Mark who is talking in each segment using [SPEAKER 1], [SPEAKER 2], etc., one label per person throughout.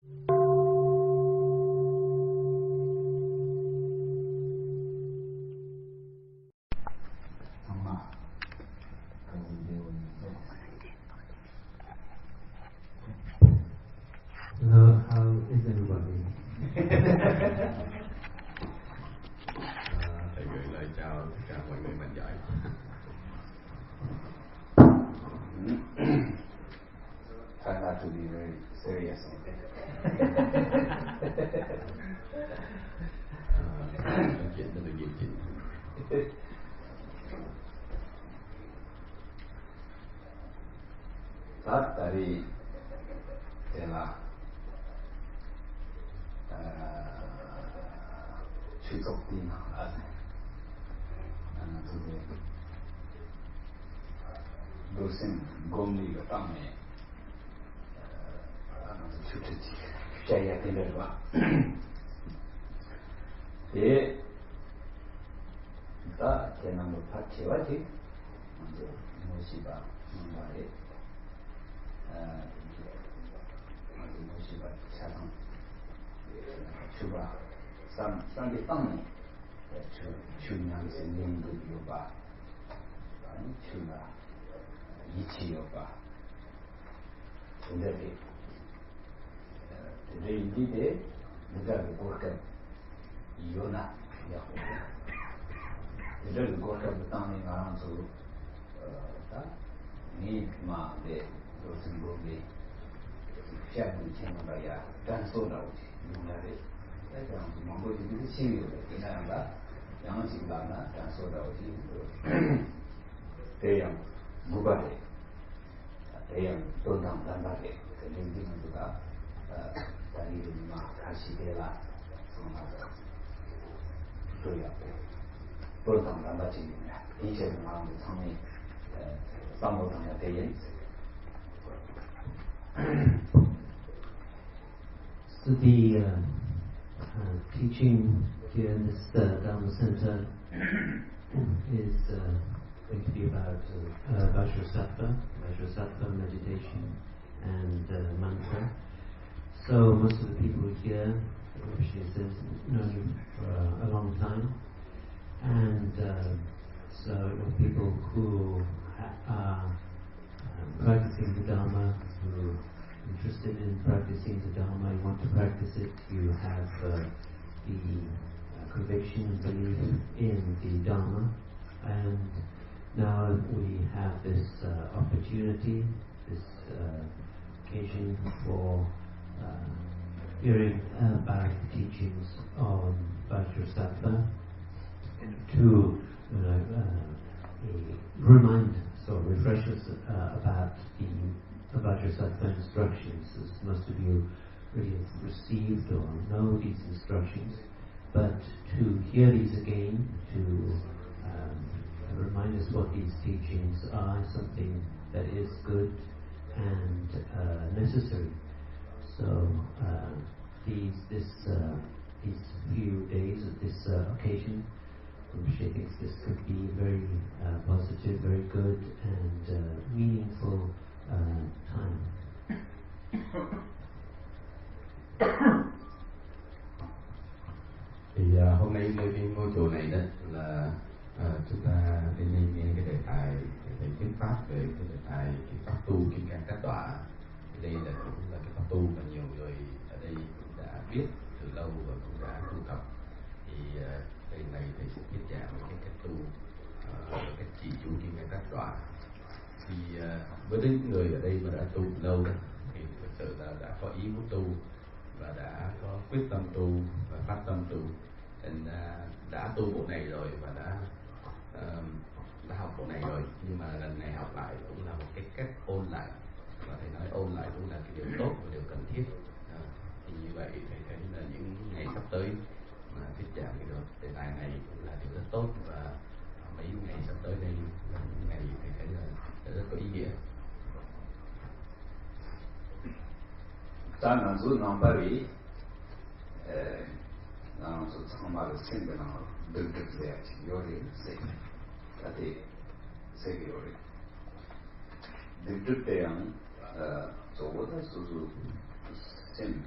[SPEAKER 1] Hello, how is everybody?
[SPEAKER 2] Thầy gửi lời chào tất cả mọi người mạnh giỏi.
[SPEAKER 3] Try not to be very serious.
[SPEAKER 2] Nói chuyện rất là nghiêm chỉnh.
[SPEAKER 3] Dari telah 추석 दिन 도심 공리가 땅에 추천지 자야 되는 거. 예. 다 대나무 파티와지 먼저 무시바 문화에 무시바 차상 추바 상대 땅에 추냥 생긴도 요바 아니 추나 이치 요바 근데 레인디데 누가 그렇게 이요나 야고 이런 거를 땅에 가서 다 니마데 도승고기 시작이 되는 거야. 단소라고지. 누나데 그냥 뭐지 시위를 그냥가 양식이나 단소라고지. 대양 무바데 대양 돈당 단바데 그런 누가 다리를 막 다시 대라 정말 그래요. 돈당 단바지냐 이제 마음 상에 상호당야 대연
[SPEAKER 1] So the teaching here in this Dharma Center is going to be about Vajrasattva meditation and mantra. So most of the people here, Rishi says, know him for a long time, and so people who are practicing the Dharma, who are interested in practicing the Dharma, you want to practice it, you have the conviction and belief in the Dharma, and now we have this opportunity, this occasion for hearing about the teachings on Vajrasattva to remind us or refresh us about the Vajrasattva instructions, as most of you really have received or know these instructions, but to hear these again, to remind us what these teachings are, something that is good and necessary. So these few days of this occasion, Rinpoche thinks this could be very positive, very good and meaningful time.
[SPEAKER 2] Thì hôm nay nơi cái ngôi chùa này đó là chúng ta đến nghe cái đề tài về thuyết pháp, về cái đề tài cái pháp tu kim cang cát tọa. Đây là cũng là cái pháp tu mà nhiều người ở đây cũng đã biết từ lâu và cũng đã tu tập. Thì đây này thầy sẽ thuyết giảng về cái cách tu, cách chỉ chú kim cang cát tọa. Thì với những người ở đây mà đã tu lâu đó, thì thực sự là đã có ý muốn tu và đã có quyết tâm tu và phát tâm tu, nên đã tu bộ này rồi và đã học bộ này rồi, nhưng mà lần này học lại cũng là một cái cách ôn lại, và thầy nói ôn lại cũng là cái điều tốt và điều cần thiết. Thì như vậy thầy thấy là những ngày sắp tới mà thuyết giảng được đề tài này cũng là điều rất tốt, và mấy ngày sắp tới đây là những ngày thầy thấy là rất có ý nghĩa.
[SPEAKER 3] 나는 남발이 나는 정말 생각나 들들해야지 요리 세 다들 세계 요리 들들 때랑 저보다 수수 쌤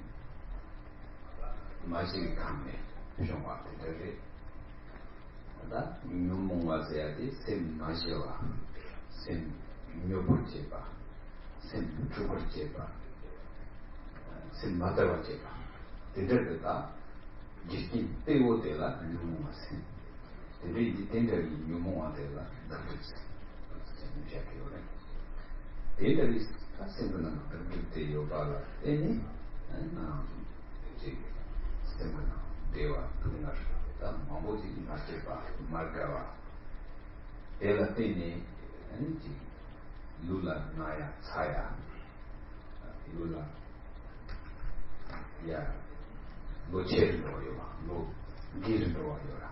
[SPEAKER 3] 마시기 강매 좀 같은데 다 유몽와서야지 샘 마시와 샘 묘볼제바 샘 주볼제바 샘 마다와제바 데데다 지킨 때오데라 유몽와세 데데 이 텐데리 유몽와데라 다르세 샘자케오레 데데리 사생은 그렇게 요바라 에니 나 이제 샘은 대화 그날 마모지 마스터바 마르가와 엘라테니 엔지 룰라 나야 차야 룰라 야 로체르로요 로 기르로요라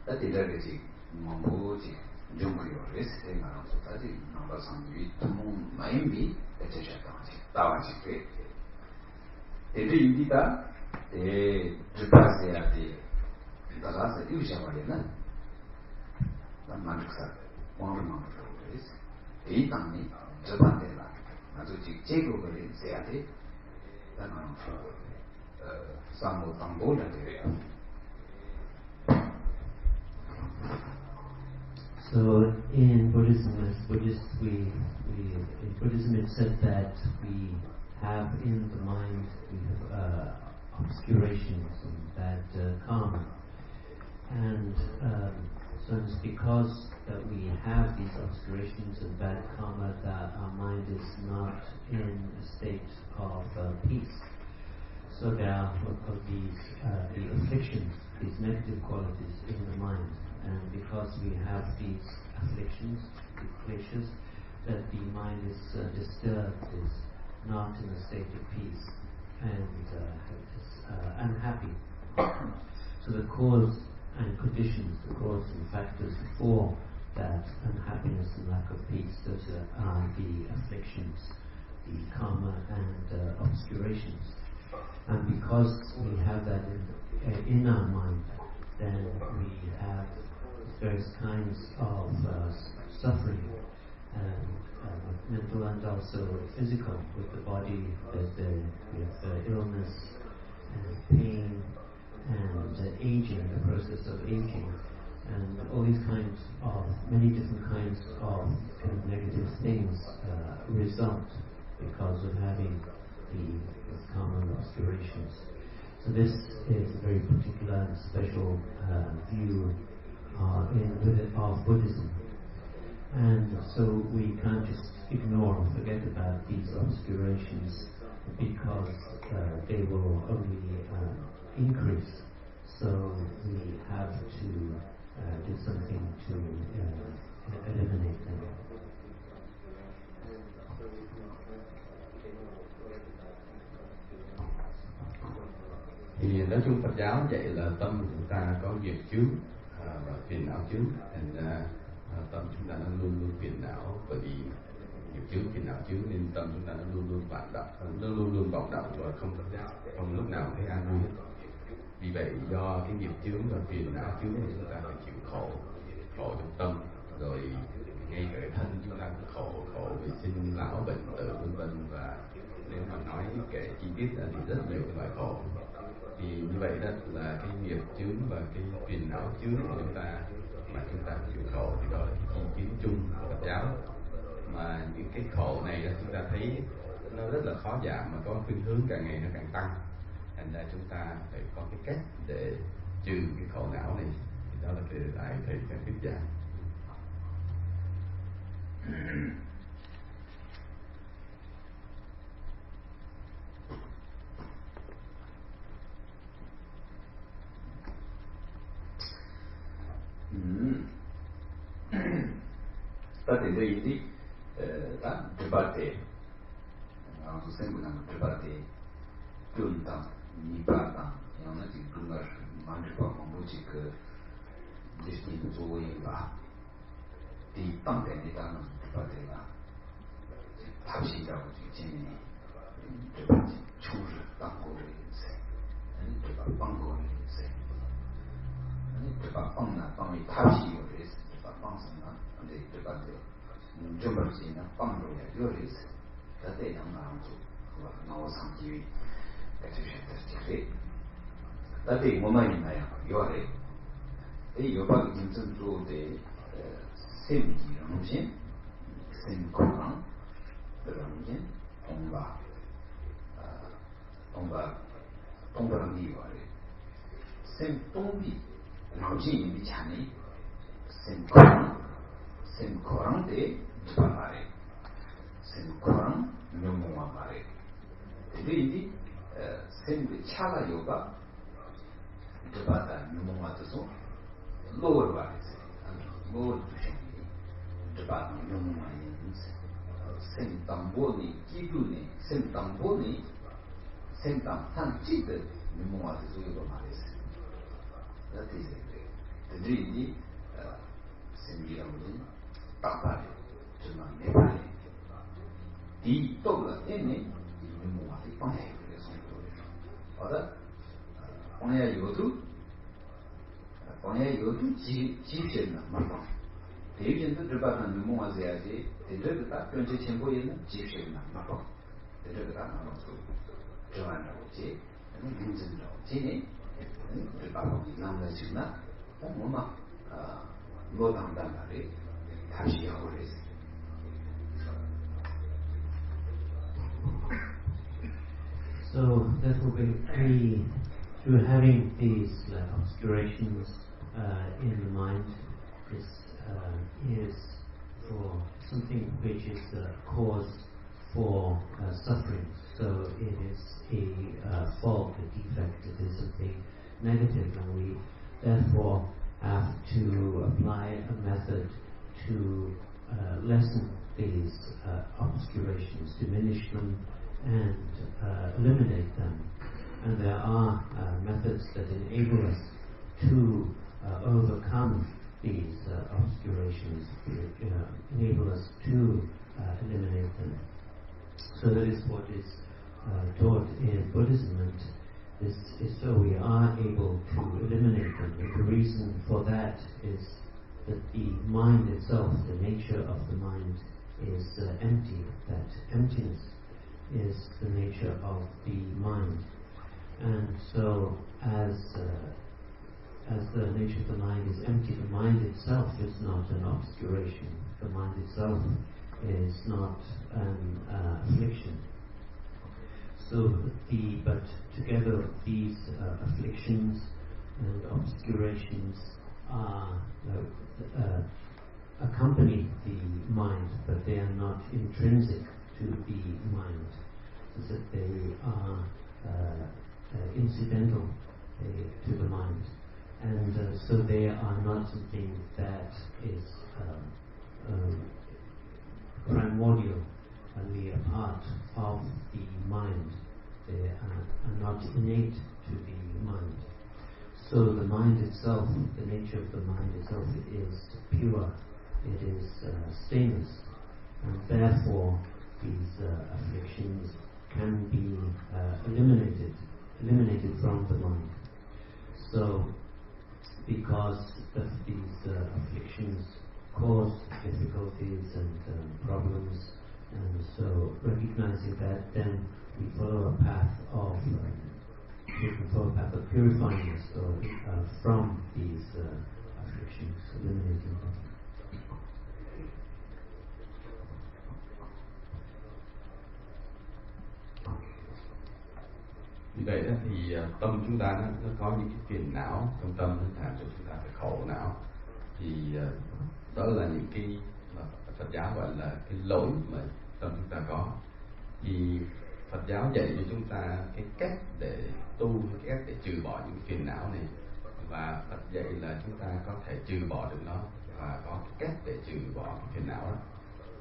[SPEAKER 3] 다티다게지 마모지 중국요 레스테나 소타지 넘버 3위 투몽 마임비 에체샤타지 따와지게 데데 인디다 주파세야지 나가서 유지하려나 만족사 왕만으로 그래서 이 땅이 저반대라 아주 직제국을 해야 돼 나는 상호 당보를 해야
[SPEAKER 1] So in Buddhism, as Buddhists, in Buddhism it's said that we have in the mind, we have obscurations and bad karma. And so it's because that we have these obscurations and bad karma that our mind is not in a state of peace. So there are what called these the afflictions, these negative qualities in the mind. And because we have these afflictions, these kleshas, that the mind is disturbed, is not in a state of peace, and is unhappy. So the cause and conditions, the cause and factors for that unhappiness and lack of peace, those are the afflictions, the karma and obscurations. And because we have that in our mind, then we have various kinds of suffering, mental and also physical. With the body, we have illness and pain and aging, the process of aging, and all these kinds of many different kinds of kind of negative things result because of having the common obscurations. So this is a very particular and special view of Buddhism. And so we can't just ignore or forget about these obscurations because they will only increase. So we have to do something to eliminate them.
[SPEAKER 2] Thì nói chung Phật giáo dạy là tâm của chúng ta có nghiệp chướng và phiền não chướng, thành ra tâm chúng ta nó luôn luôn phiền não, bởi vì nghiệp chướng phiền não chướng nên tâm chúng ta nó luôn luôn vọng động, nó luôn luôn vọng động và không lúc nào thấy an vui hết. Vì vậy do cái nghiệp chướng và phiền não chướng thì chúng ta phải chịu khổ trong tâm, rồi ngay cả cái thân chúng ta cũng khổ vì sinh lão bệnh tử vân vân. Và nếu mà nói kể chi tiết ra thì rất nhiều loại khổ. Thì như vậy đó là cái nghiệp chướng và cái phiền não chướng của chúng ta mà chúng ta chịu khổ, thì đó là cái chi kiến chung của Phật giáo. Mà những cái khổ này đó chúng ta thấy nó rất là khó giảm, mà có khuynh hướng càng ngày nó càng tăng. Thành ra chúng ta phải có cái cách để trừ cái khổ não này. Thì đó là cái đề tài thầy cần thuyết giảng.
[SPEAKER 3] Tadi ini tak debate, langsung saya guna debate tentang ibadah yang nanti dengar manfaat memuji ke destiny zoelah di tangga di dalam debate lah, tapi dah uji jenis debate curang tangguh ini, debate banggo ini, debate bangna bangi tapi yoris, debate bangsana. Debate jumlah sini, panggung ya, yoris, tapi yang orang tu, nawa sangkiwi, cái sự hiện thực chỉ thế tại vì我们那样有的有把个真正做的生意人心生可能的人心东巴人地话的生东比人心比强的生可能的一般嘛的生可能没有嘛嘛的这里生的차가 요가一般的没有嘛的说lower吧的lower一般的没有嘛的生当波呢基础呢生当波呢生当探记的没有嘛的说有嘛的那这些这里生意上面大把的只能没办的第一到了那年没有嘛的帮助的生活的好的帮有都基线的嘛帮대전도 들어가는 농어져야지 대저가 전체 정보에는 지식이 남아고 대저가 남아서 좋아하는지 민진도 지니 들어가고 남아지나 뭐마 노당단 말이 다시 하고 그래서
[SPEAKER 1] So therefore we through having these obscurations in the mind is for something which is the cause for suffering. So it is a fault, a defect, it is something negative, and we therefore have to apply a method to lessen these obscurations, diminish them, and eliminate them. And there are methods that enable us to overcome these obscurations, enable us to eliminate them. So that is what is taught in Buddhism, and this is so we are able to eliminate them. And the reason for that is that the mind itself, the nature of the mind, is empty. That emptiness is the nature of the mind. And so as the nature of the mind is empty, the mind itself is not an obscuration. The mind itself is not an affliction. But together these afflictions and obscurations accompany the mind, but they are not intrinsic to the mind. So that they are incidental to the mind. And so they are not something that is primordial, only a part of the mind. They are not innate to the mind. So the mind itself, the nature of the mind itself is pure, it is stainless, and therefore these afflictions can be eliminated from the mind. So because of these afflictions cause difficulties and problems, and so recognizing that, then we follow a path of purifying us from these afflictions, eliminating them.
[SPEAKER 2] Vì vậy đó thì tâm chúng ta nó có những cái phiền não trong tâm, nó làm cho chúng ta phải khổ não. Thì đó là những cái mà Phật giáo gọi là cái lỗi mà tâm chúng ta có. Thì Phật giáo dạy cho chúng ta cái cách để tu, cái cách để trừ bỏ những phiền não này, và Phật dạy là chúng ta có thể trừ bỏ được nó và có cái cách để trừ bỏ cái phiền não đó.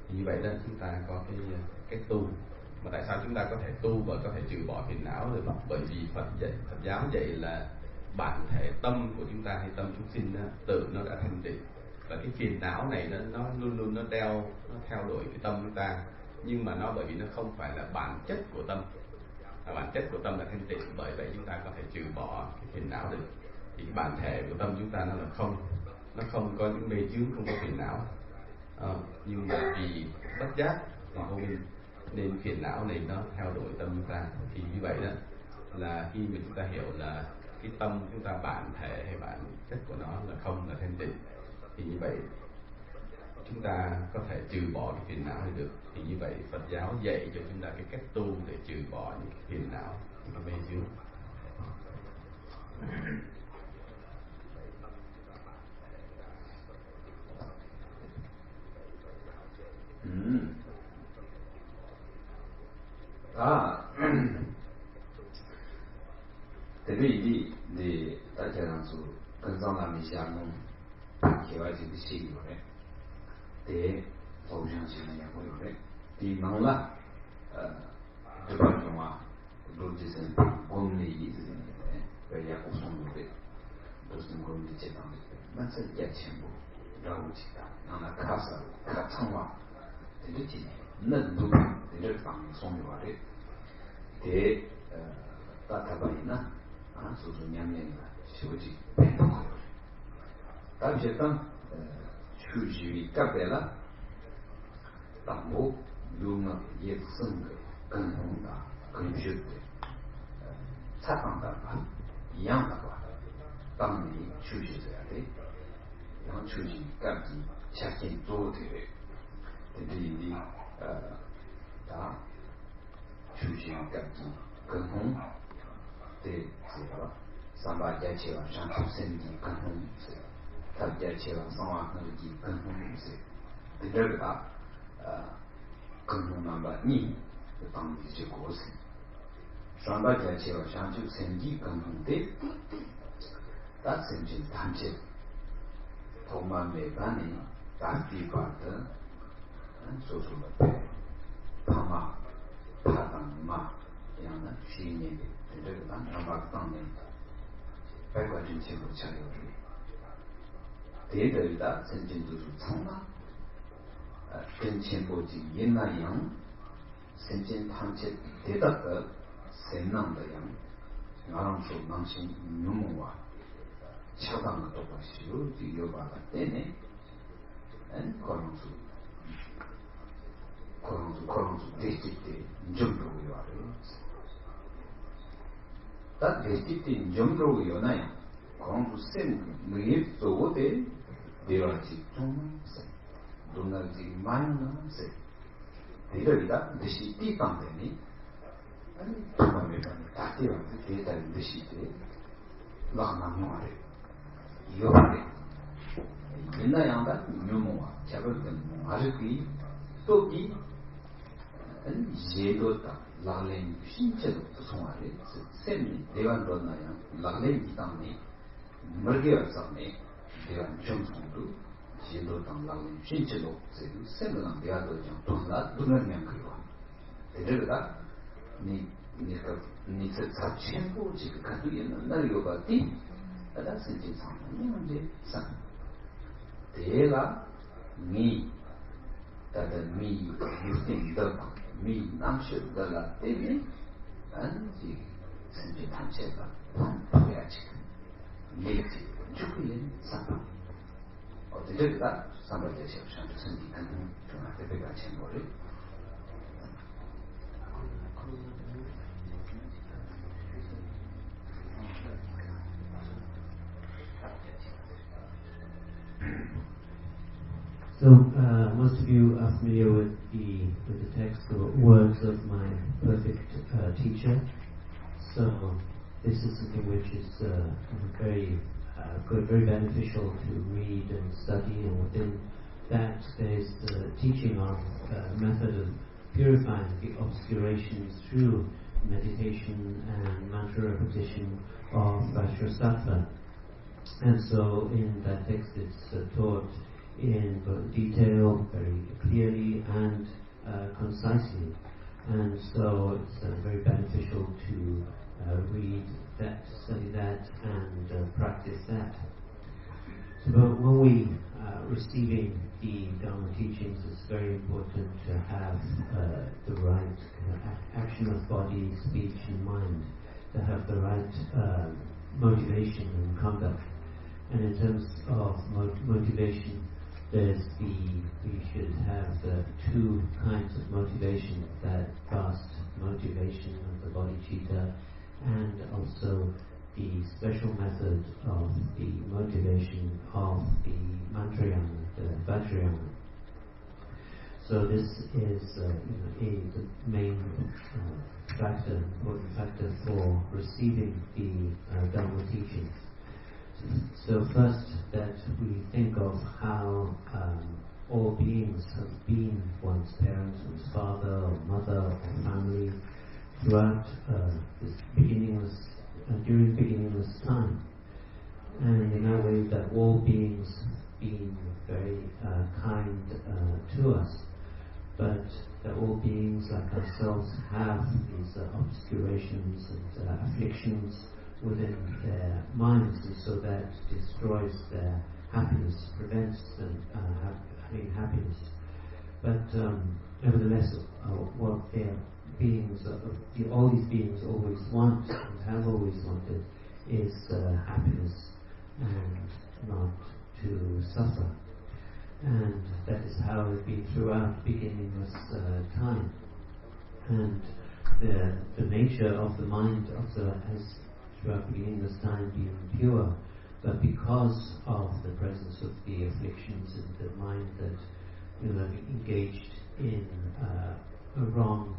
[SPEAKER 2] Thì như vậy là chúng ta có cái cách tu. Mà tại sao chúng ta có thể tu và có thể trừ bỏ phiền não rồi? Bởi vì Phật giáo dạy là bản thể tâm của chúng ta hay tâm chúng sinh đó, tự nó đã thanh tịnh, và cái phiền não này nó luôn luôn nó theo đuổi cái tâm chúng ta, nhưng mà nó bởi vì nó không phải là bản chất của tâm. Bản chất của tâm là thanh tịnh, bởi vậy chúng ta có thể trừ bỏ cái phiền não được. Thì bản thể của tâm chúng ta nó là không, nó không có những mê chướng, không có phiền não. Nhưng mà vì bất giác thì vô minh nên phiền não này nó theo đuổi tâm chúng ta. Thì như vậy đó là khi mà chúng ta hiểu là cái tâm chúng ta bản thể hay bản chất của nó là không, là thanh tịnh, thì như vậy chúng ta có thể trừ bỏ cái phiền não này được. Thì như vậy Phật giáo dạy cho chúng ta cái cách tu để trừ bỏ những cái phiền não, những cái mê chướng.
[SPEAKER 3] Thế thì để ta cho rằng sự cân xong làm gì sao không phải kéo ai thì cái gì rồi để tổ chức sự này có rồi thì nó là cái phần trong mà đối với sự công lý gì đấy về nhà cuộc sống rồi đối với công lý chế độ nó sẽ giải chiến bộ đâu chỉ là nó là khá sợ khá thăng hoa thì cái gì nên đúng thì cái bằng sống rồi để ta thay đổi nó số số nhang nhang là修习变动了，但是当出去改变了，当我用了也生个更宏大、更绝对，采访的吧，一样的吧，当你出去这样的，然后出去改变，下进做的，的他出去改变更宏。对，是吧？三八节气了，上出身体更红色；他节气了，上瓦更体更红色。对这个的，更红那么你当地去过程。上八节气了，上出身体更红的，他身体谈起，头马没办呢，大地巴的，说出了白，帕马，帕当马，这样的去年的。这个当把当年百块钱全部抢了去，这个的真正就是从嘛，跟前部经验那样，身经堂前得到的神能的样，俺说能行牛毛啊，恰当的多个修就有把它对呢，可能是对对对，你就不会话的。다 대시티 점으로 요나야 공부 쌤 뭐에 저거대 대화지 좀 동나지 많이나 세 대리다 대시티 방대니 아니 정말 다 대화 대다 대시티 라나노아래 이거래 옛날양다 묘모와 잡을든 아르기 또기 제도다 라렌 신체도 송아래 셈이 대완도 나야 라렌 이당네 머리어서네 대완 정성도 제도당 라렌 신체도 제도 셈은 대화도 좀 돈나 돈을 그거 대저다 니가 자체고 지금 가도 있는 날 이거 봤디 나다 신체 상황이 문제 상 대가 니 다다 미 유스팅더 미 남셔들라 때문에 안지 신체 단체가 반포야지 내지 죽으면 상방 어디저기다 상발대 시험시험 선택하는 중학교 배가 전부를
[SPEAKER 1] So most of you are familiar with the text or words of my perfect teacher. So this is something which is very good, very beneficial to read and study, and within that there's the teaching of a method of purifying the obscurations through meditation and mantra repetition of Vajrasattva. And so in that text it's taught in detail, very clearly and concisely, and so it's very beneficial to read that, study that, and practice that. So when we receiving the Dharma teachings, it's very important to have the right action of body, speech, and mind, to have the right motivation and conduct. And in terms of motivation, we should have the two kinds of motivation, that fast motivation of the bodhicitta and also the special method of the motivation of the mantrayana, the Vajrayana. So this is the main factor, important factor for receiving the Dhamma teachings. So first, that we think of how all beings have been one's parents, one's father, or mother, or family throughout this during beginningless time, and in that way that all beings being very kind to us, but that all beings like ourselves have these obscurations and afflictions within their minds, and so that destroys their happiness, prevents them having happiness. But nevertheless, what their beings, all these beings always want and have always wanted is happiness and not to suffer. And that is how it's been throughout beginningless time. And the nature of the mind also has throughout beginningless time been pure, but because of the presence of the afflictions in the mind that have engaged in a wrong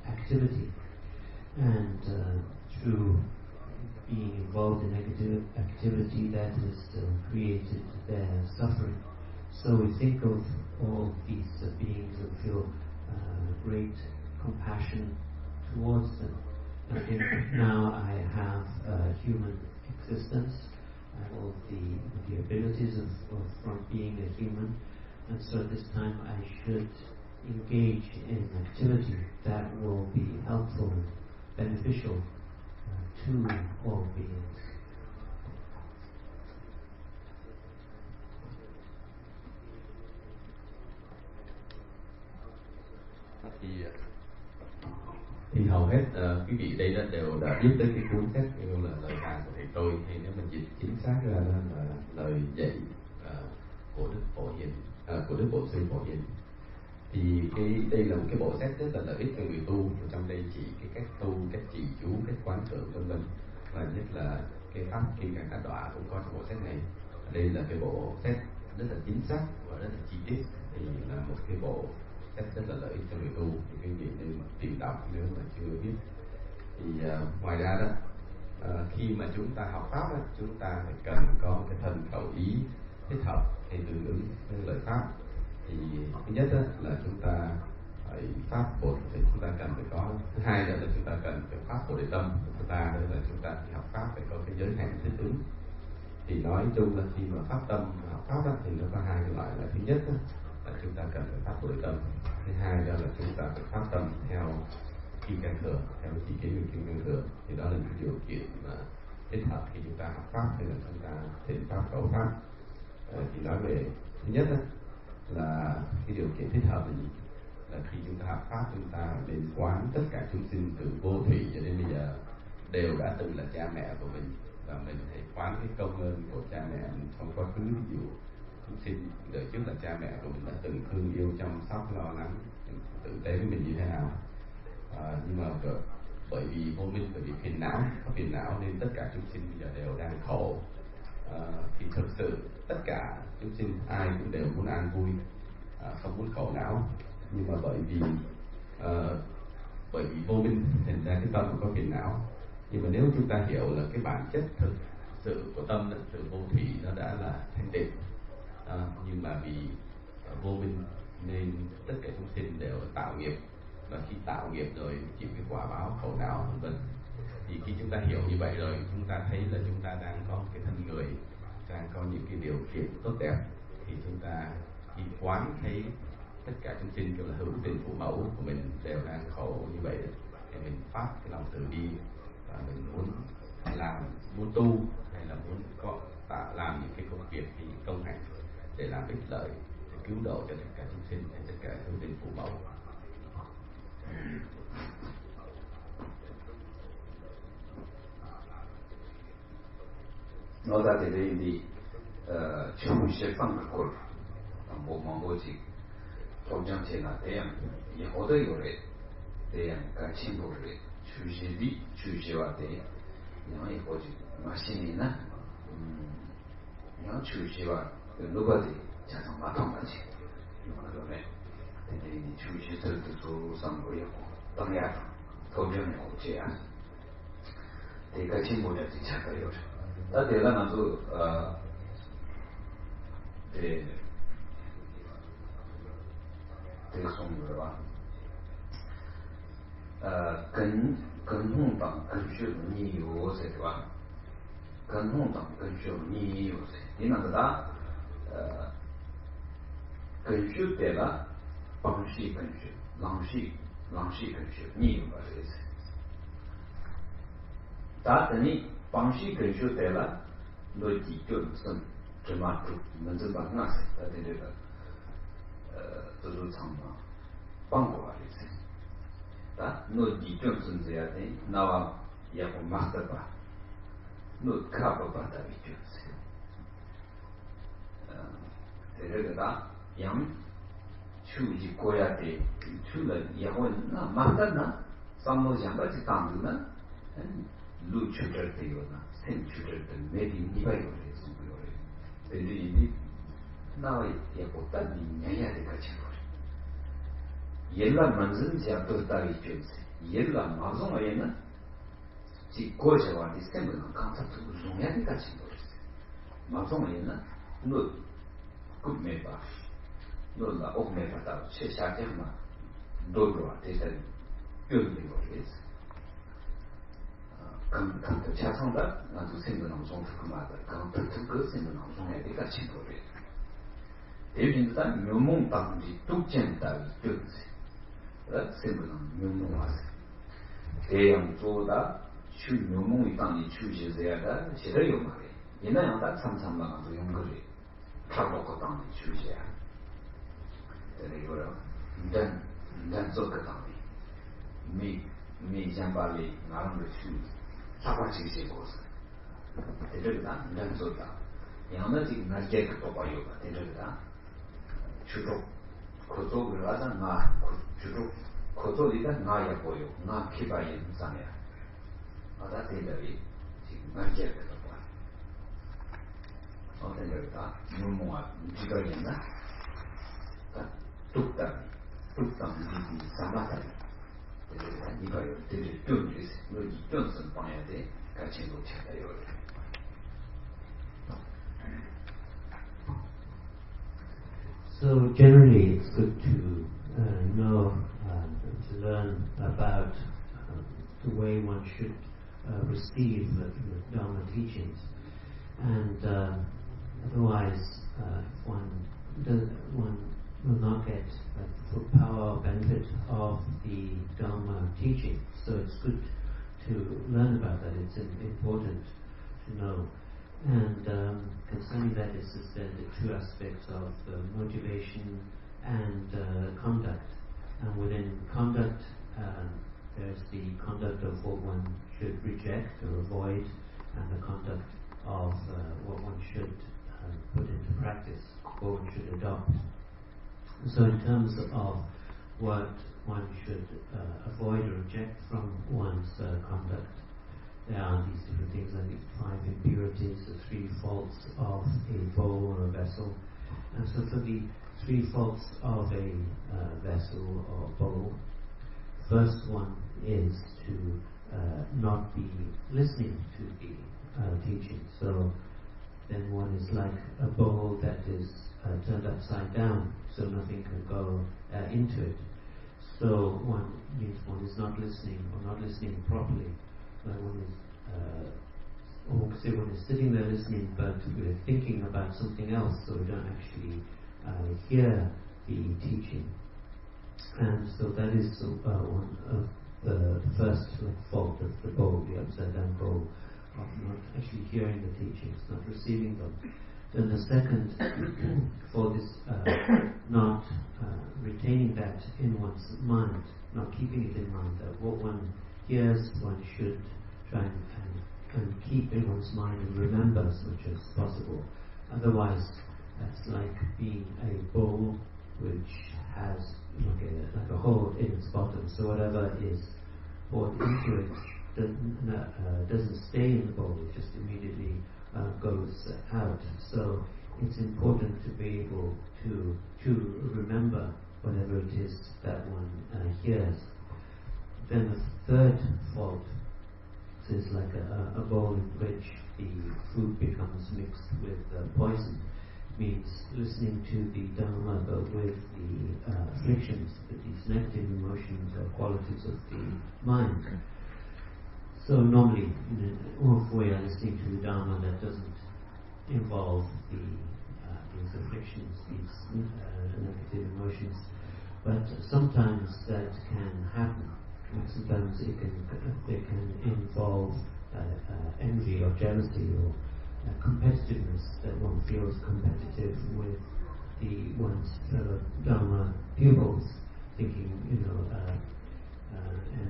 [SPEAKER 1] activity, and through being involved in negative activity, that has created their suffering. So we think of all these beings and feel great compassion towards them. I think now I have a human existence, I have all the abilities from being a human, and so at this time I should engage in activity that will be helpful and beneficial to all beings.
[SPEAKER 2] Thì hầu hết quý vị đây đều đã biết tới cái cuốn sách kêu là lời vàng của thầy tôi, hay nếu mình dịch chính xác ra là lời dạy của Đức Bổn Sư Phổ Hiền. Thì đây là một cái bộ sách rất là lợi ích cho người tu. Trong đây chỉ cái cách tu, cách trì chú, cách quán tưởng vân vân, và nhất là cái pháp kim cang cát đọa cũng có trong bộ sách này. Đây là cái bộ sách rất là chính xác và rất là chi tiết, thì là một cái bộ sách rất là lợi ích cho người tu. Thì quý vị nên tìm đọc nếu mà chưa biết. Thì ngoài ra đó, khi mà chúng ta học pháp đó, chúng ta phải cần có cái thân khẩu ý thích hợp hay tương ứng với lời pháp. Thì thứ nhất đó là chúng ta phải pháp bổn, thì chúng ta cần phải có. Thứ hai là chúng ta cần phải pháp bồ đề tâm. Thứ ba nữa là chúng ta học pháp phải có cái giới hạn thích ứng. Thì nói chung là khi mà pháp tâm học pháp đó, thì nó có hai loại. Là thứ nhất đó, là chúng ta cần phải pháp bồ đề tâm. Thứ hai đó là chúng ta phải pháp tâm theo kim cang thừa, theo chi kiến của kim cang thừa. Thì đó là những điều kiện mà thích hợp khi chúng ta học pháp hay là chúng ta thiện pháp khẩu pháp. Thì nói về thứ nhất đó, là cái điều kiện thích hợp là gì? Là khi chúng ta học pháp, chúng ta nên quán tất cả chúng sinh từ vô thủy cho đến bây giờ đều đã từng là cha mẹ của mình, và mình hãy quán cái công ơn của cha mẹ mình trong quá khứ. Ví dụ chúng sinh đời trước là cha mẹ của mình đã từng thương yêu, chăm sóc, lo lắng, tử tế với mình như thế nào. Nhưng mà bởi vì vô minh, bởi vì phiền não nên tất cả chúng sinh bây giờ đều đang khổ. Thì thực sự tất cả chúng sinh ai cũng đều muốn an vui, không muốn khổ não, nhưng mà bởi vì vô minh thành ra cái tâm có phiền não. Nhưng mà nếu chúng ta hiểu là cái bản chất thực sự của tâm, sự vô thủy nó đã là thanh tịnh, nhưng mà vì vô minh nên tất cả chúng sinh đều tạo nghiệp, và khi tạo nghiệp rồi chịu cái quả báo khổ não vân vân. Thì khi chúng ta hiểu như vậy rồi, chúng ta thấy là chúng ta đang có cái thân người, đang có những cái điều kiện tốt đẹp, thì chúng ta khi quán thấy tất cả chúng sinh kêu là hữu tình phụ mẫu của mình đều đang khổ như vậy, thì mình phát cái lòng từ bi, và mình muốn tu hay là muốn làm những cái công việc, thì công hạnh để làm ích lợi, để cứu độ cho tất cả chúng sinh, hay tất cả hữu tình phụ mẫu.
[SPEAKER 3] Nói ra thì đây thì chủ sẽ phân được cột một mong muốn gì trong trong thế là thế em thì họ đều rồi thế em cả chính bộ rồi chủ sẽ đi chủ sẽ vào thế 양이 보지 마시니나 양 주시와 누가디 자상 마통까지 그러네 이 주시들도 상고였고 당야 도전이 오지야 내가 친구들 찾아요 다 내가 나도 네 대송으로 봐跟红党跟学你有谁吧？跟红党跟学你有谁？你那个da跟学对了，帮系跟学，郎系跟学，你有吧这个？da等你帮系跟学对了，逻辑就是这么做，能这么那谁？他的这个就是长嘛，帮过来的。no di Johnson ziyade nawa yako maktaba no kaba bata bi Johnson terega da yang chu ji koya de chu la yako na maktaba sammo jamba ji tangu na lu chu de yo na sen chu de maybe ni ba yo le so yo le terega ni nawa yako ta ni nyaya de ka chu yerla manzın yaptığı içiyoruz. Yerla mazlum ayına cikko var istemeden kansatı uzun yani kaçın doğrusu. Mazlum ayına nur kubme var. Nurla okme var. Şey şartlarına doğru var. Destek görmüyoruz. Kanıtı çatında nazu semden uzun tıkmadı. Kanıtı tıkı semden uzun yani kaçın doğrusu. Devrimden 묘몽 당지 뚝젠다 있죠. sembulan 묘몽 와서 대양 조다 추 묘몽이 땅이 추지해야 제대로 말해. 얘는 다 참참만도 용거리 타고고 땅이 추지야. 그래요. 인간 속의 땅이 미 잠발이 나름대로 추 사과지시 고스. 대저다 인간 속다. 양나지 나게 또 봐요. 대저다 주로 고속을 하자 나 주로 고속이다 나야 보여 나 기바에 인상이야 아다 대답이 지금 나게 그거 봐 어떤 거다 묘몽아 지가 있나 뚝딱 이지 사마다 그래서 이거요 되게 좀 여기 좀선 봐야 돼 같이 놓쳐요.
[SPEAKER 1] So generally, it's good to know, to learn about the way one should receive the Dharma teachings, and otherwise one will not get the full power or benefit of the Dharma teaching. So it's good to learn about that. It's important to know. And concerning that is said the two aspects of motivation and conduct. And within conduct, there's the conduct of what one should reject or avoid, and the conduct of what one should put into practice, what one should adopt. So in terms of what one should avoid or reject from one's conduct, there are these different things, like 5 impurities, the 3 faults of a bowl or a vessel. And so for the 3 faults of a vessel or bowl, first one is to not be listening to the teaching. So then one is like a bowl that is turned upside down, so nothing can go into it. So one means one is not listening or not listening properly. Like one is, or say one is sitting there listening, but we're thinking about something else, so we don't actually hear the teaching. And so that is one of the first fault of the bowl, the upside down bowl, of not actually hearing the teachings, not receiving them. Then the second fault is not retaining that in one's mind, not keeping it in mind, that what one hears one should try and keep in one's mind and remember as much as possible. Otherwise, that's like being a bowl which has like a hole in its bottom. So whatever is poured into it doesn't stay in the bowl, it just immediately goes out. So it's important to be able to remember whatever it is that one hears. Then the third fault is like a bowl in which the food becomes mixed with poison. Means listening to the Dharma but with the afflictions, these negative emotions or qualities of the mind. So normally, if we are listening to the Dharma that doesn't involve these afflictions, these negative emotions, but sometimes that can happen. Sometimes it can involve envy or jealousy or competitiveness, that one feels competitive with one's fellow Dharma pupils, thinking, and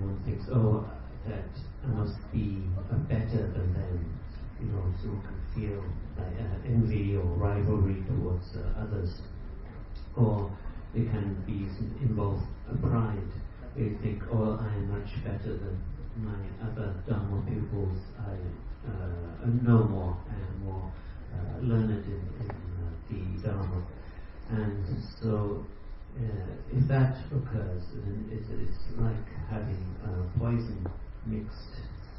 [SPEAKER 1] one thinks, that I must be better than them, so one can feel envy or rivalry towards others. Or it can involve pride. You think, I am much better than my other Dharma pupils. I know more and more learned in the Dharma. And so if that occurs, then it's like having poison mixed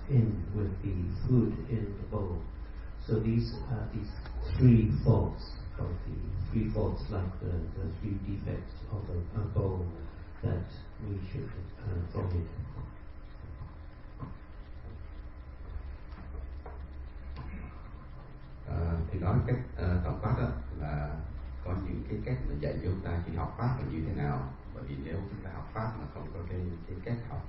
[SPEAKER 1] in with the food in the bowl. So these three faults, like the three defects of a bowl that we should avoid.
[SPEAKER 2] Thì nói cách tổng quát đó là có những cái cách mà dạy cho chúng ta khi học pháp là như thế nào. Bởi vì nếu chúng ta học pháp mà không có cái cách học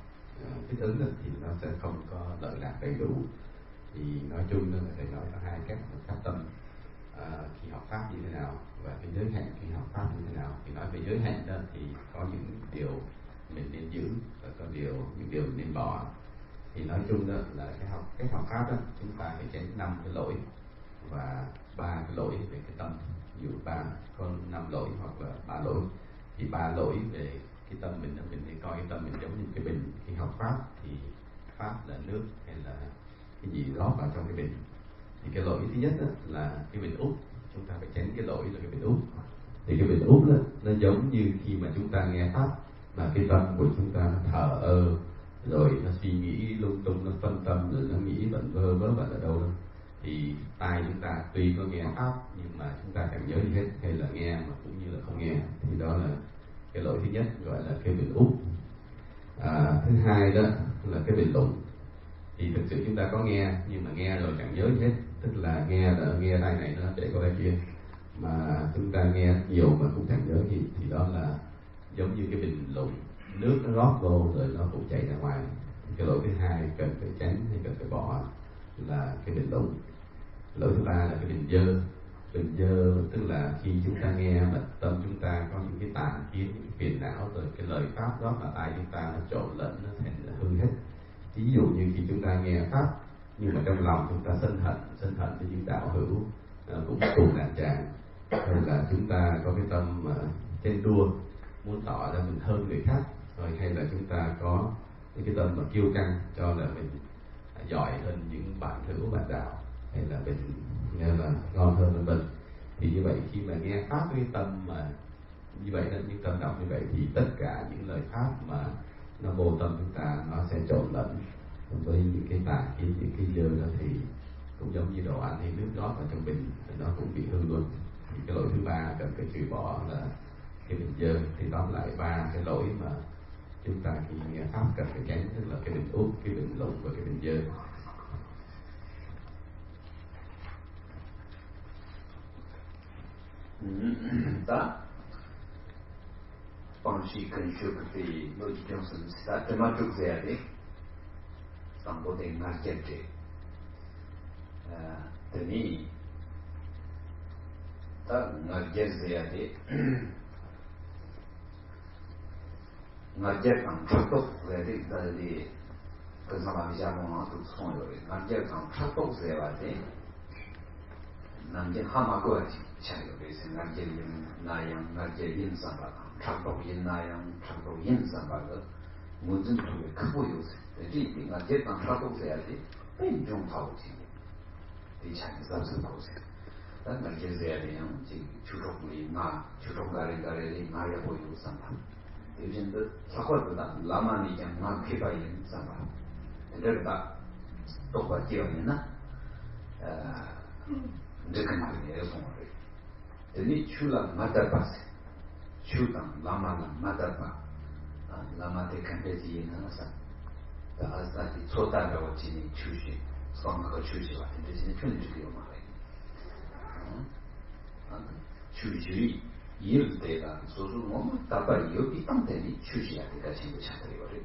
[SPEAKER 2] thích ứng đó, thì nó sẽ không có lợi lạc đầy đủ. Thì nói chung là thầy nói có hai cách phát tâm khi học pháp như thế nào và cái giới hạn khi học pháp như thế nào. Thì nói về giới hạn đó thì có những điều mình nên giữ và có những điều mình nên bỏ. Thì nói chung đó là cách học pháp đó chúng ta phải tránh 5 cái lỗi và 3 cái lỗi về cái tâm. Ví dụ có 5 lỗi hoặc là 3 lỗi. Thì 3 lỗi về cái tâm mình nên coi cái tâm mình giống như cái bình. Khi học pháp thì pháp là nước hay là cái gì rót vào trong cái bình. Thì cái lỗi thứ nhất đó là cái bình úp. Chúng ta phải tránh cái lỗi là cái bình úp. Thì cái bình úp đó nó giống như khi mà chúng ta nghe pháp mà cái tâm của chúng ta nó thờ ơ, rồi nó suy nghĩ lung tung, nó phân tâm, rồi nó nghĩ vẩn vơ vẩn ở đâu đâu. Thì tai chúng ta tuy có nghe pháp nhưng mà chúng ta chẳng nhớ gì hết, hay là nghe mà cũng như là không nghe. Thì đó là cái lỗi thứ nhất, gọi là cái bình úp. Thứ hai đó là cái bình lụng. Thì thực sự chúng ta có nghe nhưng mà nghe rồi chẳng nhớ gì hết, tức là nghe tai này nó để qua tai kia, mà chúng ta nghe nhiều mà cũng chẳng nhớ gì. Thì đó là giống như cái bình lụng, nước nó rót vô rồi nó cũng chảy ra ngoài. Cái lỗi thứ hai cần phải tránh hay cần phải bỏ là cái bình lụng. Lỗi thứ ba là cái bình dơ. Bình dơ tức là khi chúng ta nghe mà tâm chúng ta có những cái tà kiến, những phiền não, rồi cái lời pháp đó mà tai chúng ta nó trộn lẫn, nó thành hư hết. Ví dụ như khi chúng ta nghe pháp nhưng mà trong lòng chúng ta sân hận với những đạo hữu cũng cùng đàn tràng, hay là chúng ta có cái tâm trên đua muốn tỏ ra mình hơn người khác, rồi hay là chúng ta có cái tâm mà kiêu căng cho là mình giỏi hơn những bạn hữu bạn đạo, hay là mình nghe là ngon hơn mình. Thì như vậy khi mà nghe pháp với tâm mà như vậy đó, những tâm động như vậy thì tất cả những lời pháp mà nó vô tâm chúng ta nó sẽ trộn lẫn với những cái tà kiến, những cái dơ đó, thì cũng giống như đồ ăn hay nước rót vào trong bình thì nó cũng bị hư luôn. Thì cái lỗi thứ ba cần phải trừ bỏ là cái bình dơ. Thì tóm lại 3 cái lỗi mà chúng ta khi nghe pháp cần phải tránh, tức là cái bình úp, cái bình lụng và cái bình dơ.
[SPEAKER 3] Da Palri cần chụp thì nội dung sẽ ta mà chụp về đấy sang bộ đề ngã chết đấy thế này ta ngã chết về đấy ngã chết bằng chặt tóc về đấy ta đi cái sao mà bây giờ nó tụt xuống rồi ngã chết bằng chặt tóc về đấy nằm trên ham mê của chạy rồi sẽ ngã chết 나양 나게 인사바 착도 인나양 착도 인사바가 무슨 쪽에 크고 요새 지 나 제단 사도 돼야지 좀 타오지 이 차이 잡을 거세 난 말게 돼야요 지 주족물이 나 주족가리가리 나야 보이고 산다 요즘도 사과보다 라마니 그냥 나 개발이 산다 그러다 똑같이요나 느낌이에요 정말 근데 출랑 맞다봤어 출당 라마랑 맞다봐 라마테 칸데지는 사 다사티 초다라고 지니 추시 성화가 추시 같은 데지는 편집이요 말해 추시 이해를 때가 소소 뭐 답아 여기 땅대니 추시야 되가 친구 찾아요 그래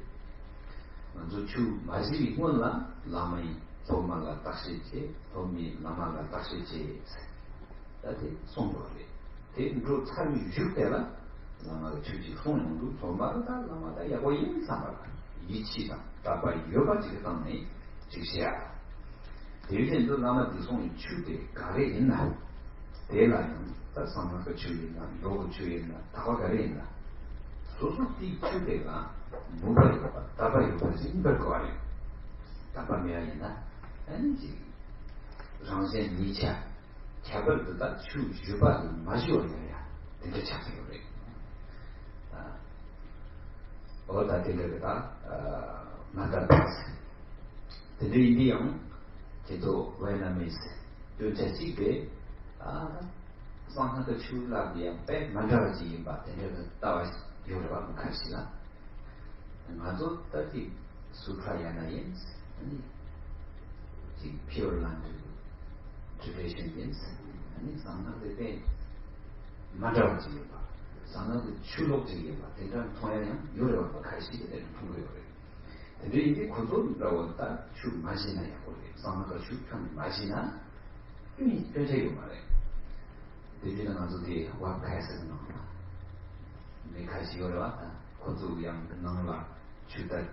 [SPEAKER 3] 먼저 추 마시기 원라 라마이 소마가 딱시지 도미 라마가 딱시지 다들 송도래 대로 참이 주실 때라 라마가 추지 송용도 소마다 라마다 야고 인사마 이치다 답아 여가지가 땅네 지시야 대전도 라마디 송이 추대 가래 있나 대라는 다상하고 추이나 로고 추이나 다가 가래 있나 소소티 추대가 뭐가 답아 여가지 인별 거 아니야 답아 미안이나 아니지 정신 니차 차벌보다 추주바를 마시오려야 되게 착해요 그래 어다 되게가 마다바스 드리디용 제도 왜냐면서 또 자식에 상하가 추라비야 배 만들어지기 바탕에 따와 요르가 가시나 맞아 따지 수프라야나인 아니 지 피어란드 traditions 아니 상하게 만들어지기 바 상하게 추록지기 바 대단 통하면 요르가 가시게 되는 거예요. 근데 이게 구조라고 했다 추 마시나야 그래 상하가 추편 마시나 이 되게 말해 대지는 아주 뒤 와카에서 나와 내 가시 요르와 구조양 나와 추다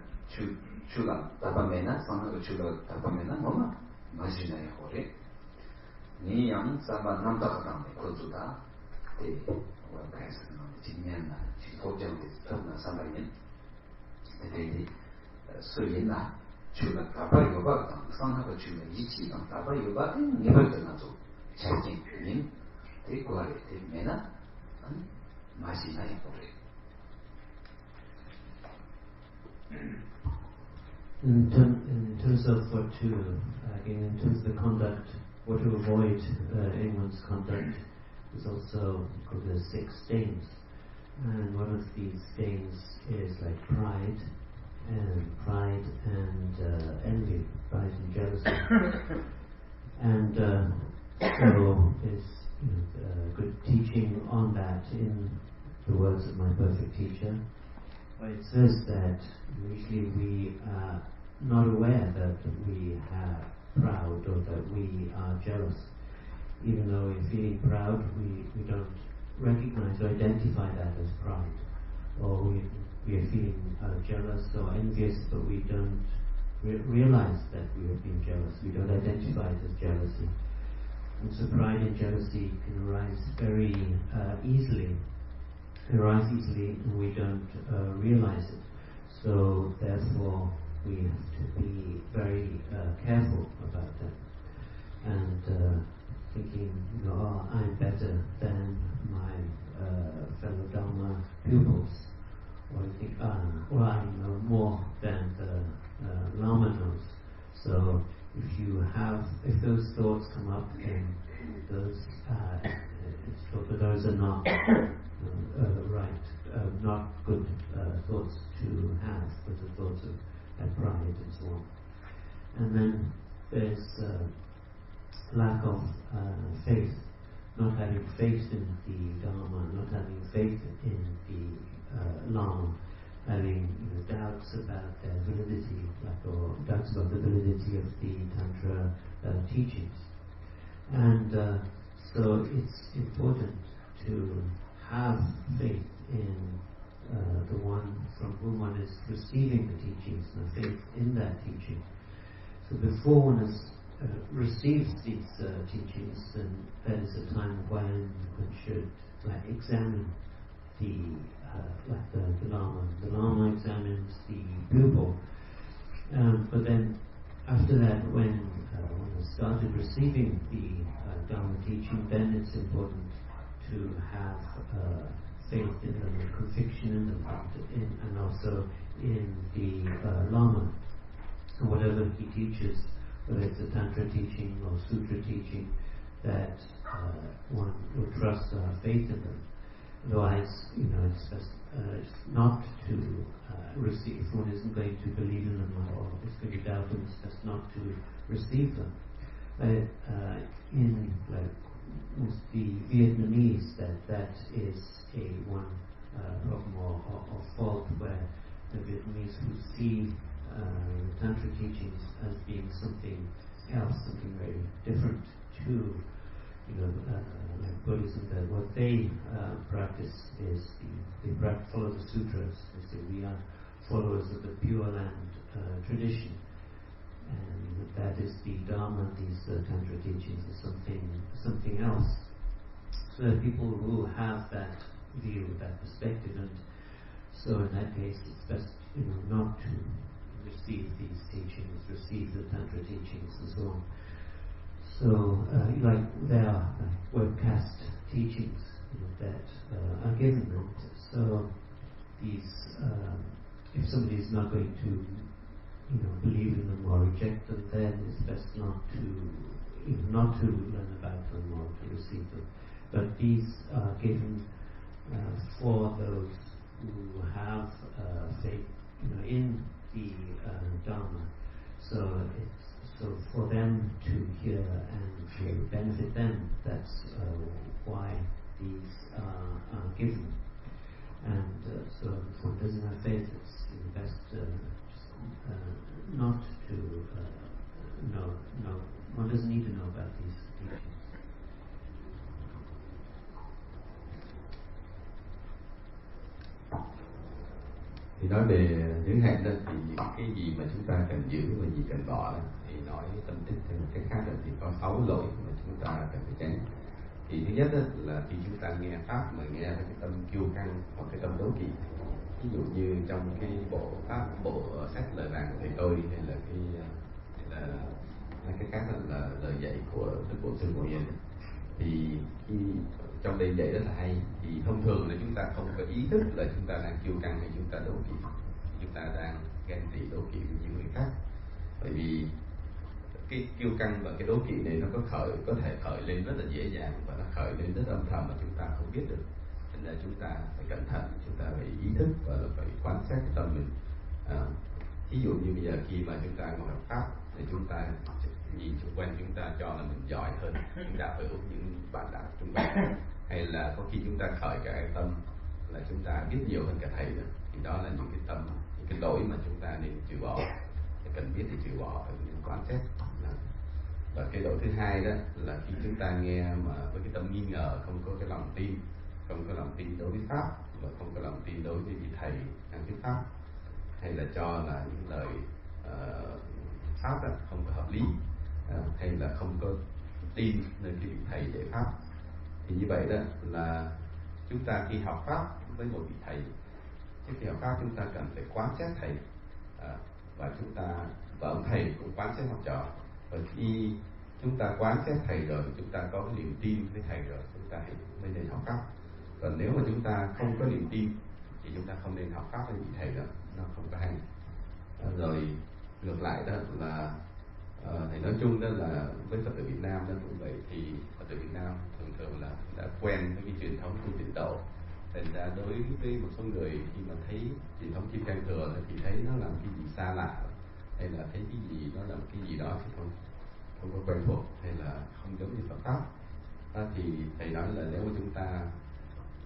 [SPEAKER 3] 추가 답하면은 상하가 추가 답하면은 뭐마 마시나야 그래 니 양 사바 남다가당 구조다 대 와카에서 나와 진면나 지속적으로 전나 사마리엔 대대 수리나 주가 답아 요바 상하가 주가 이치가 답아 요바 니벌도 나도 자진 민 대과에 되면은 맛이 나요 그래.
[SPEAKER 1] In terms of what to in terms of the conduct, what to avoid anyone's conduct is also called the 6 stains, and one of these stains is like pride and envy, pride and jealousy. And so is good teaching on that in the words of my perfect teacher. It says that usually we are not aware that we are proud or that we are jealous. Even though we're feeling proud, we don't recognize or identify that as pride. Or we are feeling jealous or envious, but we don't realize that we are being jealous. We don't identify it as jealousy. And so pride and jealousy can arise very easily. And we don't realize it. So therefore we have to be very careful about that. And thinking, I'm better than my fellow Dharma pupils. Or I think, I know more than the Lama knows. So if those thoughts come up, then those are not right, not good thoughts to have, but the thoughts of pride and so on. And then there's lack of faith, not having faith in the Dharma, not having faith in the Lama, having doubts about their validity, or doubts about the validity of the Tantra teachings. And so it's important to have faith in the one from whom one is receiving the teachings, and faith in that teaching. So before one has received these teachings, then that is a time when one should examine the Lama. The Lama examines the pupil. But then after that, when one has started receiving the Dharma teaching, then it's important to have faith in them, and conviction in them, and also in the Lama. So whatever he teaches, whether it's a Tantra teaching or Sutra teaching, that one would trust or have faith in them. Otherwise, it's best not to receive. If one isn't going to believe in them or is going to doubt them, it's best not to receive them. In with the Vietnamese, that is a one problem or fault, where the Vietnamese who see Tantra teachings as being something else, something very different to like Buddhism, that what they practice is they follow the sutras. They say we are followers of the Pure Land tradition, and that is the Dharma. These Tantra teachings is something else. So there are people who have that view, that perspective, and so in that case it's best not to receive these teachings, receive the Tantra teachings and so on. So, like there are webcast teachings that are given. And so these, if somebody is not going to, believe in them or reject them, then it's best not to learn about them or to receive them. But these are given for those who have faith, in the Dharma. So for them to hear and to benefit them, that's why these are given. And so if one doesn't have faith, it's best not to know. One doesn't need to know about these teachings.
[SPEAKER 2] Thì nói về giới hạn đó, thì những cái gì mà chúng ta cần giữ và gì cần bỏ đó, thì nói tâm tích theo một cách khác là thì có 6 lỗi mà chúng ta cần phải tránh. Thì thứ nhất đó, là khi chúng ta nghe pháp mà nghe với cái tâm kiêu căng hoặc cái tâm đố kỵ. Ví dụ như trong cái bộ sách lời vàng của thầy tôi, hay là cái khác là lời dạy của Đức Bộ Sư Ngộ Hiền, thì khi trong đây dạy rất là hay, thì thông thường là chúng ta không có ý thức là chúng ta đang kiêu căng hay chúng ta đố kỵ, chúng ta đang ghen tị đố kỵ với những người khác. Bởi vì cái kiêu căng và cái đố kỵ này nó có thể khởi lên rất là dễ dàng, và nó khởi lên rất âm thầm mà chúng ta không biết được. Nên là chúng ta phải cẩn thận, chúng ta phải ý thức và phải quan sát cái tâm mình. Ví dụ như bây giờ khi mà chúng ta ngồi học pháp thì chúng ta nhìn xung quanh, chúng ta cho là mình giỏi hơn những đạo hữu, những bạn đạo xung quanh, hay là có khi chúng ta khởi cái tâm là chúng ta biết nhiều hơn cả thầy nữa, thì đó là những cái tâm, những cái lỗi mà chúng ta nên trừ bỏ, cần biết để trừ bỏ, nên quan sát. Và cái lỗi thứ hai đó là khi chúng ta nghe mà với cái tâm nghi ngờ, không có cái lòng tin, không có lòng tin đối với pháp, và không có lòng tin đối với vị thầy đang thuyết pháp, hay là cho là những lời pháp đó không có hợp lý, hay là không có tin nơi cái vị thầy dạy pháp. Thì như vậy đó là chúng ta khi học pháp với một vị thầy, trước khi học pháp chúng ta cần phải quan sát thầy, và ông thầy cũng quan sát học trò. Và khi chúng ta quan sát thầy rồi, chúng ta có cái niềm tin với thầy rồi, chúng ta mới nên học pháp. Còn nếu mà chúng ta không có niềm tin thì chúng ta không nên học pháp với vị thầy nữa, nó không có hay. Rồi ngược lại đó là thầy nói chung đó là với Phật tử Việt Nam đó cũng vậy, thì Phật tử Việt Nam thường là đã quen với cái truyền thống tu tịnh độ. Thành ra đối với một số người khi mà thấy truyền thống Kim Cang Thừa thì thấy nó là cái gì xa lạ, hay là thấy cái gì nó là một cái gì đó thì không có quen thuộc, hay là không giống như Phật pháp. Thì thầy nói là nếu mà chúng ta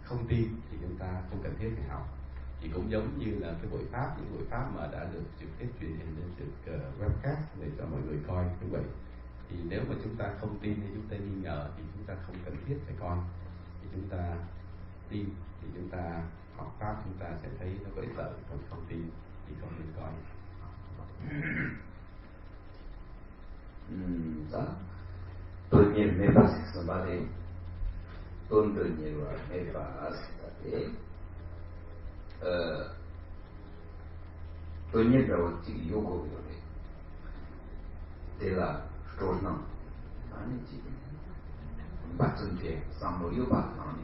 [SPEAKER 2] không tin thì chúng ta không cần thiết phải học. Thì cũng giống như là cái buổi pháp, những buổi pháp mà đã được trực tiếp truyền hình lên được webcast để cho mọi người coi như vậy, thì nếu mà chúng ta không tin hay chúng ta nghi ngờ thì chúng ta không cần thiết phải coi. Thì chúng ta tin thì chúng ta học pháp, chúng ta sẽ thấy nó có ích lợi. Còn không tin thì không nên coi.
[SPEAKER 3] Tôn nhiên mê pháp siksa ba de, tôn tôn nhiên wa mê pháp siksa de, tôn nhiên ra wa chigi yoko yo ne, là trốn nằm 아니 지금 받침제 상로 요바 나니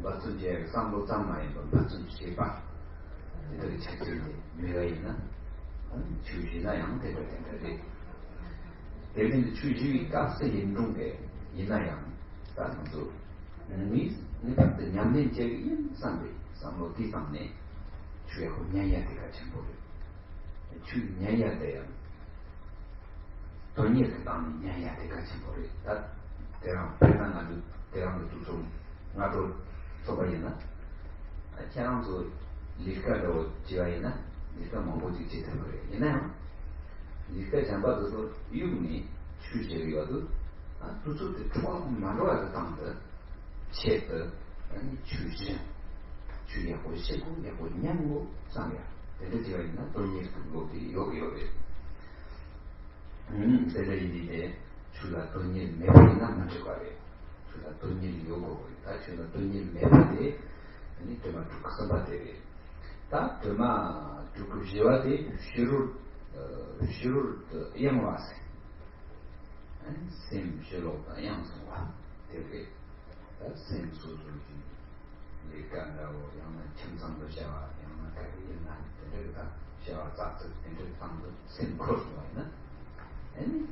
[SPEAKER 3] 받침제 상로 장마에 받침제 바 이들이 책들이 매가 있나 주시나 양대로 된다데 대빈의 주주의 값에 인종에 이나양 사람도 내가 냠는 제기 상대 상로 뒤상네 주의 혼냐야 되가 전부 주 냐야 돼요 돈이 그다음 냐야 되가 전부 다 대랑 배낭아주 대랑도 좀 나도 소바이나 차랑도 리카도 지와이나 리카 뭐지 지들 그래 이나요 리카 잠바도 유니 주제리어도 아 두두도 조금 말아야 된다 체도 아니 주제 주야고 세고 야고 냥고 상야 되게 지와이나 돈이 그거도 요요요 세대이데 주가 돈이 매번이나 맞을 거예요. 주가 돈이 요거 다 주가 돈이 매번에 아니 정말 죽어서바데 다 정말 죽으셔야돼 쉬를 양와세 아니 셈 쉬로가 양성와 되게 셈 소소지 내가라고 양만 청상도 샤와 양만 가리나 되게다 샤와 잡듯 엔저 방도 셈 크로스와이나 아니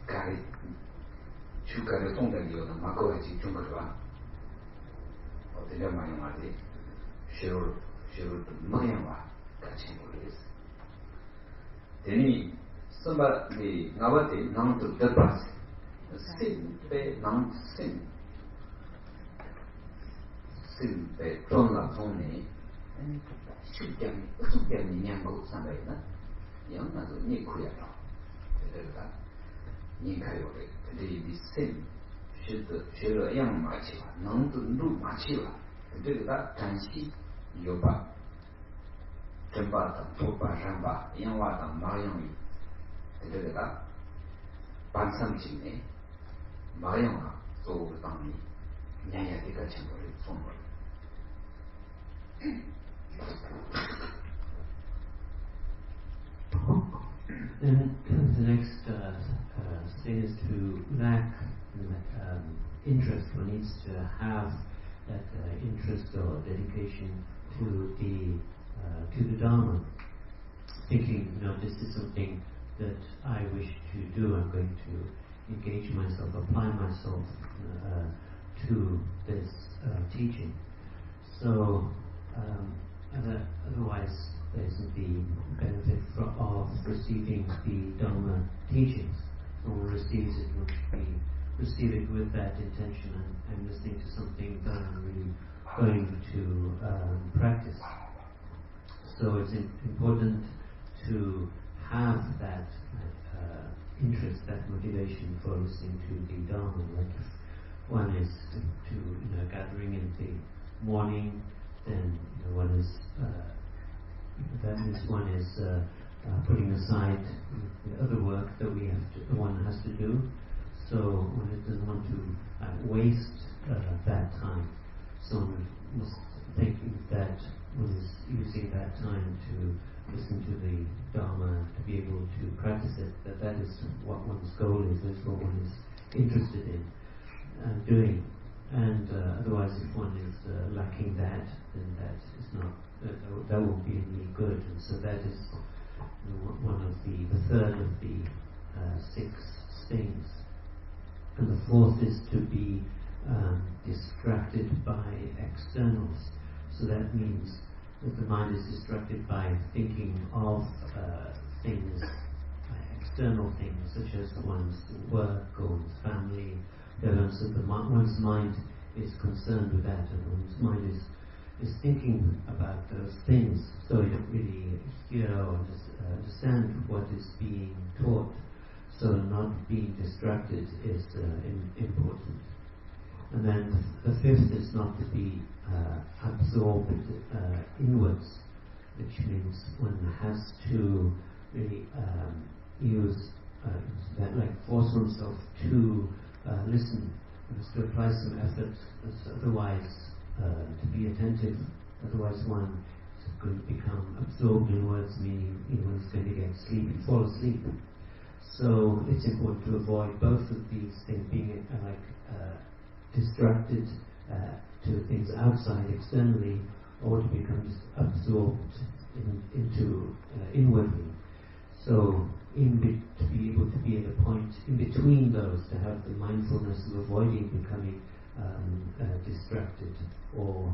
[SPEAKER 3] 가리 주가를 동작이요는 막고야지 준 거죠. 어떻게 많이 말이 쉬를 뭐야와 같이 모르겠어. 대니 선발이 나와대 나무도 들봤어. 신배 남신 신배 존나 존네 숙견이 냥고 상가이나 영나도 니쿠야로 그러다 니카요래 근데 이 신学了样马起吧能入马起吧这个他展示有吧真把等不把山吧样话等马样语这个他班上进呢马样啊做当你年年这个情况里送过来
[SPEAKER 1] Then the next thing is to lack interest. One needs to have that interest or dedication to the Dharma, thinking, this is something that I wish to do. I'm going to engage myself, apply myself to this teaching. So otherwise there isn't the benefit of receiving the Dharma teachings. Someone receives it, receive it with that intention and listening to something that I'm really going to practice. So it's important to have that interest, that motivation for listening to the Dharma. Like if one is to gathering in the morning, then one is that means one is putting aside the other work that one has to do. So one doesn't want to waste that time. So one must think that one is using that time to listen to the Dharma, to be able to practice it, that is what one's goal is, that's what one is interested in doing. And otherwise, if one is lacking that, then that is not, that won't be any good. And so that is one of the third of the 6 things. And the fourth is to be distracted by externals. So that means that the mind is distracted by thinking of things, external things, such as one's work or one's family. So one's mind is concerned with that, and one's mind is thinking about those things, so you don't really hear or understand what is being taught. So not being distracted is important. And then the fifth is not to be absorbed inwards, which means one has to really use that, like force oneself to listen, to apply some effort, otherwise to be attentive, otherwise one going to become absorbed inwards, meaning one's going to get sleepy, fall asleep. So it's important to avoid both of these things, being distracted to things outside externally, or to become absorbed into inwardly. So to be able to be at a point in between those, to have the mindfulness of avoiding becoming distracted or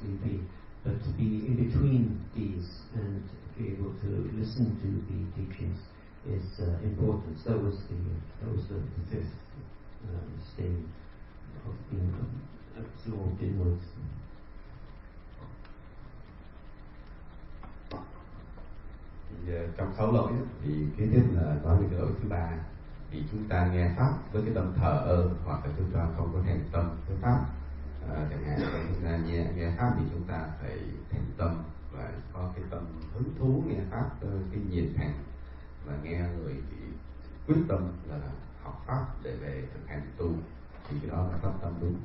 [SPEAKER 1] sleepy, but to be in between these and be able to listen to the teachings is important. So that was the fifth stage of being absorbed inwards.
[SPEAKER 2] Trong 6 lỗi thì kế tiếp là nói về cái lỗi thứ 3, thì chúng ta nghe pháp với cái tâm thờ ơ, hoặc là chúng ta không có thành tâm với pháp. Chẳng hạn chúng ta nghe pháp thì chúng ta phải thành tâm và có cái tâm hứng thú nghe pháp, cái nhiệt thành, và nghe người thì quyết tâm là học pháp để về thực hành tu, thì cái đó là pháp tâm đúng.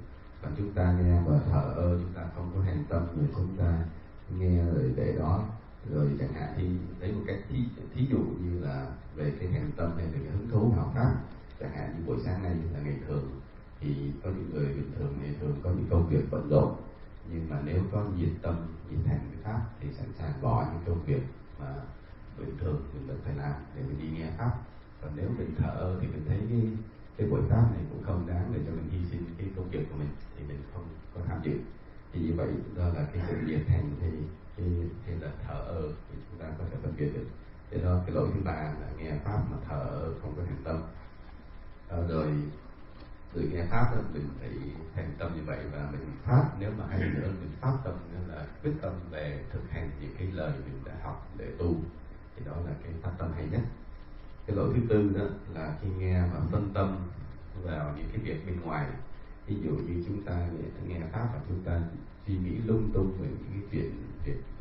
[SPEAKER 2] Còn chúng ta nghe và thờ ơ, chúng ta không có thành tâm, rồi chúng ta nghe rồi để đó. Rồi chẳng hạn thì lấy một cái thí dụ như là về cái hành tâm hay về cái hứng thú học pháp, chẳng hạn như buổi sáng nay là ngày thường, thì có những người bình thường ngày thường có những công việc bận rộn, nhưng mà nếu có nhiệt tâm, nhiệt thành với pháp thì sẵn sàng bỏ những công việc mà bình thường mình vẫn phải làm để mình đi nghe pháp. Còn nếu mình thở ơ thì mình thấy cái buổi pháp này cũng không đáng để cho mình hy sinh cái công việc của mình, thì mình không có tham dự. Thì như vậy do là cái sự nhiệt thành thì là thở ơ thì chúng ta có thể phân biệt được. Thế đó, cái lỗi thứ 3 là nghe pháp mà thở ơ, không có thành tâm. Rồi nghe pháp là mình phải thành tâm như vậy, và mình pháp nếu mà hay nữa mình pháp tâm nên là quyết tâm về thực hành những cái lời mình đã học để tu, thì đó là cái phát tâm hay nhất. Cái lỗi thứ 4 đó là khi nghe mà phân tâm vào những cái việc bên ngoài. Ví dụ như chúng ta nghe pháp và chúng ta suy nghĩ lung tung về những cái việc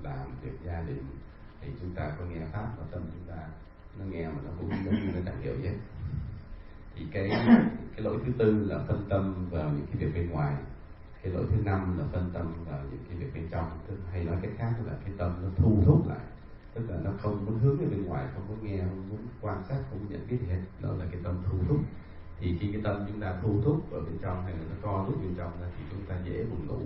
[SPEAKER 2] làm, việc gia đình, thì chúng ta có nghe pháp và tâm chúng ta nó nghe mà nó cũng giống như nó chẳng hiểu gì hết. Thì cái lỗi thứ 4 là phân tâm vào những cái việc bên ngoài. Cái lỗi thứ 5 là phân tâm vào những cái việc bên trong, hay nói cách khác là cái tâm nó thu hút lại, tức là nó không muốn hướng về bên ngoài, không muốn nghe, không muốn quan sát, không muốn nhận biết gì hết. Đó là cái tâm thu hút. Thì khi cái tâm chúng ta thu hút ở bên trong hay là nó co rút bên trong ra thì chúng ta dễ buồn ngủ.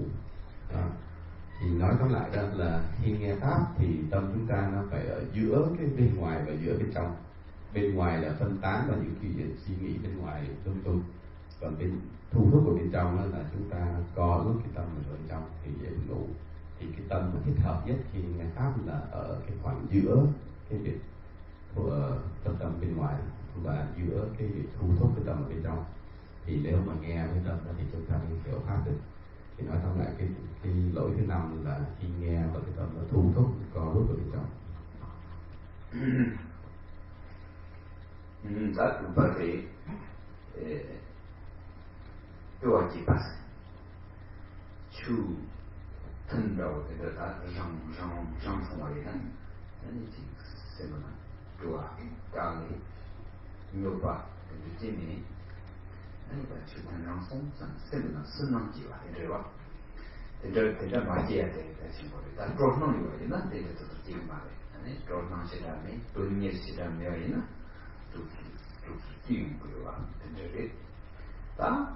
[SPEAKER 2] Thì nói tóm lại đó là khi nghe pháp thì tâm chúng ta nó phải ở giữa cái bên ngoài và giữa bên trong. Bên ngoài là phân tán vào những cái suy nghĩ bên ngoài lung tung, còn bên thu hút ở bên trong đó là chúng ta co rút cái tâm ở bên trong thì dễ buồn ngủ. Thì cái tâm mà thích hợp nhất khi nghe pháp là ở cái khoảng giữa cái việc của phân tâm bên ngoài và giữa cái việc thu hút cái tâm ở bên trong. Thì nếu mà nghe với tâm đó thì chúng ta mới hiểu pháp được. Thì nói tóm lại cái lỗi thứ 5 là khi nghe và cái tâm nó thu hút co rút ở bên trong.
[SPEAKER 3] That Palri Yoji Pass Chu thân đầu thì đã rong ngoài này nên chỉ xem là chùa cao này nhiều ba cái gì này nên là chỉ thân rong sống xem là sinh năng chỉ là cái đó thì đó mà chỉ là cái chuyện của ta rồi nó như vậy nó thì là tự nhiên mà này rồi nó sẽ làm mấy tôi nghĩ sẽ làm mấy vậy nó 또 끼는 거야. 근데 다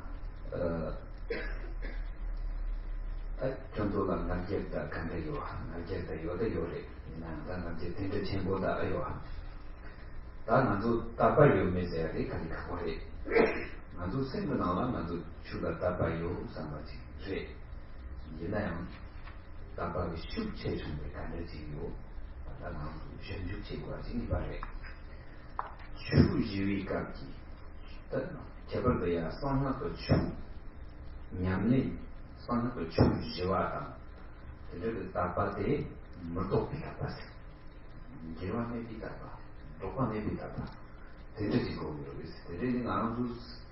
[SPEAKER 3] 정도가 남겠다 간대요. 남겠다 요래. 난 남게 되게 전보다 아요. 다 나도 따빠요 메시아리 간이 가고래. 나도 생각나와 나도 주가 따빠요 상가지. 제 이나요. 따빠기 쉽체 준비 간대지요. 나도 전주체과 진입하래. 추지위 각기 제벌도야 선하고 추 냠니 선하고 추지와다 그래도 따빠데 물도피가 빠세 제와네 비다바 로관네 비다바 되지 거기로 있어 되지 나도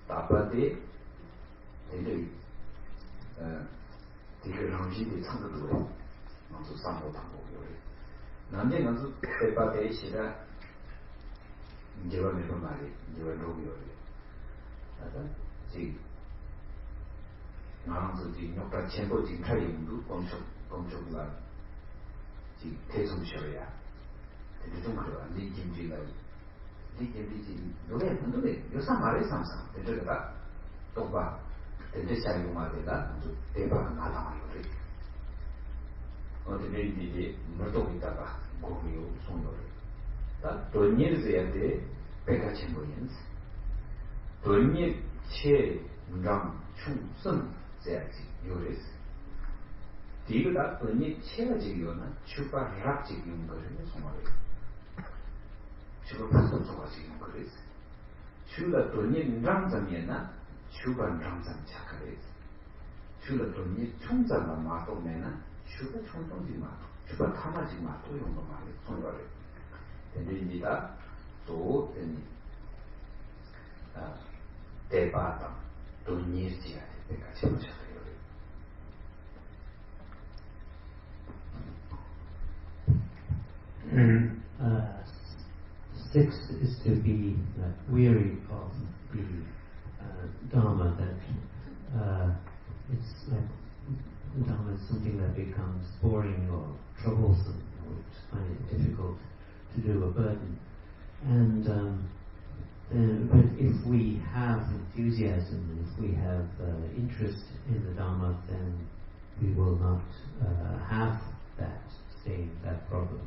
[SPEAKER 3] 따빠데 되지 되게 랑지도 참고도 나도 상고 당고요 남제 나도 따빠데 시다 lleva mi madre, lleva el rubio. Sí. No, no, sí, no, para tiempo, sí, trae un grupo, con chocolate. 대성셔야 대중 그런 리김지가 리김지 노래 노래 요사 말에 상상 대저가 똑바 대대샤이 말에다 대바가 나타나요. 어디 내리지 물도 있다가 고미요 송도를 다 돈일스야 돼 배가 첨부인스 돈일 체랑 충선 제야지 요레스 디그다 돈일 체야지요는 추바락지기는 거를 송어요. 추바파서 송어지기는 거레스 추가 돈일 랑점이나 추반랑점 착하레스 추가 돈일 총장만 마도면은 추가 총동지 마, 추가 타마지 마, 또 이런 거 말해, 손가락. 대리니다 또 되니, 대바당, 돈일지야, 내가 제보자요.
[SPEAKER 1] Sixth is to be weary of the Dharma, that it's like the Dharma is something that becomes boring or troublesome, or find it difficult to do, a burden. And but if we have enthusiasm, if we have interest in the Dharma, then we will not have that stain, that problem.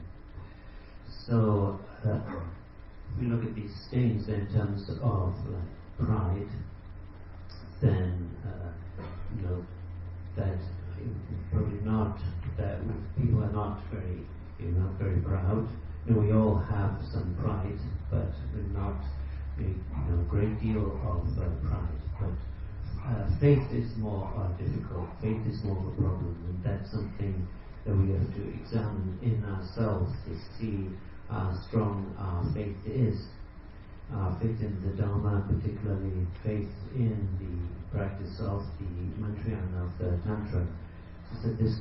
[SPEAKER 1] So if we look at these stains in terms of pride, then that probably not, that people are not very proud. We all have some pride, but not a great deal of pride. But faith is more difficult. Faith is more of a problem, and that's something that we have to examine in ourselves to see how strong our faith is. Faith in the Dharma, particularly faith in the practice of the Mantrayana of the Tantra, so that this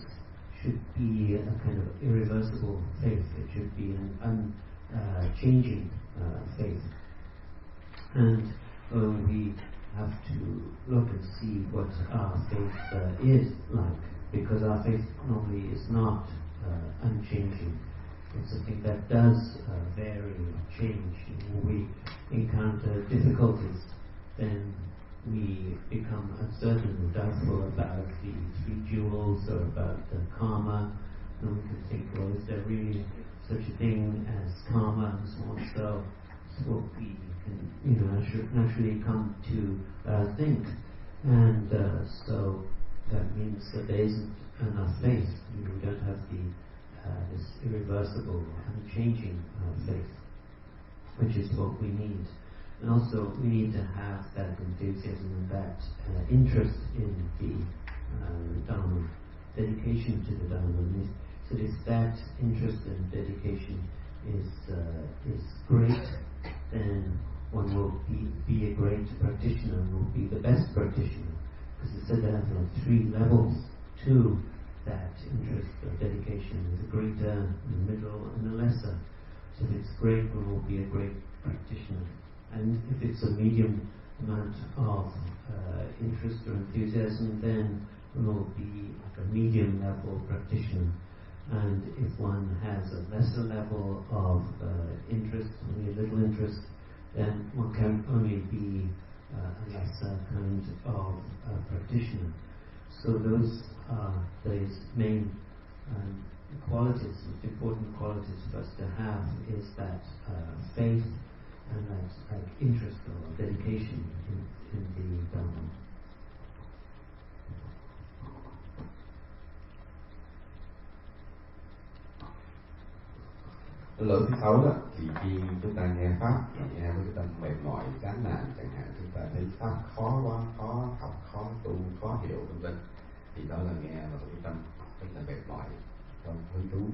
[SPEAKER 1] should be a kind of irreversible faith. It should be an unchanging faith. And we have to look and see what our faith is like, because our faith normally is not unchanging. It's something that does vary or change. When we encounter difficulties, then we become uncertain and doubtful about the three jewels or about the karma. And we can think, well, is there really such a thing as karma and so on? So it's what we can naturally come to think. And so that means that there isn't enough faith. We don't have this irreversible, unchanging faith, which is what we need. And also we need to have that enthusiasm and that interest in the Dharma, dedication to the Dharma. So if that interest and dedication is great, then one will be a great practitioner and will be the best practitioner. Because it's said to have three levels to that interest or dedication. There's a greater, a middle, and a lesser. So if it's great, one will be a great practitioner. And if it's a medium amount of interest or enthusiasm, then one will be like a medium level practitioner. And if one has a lesser level of interest, only a little interest, then one can only be a lesser kind of practitioner. So those are the main qualities, most important qualities for us to have, is that faith and that interest or dedication in the Dharma.
[SPEAKER 2] Lỗi thứ 6 đó thì khi chúng ta nghe pháp thì nghe với cái tâm mệt mỏi, chán nản chẳng hạn, chúng ta thấy pháp khó quá, khó học, khó tu, khó hiểu vân vân, thì đó là nghe vào cái tâm rất là mệt mỏi trong hứng thú.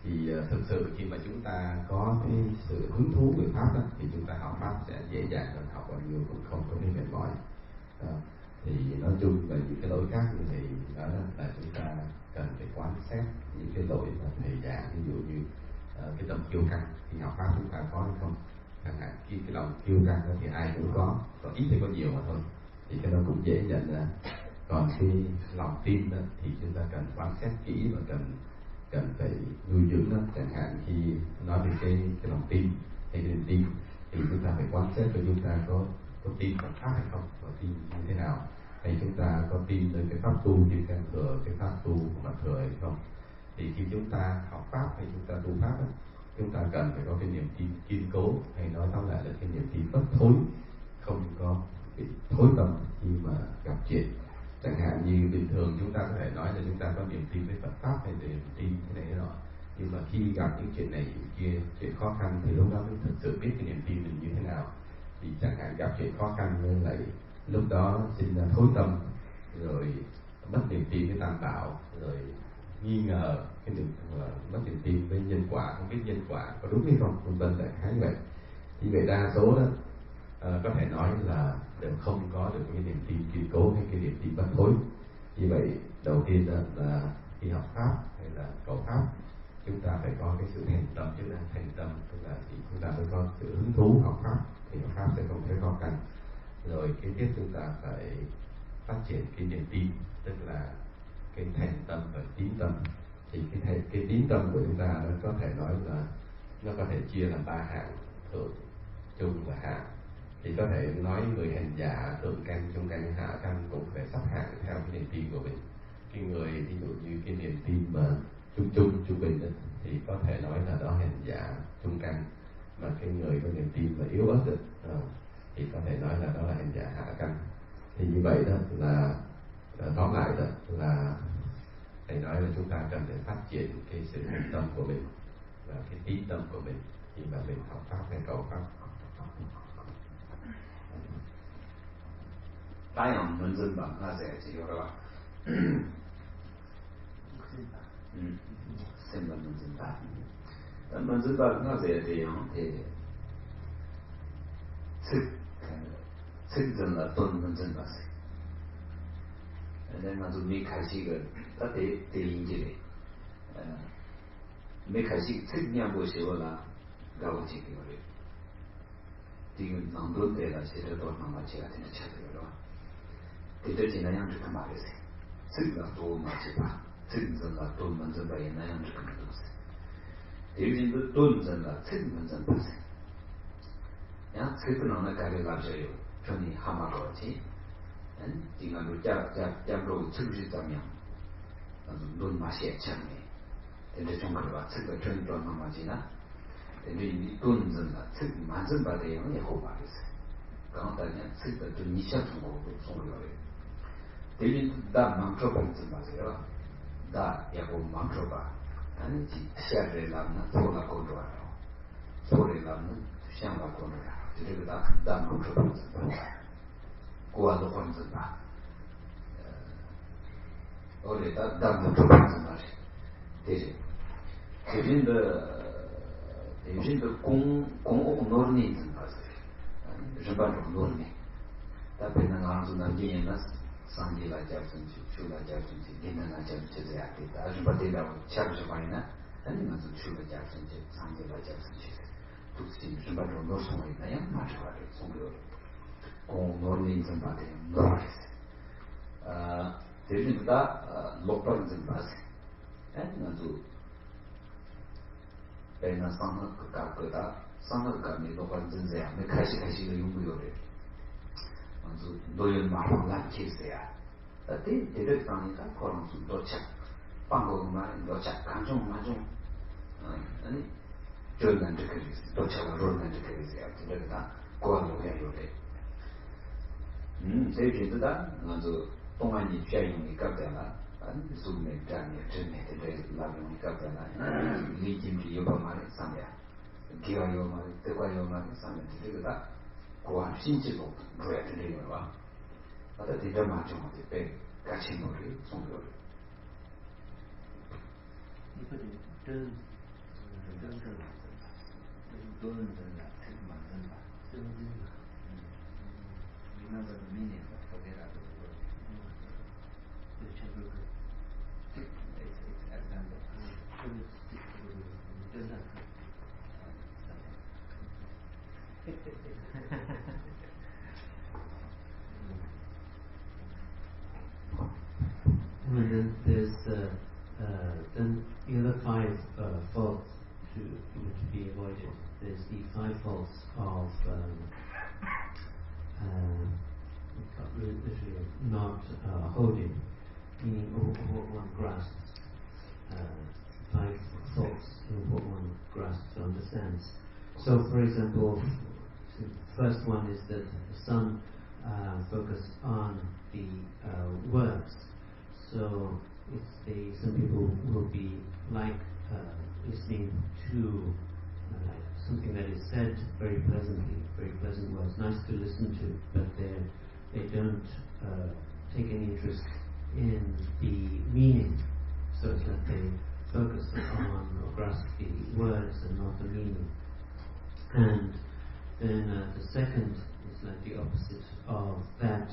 [SPEAKER 2] Thì thực sự khi mà chúng ta có cái sự hứng thú về pháp đó, thì chúng ta học pháp sẽ dễ dàng hơn, học bao nhiêu cũng không có thấy mệt mỏi. Thì nói chung về những cái lỗi khác như thầy nói là chúng ta cần phải quan sát những cái lỗi mà thầy giảng, ví dụ như cái tâm kiêu căng. Khi học pháp chúng ta có hay không, chẳng hạn khi cái lòng kiêu căng đó thì ai cũng có ít hay có nhiều mà thôi, thì cái đó cũng dễ nhận ra. Còn cái lòng tin đó thì chúng ta cần quan sát kỹ và cần cần phải nuôi dưỡng nó. Chẳng hạn khi nói về cái lòng tin hay niềm tin thì chúng ta phải quan sát cho chúng ta có tin Phật pháp hay không, có tin như thế nào, hay chúng ta có tin nơi cái pháp tu như can thừa, cái pháp tu của mặt thừa hay không. Thì khi chúng ta học pháp hay chúng ta tu pháp chúng ta cần phải có cái niềm tin kiên cố, hay nói tóm lại là cái niềm tin bất thối, không có bị thối tâm khi mà gặp chuyện. Chẳng hạn như bình thường chúng ta có thể nói là chúng ta có niềm tin với Phật pháp hay niềm tin cái này nọ, nhưng mà khi gặp những chuyện này chuyện kia, chuyện khó khăn thì lúc đó mới thực sự biết cái niềm tin mình như thế nào. Thì chẳng hạn gặp chuyện khó khăn nên lại lúc đó sinh ra thối tâm, rồi mất niềm tin với tam bảo, rồi nghi ngờ cái niềm mất niềm tin với nhân quả, không biết nhân quả có đúng hay không, vân vân, đại khái như vậy. Như vậy đa số đó có thể nói là đều không có được cái niềm tin kiên cố hay cái niềm tin bất thối. Như vậy đầu tiên đó là khi học pháp hay là cầu pháp, chúng ta phải có cái sự thành tâm, chứ là thành tâm tức là thì chúng ta mới có sự hứng thú học pháp, thì học pháp sẽ không thấy khó khăn. Rồi kế tiếp chúng ta phải phát triển cái niềm tin, tức là cái thành tâm và tín tâm. Thì cái tín tâm của chúng ta nó có thể nói là nó có thể chia làm 3 hạng: thượng, trung và hạ. Thì có thể nói người hành giả thượng căn, trung căn, hạ căn cũng phải sắp hạng theo cái niềm tin của mình. Cái người ví dụ như cái niềm tin mà trung bình đó, thì có thể nói là đó hành giả trung căn, mà cái người có niềm tin mà yếu ớt thì có thể nói là đó là hành giả hạ căn. Thì như vậy đó là tóm lại đó là thầy nói là chúng ta cần phải phát triển cái sự thành tâm của mình và cái tín tâm của mình khi mà mình học pháp hay cầu pháp.
[SPEAKER 3] 다양 문전바 나세 지요라 semba 문전바 나세 대양 대 측전라 돈 문전바세 내가 좀 미카시가 다대 대인지래 미카시 측량 보시고라 가고 지기거래 지금 남도 때라 시대도 남아 제가 되는 차들로 그때 지나양 좀 말이세 측가 또 맞지봐 측전라 돈 문전바에 나양 좀 그러세 대진도 돈 전라 측 문전바세 야 측은 어느 가게 가셔요 전이 하마거지 지금도 잡로 측지점이야 눈 맛이 참네 근데 좀 그러봐 측가 전이 또 남아지나 근데 이 돈 전라 측 만전바에 영에 호바겠어 강다냐 측가 좀 니셔주고 송으로래 대진도 다 망쳐버린 전바세요 다 야고 망쳐봐 아니 시야를 남는 소나 고도와요 소리 남는 시야가 고도와요这个大农村的国外的混子吧，我哋大农村混子吧，这边的公屋农民子吧是，日本种农民，但被那个那年那上级来交进去，出来交进去，领导来交进去这样的，但是把这个下不去关呢，那你们是出来交进去，上级来交进去。日本の農村に悩まれるその農民dânバで乗られて대신 다 lokpan dânバせなど배나 상하 그다 상하가 미 lokpan dân 제야 매开始的用不有的아주 노연 마음 라치세야 근데 대대 상이가 그런 도착 방법만 도착 감정 맞죠 아니 저는 그 도착을 로는 그 제가 고안을 해요. 제주도다 아주 동안이 피하니까 되나 안 숨에 장에 전에 되 라면이니까 되나 리짐이 요바만에 상야 기와요 말에 대과요 말에 상야 제가 고안 신지도 뭐야 되는 거야. 아다 대자 맞죠. 때 같이 놀이 송도 이거는 전多人的这个满人吧，真的那个明年的特别大的这个，全部是这example，真的，And
[SPEAKER 1] then there's then the other five faults to be avoided. There's the five faults of literally not holding, meaning what one grasps. Five faults in what one grasps or understands. So, for example, the first one is that some focus on the words. So, some people will be like listening to something that is said very pleasantly, very pleasant words, nice to listen to, but they don't take any interest in the meaning. So it's that they focus on or grasp the words and not the meaning. And then the second is like the opposite of that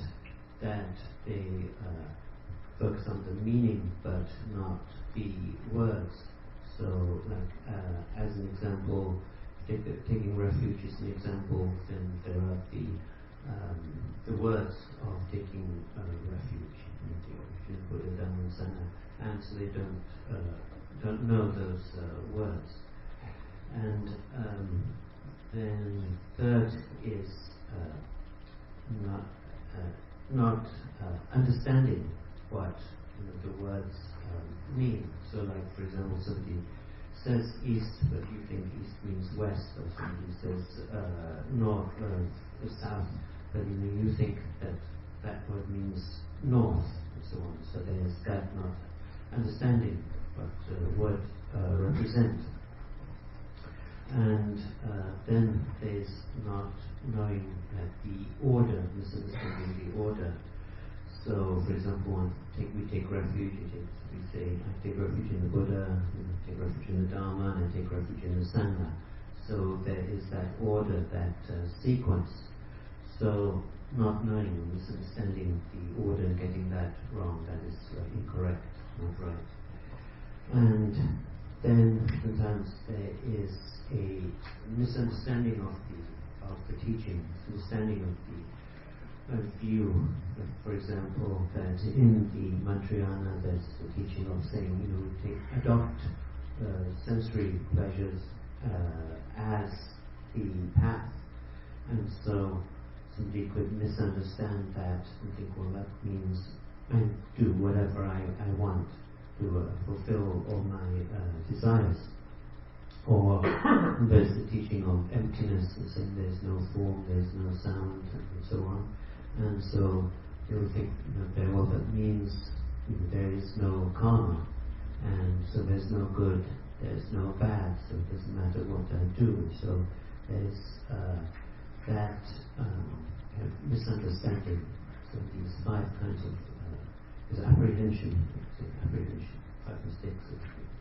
[SPEAKER 1] they focus on the meaning but not the words. So, like as an example, taking refuge is an example. Then there are the words of taking refuge, Buddha, Dhamma, and Sangha, and so they don't know those words. And then third is not understanding what the words mean. So, like for example, somebody says east, but you think east means west, or somebody says north or south, but you think that word means north, and so on. So there's that not understanding what the word represent. And then there's not knowing that the order, misunderstanding the order. So, for example, we take refuge. We say, I take refuge in the Buddha, I take refuge in the Dharma, and I take refuge in the Sangha. So there is that order, that sequence. So, not knowing or misunderstanding the order and getting that wrong, that is incorrect, not right. And then sometimes there is a misunderstanding of the teaching, misunderstanding of the view. For example, that in the Mantrayana there's the teaching of saying, adopt sensory pleasures as the path, and so somebody could misunderstand that and think, well, that means I do whatever I want to fulfill all my desires. Or there's the teaching of emptiness, and saying there's no form, there's no sound, and so on. And so they will think, well, that means there is no karma, and so there's no good, there's no bad, so it doesn't matter what I do. So there's that misunderstanding. So these five kinds of is apprehension, 5 mistakes of speech.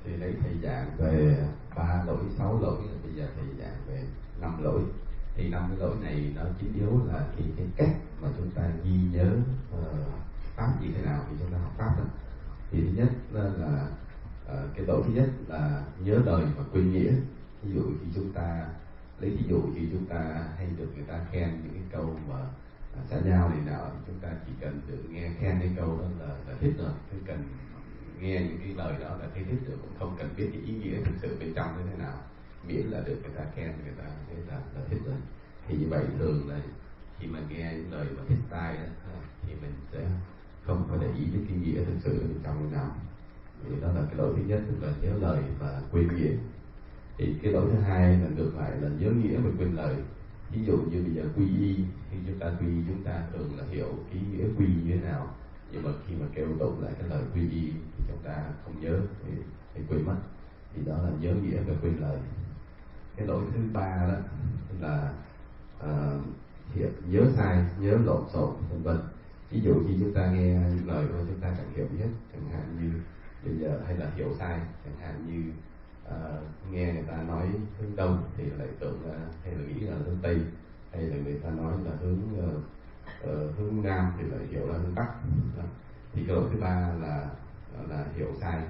[SPEAKER 2] Thì lấy thầy giảng về 3 lỗi, 6 lỗi, bây giờ thầy giảng về 5 lỗi. Thì 5 cái lỗi này nó chủ yếu là cái cách mà chúng ta ghi nhớ pháp như thế nào khi chúng ta học pháp đó. Thì thứ nhất là cái lỗi thứ nhất là nhớ lời và quên nghĩa. Ví dụ khi chúng ta lấy ví dụ khi chúng ta hay được người ta khen những cái câu mà xã giao này nào, thì chúng ta chỉ cần được nghe khen cái câu đó là thích rồi, không cần nghe những cái lời đó là thấy thích rồi, cũng không cần biết cái ý nghĩa thực sự bên trong như thế nào, miễn là được người ta khen, người ta thấy là thích rồi. Thì như vậy thường là khi mà nghe những lời mà thích tai đó, thì mình sẽ không có để ý đến cái nghĩa thực sự bên trong như nào. Thì đó là cái lỗi thứ nhất, tức là nhớ lời và quên nghĩa. Thì cái lỗi thứ hai là ngược lại là nhớ nghĩa và quên lời. Ví dụ như bây giờ quy y, khi chúng ta quy y chúng ta thường là hiểu ý nghĩa quy như thế nào, nhưng mà khi mà kêu tụng lại cái lời quy y thì chúng ta không nhớ thì quên mất. Thì đó là nhớ nghĩa và quên lời. Cái lỗi thứ ba đó là nhớ sai, nhớ lộn xộn, vân vân. Ví dụ khi chúng ta nghe những lời thôi chúng ta chẳng hiểu biết, chẳng hạn như bây giờ hay là hiểu sai, chẳng hạn như nghe người ta nói hướng đông thì lại tưởng là hay là nghĩ là hướng tây, hay là người ta nói là hướng nam thì lại hiểu là hướng bắc. Thì cái lỗi thứ ba là hiểu sai,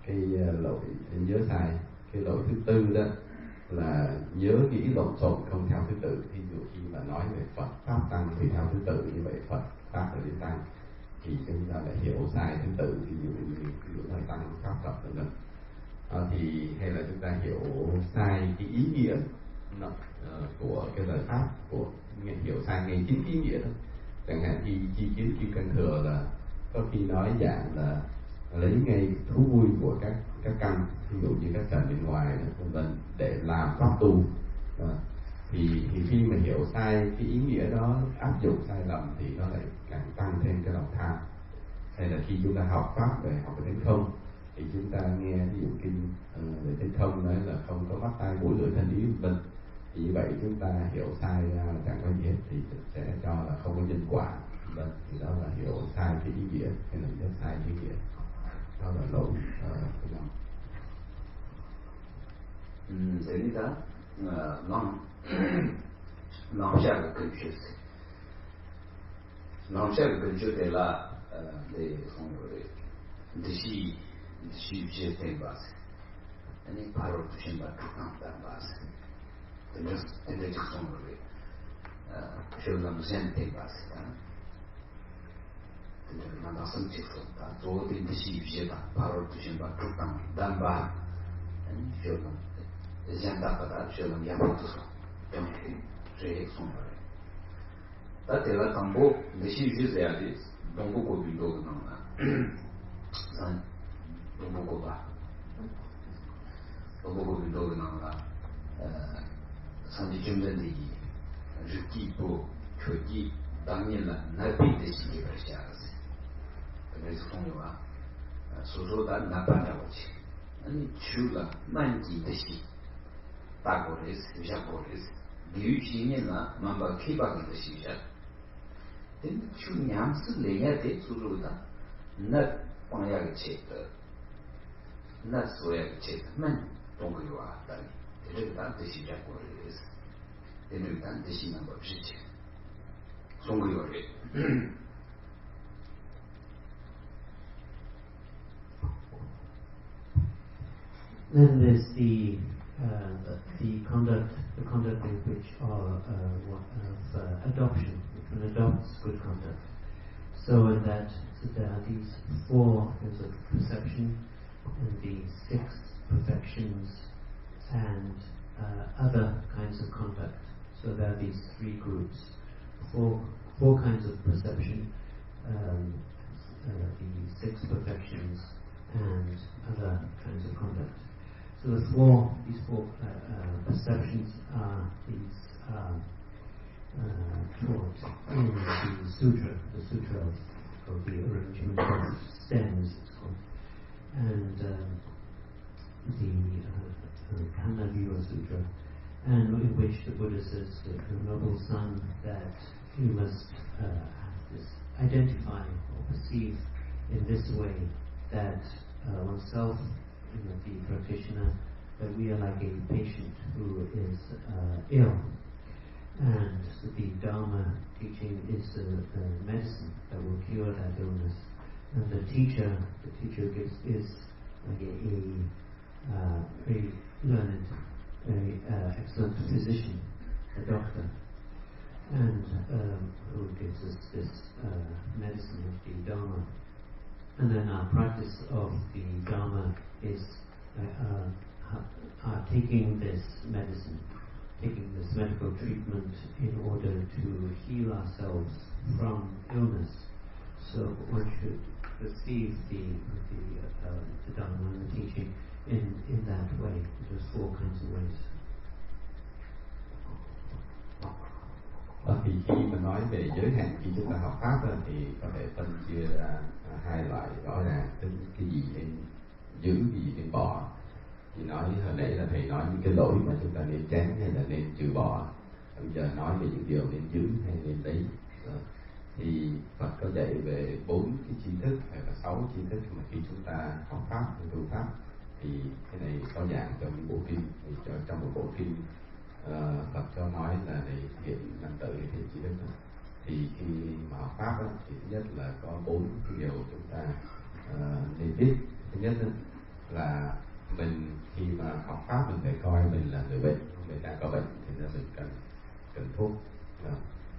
[SPEAKER 2] cái lỗi nhớ sai. Cái lỗi thứ tư đó là nhớ nghĩ lộn xộn không theo thứ tự. Ví dụ khi mà nói về Phật pháp tăng thì theo thứ tự, như vậy Phật pháp ở bên tăng, thì chúng ta lại hiểu sai thứ tự, ví dụ là tăng pháp tập vân vân. Thì hay là chúng ta hiểu sai cái ý nghĩa của cái lời pháp, của hiểu sai ngay chính ý nghĩa thôi. Chẳng hạn khi chi kiến kim cang thừa là có khi nói dạng là lấy ngay thú vui của các căn, ví dụ như các trần bên ngoài vân vân để làm pháp tu. Thì khi mà hiểu sai cái ý nghĩa đó, áp dụng sai lầm thì nó lại càng tăng thêm cái lòng tham. Hay là khi chúng ta học pháp về học về thánh không, thì chúng ta nghe ví dụ kinh về thánh không nói là không có mắt tai mũi lưỡi thân ý vân vân, thì như vậy chúng ta hiểu sai ra là chẳng có gì hết, thì sẽ cho là không có nhân quả vân. Thì đó là hiểu sai cái ý nghĩa, hay là rất sai cái ý nghĩa, đó là lỗi của nó.
[SPEAKER 3] Thế nên đó lòng xa cái cân chứa gì, lòng xa cái cân chứa đấy là để không rồi để si chế thêm bát, anh 바로 두신 바 tukang bát, thế nên chỉ không rồi show them zen thêm bát, thế nên nó đã sinh chiết rồi, ta rồi thì si chế ta 바로 두신 바 tukang bát, anh show them Zangdok đã show them yapı tutu, trong khi chế không rồi. Ta thế là thằng bố để si chế ra đi, đồng bộ của bình đồ nó là san đồng bộ của ba đồng bộ của bình đồ nó là san đi chung đến đi dự kỳ bộ khởi kỳ当年là nạp bị để sĩ về xa rồi, cái này không nhiều à, số đã nạp ban đầu chứ, anh chú là man kỳ để sĩ, ta có đấy, giả có đấy, điều gì nhỉ là mà bảo khi bảo cái sĩ giả, đến chú nhảm sự lấy nhà để số đó, nạp 방향을 채다, 나서야 채다, 만 동거와 다리, 이러다 뜻이 잡고 그래서, 이러다 뜻이 난 법이지. 송거요래.
[SPEAKER 1] Then there's the conduct in which are of adoption, which one adopts good conduct. So in that, there are these four kinds of perception, and the 6 perfections, and other kinds of conduct. So there are these 3 groups, four kinds of perception, the 6 perfections, and other kinds of conduct. So these four perceptions are these taught in the sutra of the arrangement of stems, it's called, and the Kanna-Viva Sutra, and in which the Buddha says to the noble son that you must identify or perceive in this way that oneself, the practitioner, that we are like a patient who is ill. And the Dharma teaching is a medicine that will cure that illness. And the teacher is like a very learned, very excellent physician, a doctor, and who gives us this medicine of the Dharma. And then our practice of the Dharma is taking this medicine, taking this medical treatment in order to heal ourselves from illness. So one should receive the Dharma and the teaching in that way. There's 4 kinds of ways.
[SPEAKER 2] Thì khi mà nói về giới hạn khi chúng ta học pháp thì có thể phân chia ra 2 loại rõ ràng, tức cái gì nên giữ, cái gì nên bỏ. Thì nói hồi nãy là thầy nói những cái lỗi mà chúng ta nên tránh hay là nên trừ bỏ. Bây giờ nói về những điều nên giữ hay nên lấy. Thì Phật có dạy về 4 cái tri thức hay là 6 tri thức mà khi chúng ta học pháp, tu pháp, thì cái này có dạng trong những bộ kinh. Thì trong một bộ kinh Phật cho nói là để hiện 5 tự thì tri thức. Thì khi mà học pháp thì thứ nhất là có 4 điều chúng ta nên biết. Thứ nhất là mình khi mà học pháp mình phải coi mình là người bệnh, người ta có bệnh thì mình cần thuốc.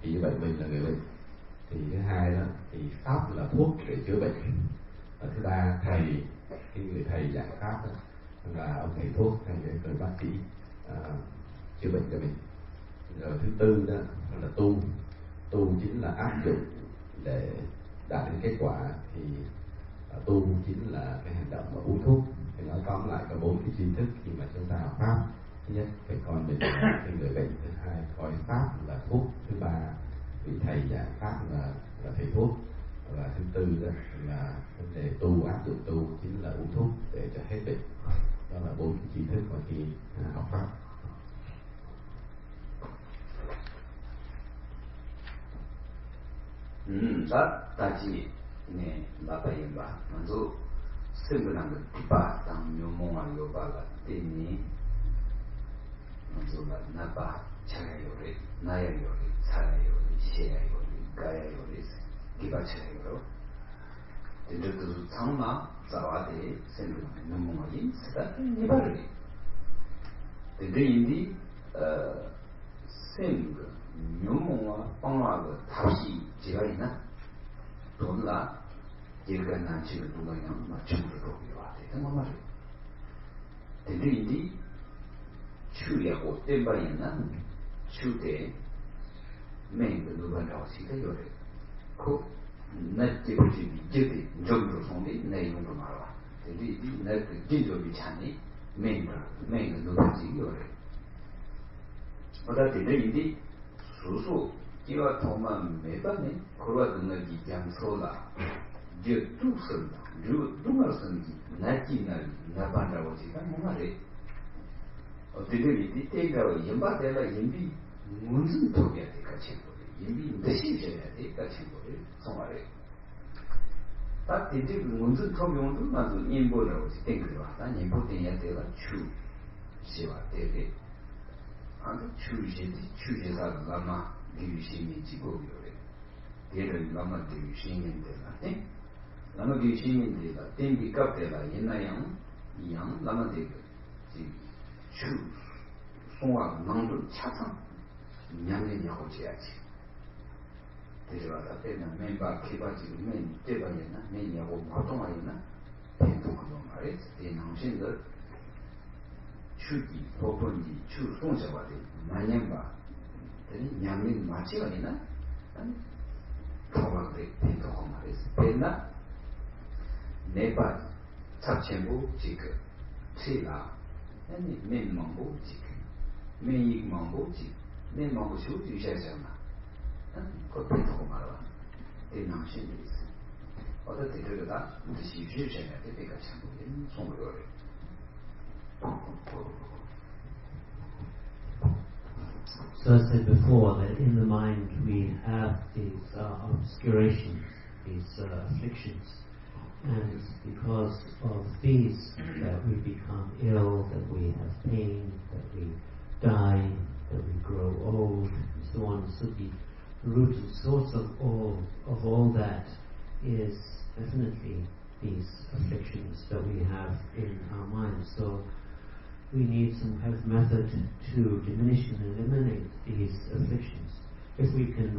[SPEAKER 2] Thì như vậy mình là người bệnh, Thì thứ hai đó thì pháp là thuốc để chữa bệnh. Và thứ ba thầy, cái người thầy giảng pháp đó, là ông thầy thuốc hay người bác sĩ chữa bệnh cho mình. Rồi thứ tư đó là tu chính là áp dụng để đạt đến kết quả. Thì tu chính là cái hành động mà uống thuốc. Thì nói tóm lại có 4 cái tri thức khi mà chúng ta học pháp. Thứ nhất phải coi mình là cái người bệnh, thứ hai coi pháp là thuốc, thứ ba vị thầy giảng pháp là thầy thuốc, và thứ tư đó là vấn đề tu, áp dụng tu chính là uống thuốc để cho hết bệnh. Đó là 4 cái tri thức mà khi học pháp.
[SPEAKER 3] 다 다지 네 나빠인바 먼저 생각난 거 디바 당 묘몽아 요바가 때니 먼저 나빠 차야요리 나야요리 차야요리 시야요리 가야요리 디바 차야요리 근데도 장마 자와데 생각난 묘몽아인 스다 니바르리 근데 인디 생각 묘몽아 빵화가 답시 지가 있나? 돈라 얘가 난 지금 누가냥 맞춤으로 와야 되는 거 말이야. 근데 인디 추야고 땜바 있나? 추대 맨그 누가 나오시다 요래. 그 나티브지 제대 정도 손이 내용도 말아. 근데 이 나그 진조비 찬이 맨그 누가지 요래. 뭐다 근데 인디 수수 이와 도만 매번에 그와 등의 양소라 저 두선 누가선 나기나 나반다고 지가 뭐래 어디들이 때가 연바대라 연비 무슨 도기야 될까 친구들 연비 대신해야 될까 친구들 정말에 딱 되게 무슨 도경도 나도 인보라고 생각을 왔다 인보돼야 되가 추 시와 되게 아주 추제사를 남아 교육신이 지고요래. 얘를 남아 교육신인데라. 남아 교육신인데라. 땡기 값대라 옛날양 이양 남아 되게 추 송화 năng 차상 냥내냐고 지야지. 대저하다 때는 맨바 개바지고 맨 때바였나 맨냐고 활동하였나 대통령 말에 대낭신들 추기 법원이 추 송자와대 만년바 되는 양민 마치가 있나? 가방에 대통령 말에서 됐나? 네바 잡채부 지금 치라 아니 맨망고 지금 맨익망고 지금 맨망고 슈 유샤잖아. 그 대통령 말아 대낭신이 있어. 어떻게 되려다 우리 시주제에 대비가 참고인 송로래.
[SPEAKER 1] So I said before that in the mind we have these obscurations, these afflictions, and because of these that we become ill, that we have pain, that we die, that we grow old, and so on. So the root and source of all that is definitely these afflictions that we have in our minds. So we need some kind of method to diminish and eliminate these afflictions. If we can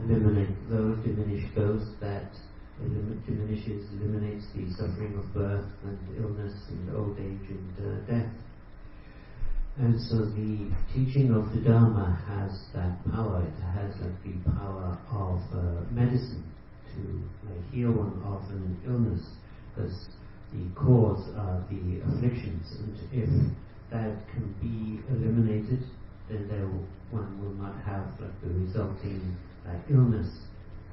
[SPEAKER 1] eliminate those, diminish those, that eliminates the suffering of birth and illness and old age and death. And so the teaching of the Dharma has that power. It has like the power of medicine to heal one of an illness, because the cause are the afflictions, and if that can be eliminated, then one will not have like the resulting illness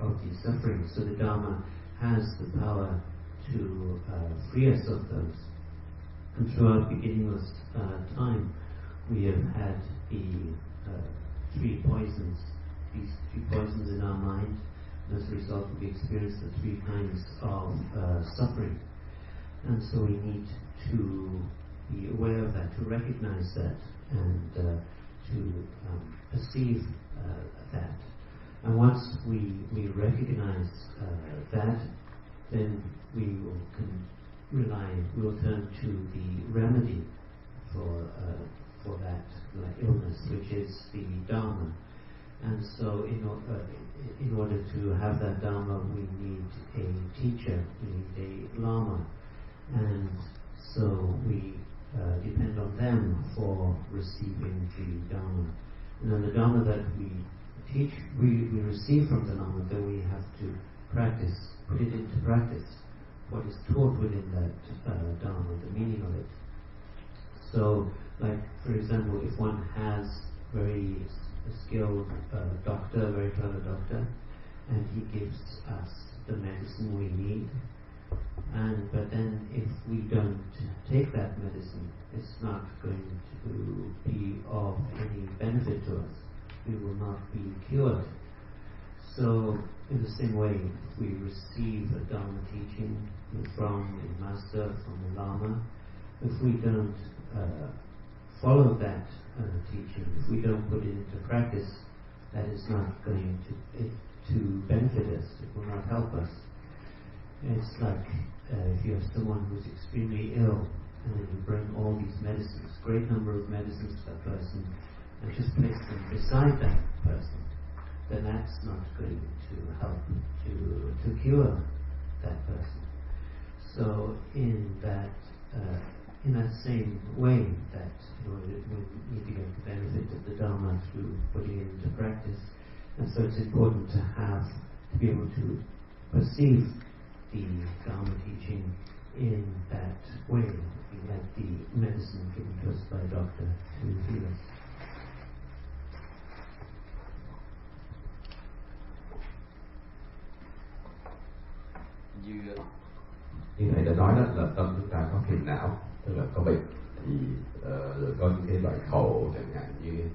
[SPEAKER 1] of the suffering. So the Dharma has the power to free us of those. And throughout beginningless time, we have had the 3 poisons. These 3 poisons in our mind. As a result, we experience the 3 kinds of suffering. And so we need to be aware of that, to recognize that, and to perceive that. And once we recognize that, then we will turn to the remedy for that illness, which is the Dharma. And so in order to have that Dharma, we need a teacher, we need a Lama. And so we depend on them for receiving the Dharma. And then the Dharma that we teach, we receive from the Lama, then we have to practice, put it into practice, what is taught within that Dharma, the meaning of it. So, like, for example, if one has very skilled doctor, very clever doctor, and he gives us the medicine we need, but then if we don't take that medicine, it's not going to be of any benefit to us. We will not be cured. So, in the same way, if we receive a Dharma teaching from a master, from a Lama, if we don't follow that teaching, if we don't put it into practice, that is not going to benefit us. It will not help us. It's like if you have someone who's extremely ill, and then you bring all these medicines, great number of medicines to that person, and just place them beside that person, then that's not going to help to cure that person. So in that same way, that we need to get the benefit of the Dharma through putting it into practice, and so it's important to be able to perceive the Dharma teaching in that way, like the medicine given to us by a doctor to heal us.
[SPEAKER 2] Như thầy đã nói đó, là tâm chúng ta có phiền não, tức là có bệnh, thì rồi có những cái loại khổ, chẳng hạn như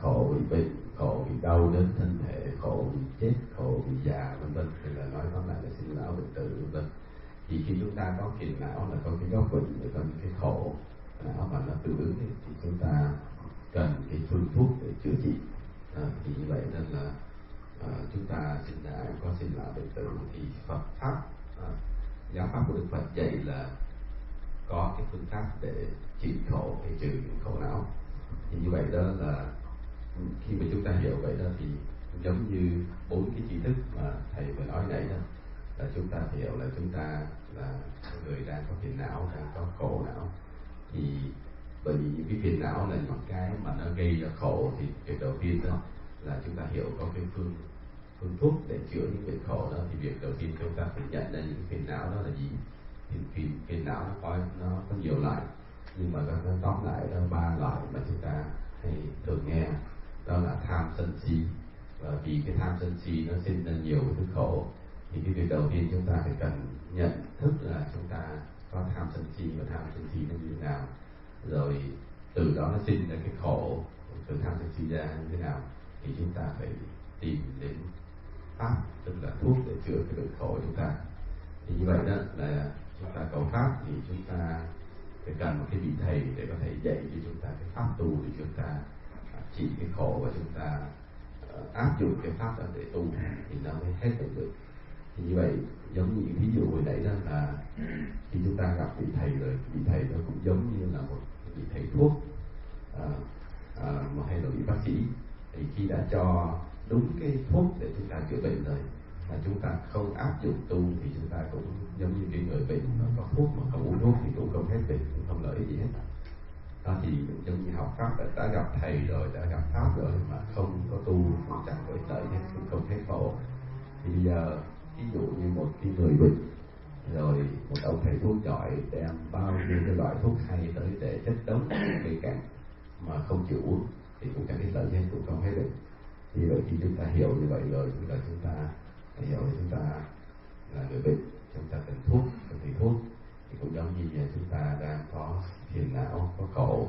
[SPEAKER 2] khổ vì bệnh, khổ vì đau đớn thân thể, khổ vì chết, khổ vì già, vân vân, hay là nói tóm lại là sinh lão bệnh tử, vân vân. Thì khi chúng ta có phiền não là có cái gốc bệnh, rồi có những cái khổ não mà nó tương ứng, thì chúng ta cần cái phương thuốc để chữa trị. Thì như vậy nên là chúng ta sinh ra có sinh lão bệnh tử, thì Phật pháp, giáo pháp của Đức Phật dạy là có cái phương pháp để trị khổ, để trừ những khổ não. Thì như vậy đó là khi mà chúng ta hiểu vậy đó, thì giống như 4 cái tri thức mà thầy vừa nói nãy đó, là chúng ta hiểu là chúng ta là người đang có phiền não, đang có khổ não. Thì bởi vì những cái phiền não là những cái mà nó gây ra khổ, thì việc đầu tiên đó là chúng ta hiểu có cái phương thuốc để chữa những bệnh khổ đó. Thì việc đầu tiên chúng ta phải nhận ra những cái phiền não đó là gì. Thì phiền não nó có nhiều loại, nhưng mà nó tóm lại là 3 loại mà chúng ta hay thường nghe, đó là tham sân si. Và vì cái tham sân si nó sinh ra nhiều cái thứ khổ, thì cái việc đầu tiên chúng ta phải cần nhận thức là chúng ta có tham sân si, và tham sân si nó như thế nào, rồi từ đó nó sinh ra cái khổ, từ tham sân si ra như thế nào, thì chúng ta phải tìm đến pháp, tức là thuốc để chữa cái bệnh khổ của chúng ta. Thì như vậy đó là chúng ta cầu pháp, thì chúng ta phải cần một cái vị thầy để có thể dạy cho chúng ta cái pháp tu, để chúng ta trị cái khổ, và chúng ta áp dụng cái pháp đó để tu, thì nó mới hết bệnh được. Thì như vậy giống như những ví dụ hồi nãy đó, là khi chúng ta gặp vị thầy rồi, vị thầy nó cũng giống như là một vị thầy thuốc, hay là vị bác sĩ. Thì khi đã cho đúng cái thuốc để chúng ta chữa bệnh rồi, mà chúng ta không áp dụng tu, thì chúng ta cũng giống như cái người bệnh mà có thuốc mà không uống thuốc thì cũng không hết bệnh, cũng không lợi gì hết. Đó thì giống như học pháp đã gặp thầy rồi, đã gặp pháp rồi, mà không có tu cũng chẳng có ích lợi hết, cũng không hết khổ. Thì bây giờ ví dụ như một cái người bệnh, rồi một ông thầy thuốc giỏi đem bao nhiêu cái loại thuốc hay tới để chất đống bên cạnh mà không chịu uống, thì cũng chẳng ích lợi hết, cũng không hết bệnh. Vì vậy khi chúng ta hiểu như vậy rồi, chúng ta hiểu là chúng ta là người bệnh, chúng ta cần thuốc, cần thầy thuốc. Thì cũng giống như là chúng ta đang có phiền não, có khổ,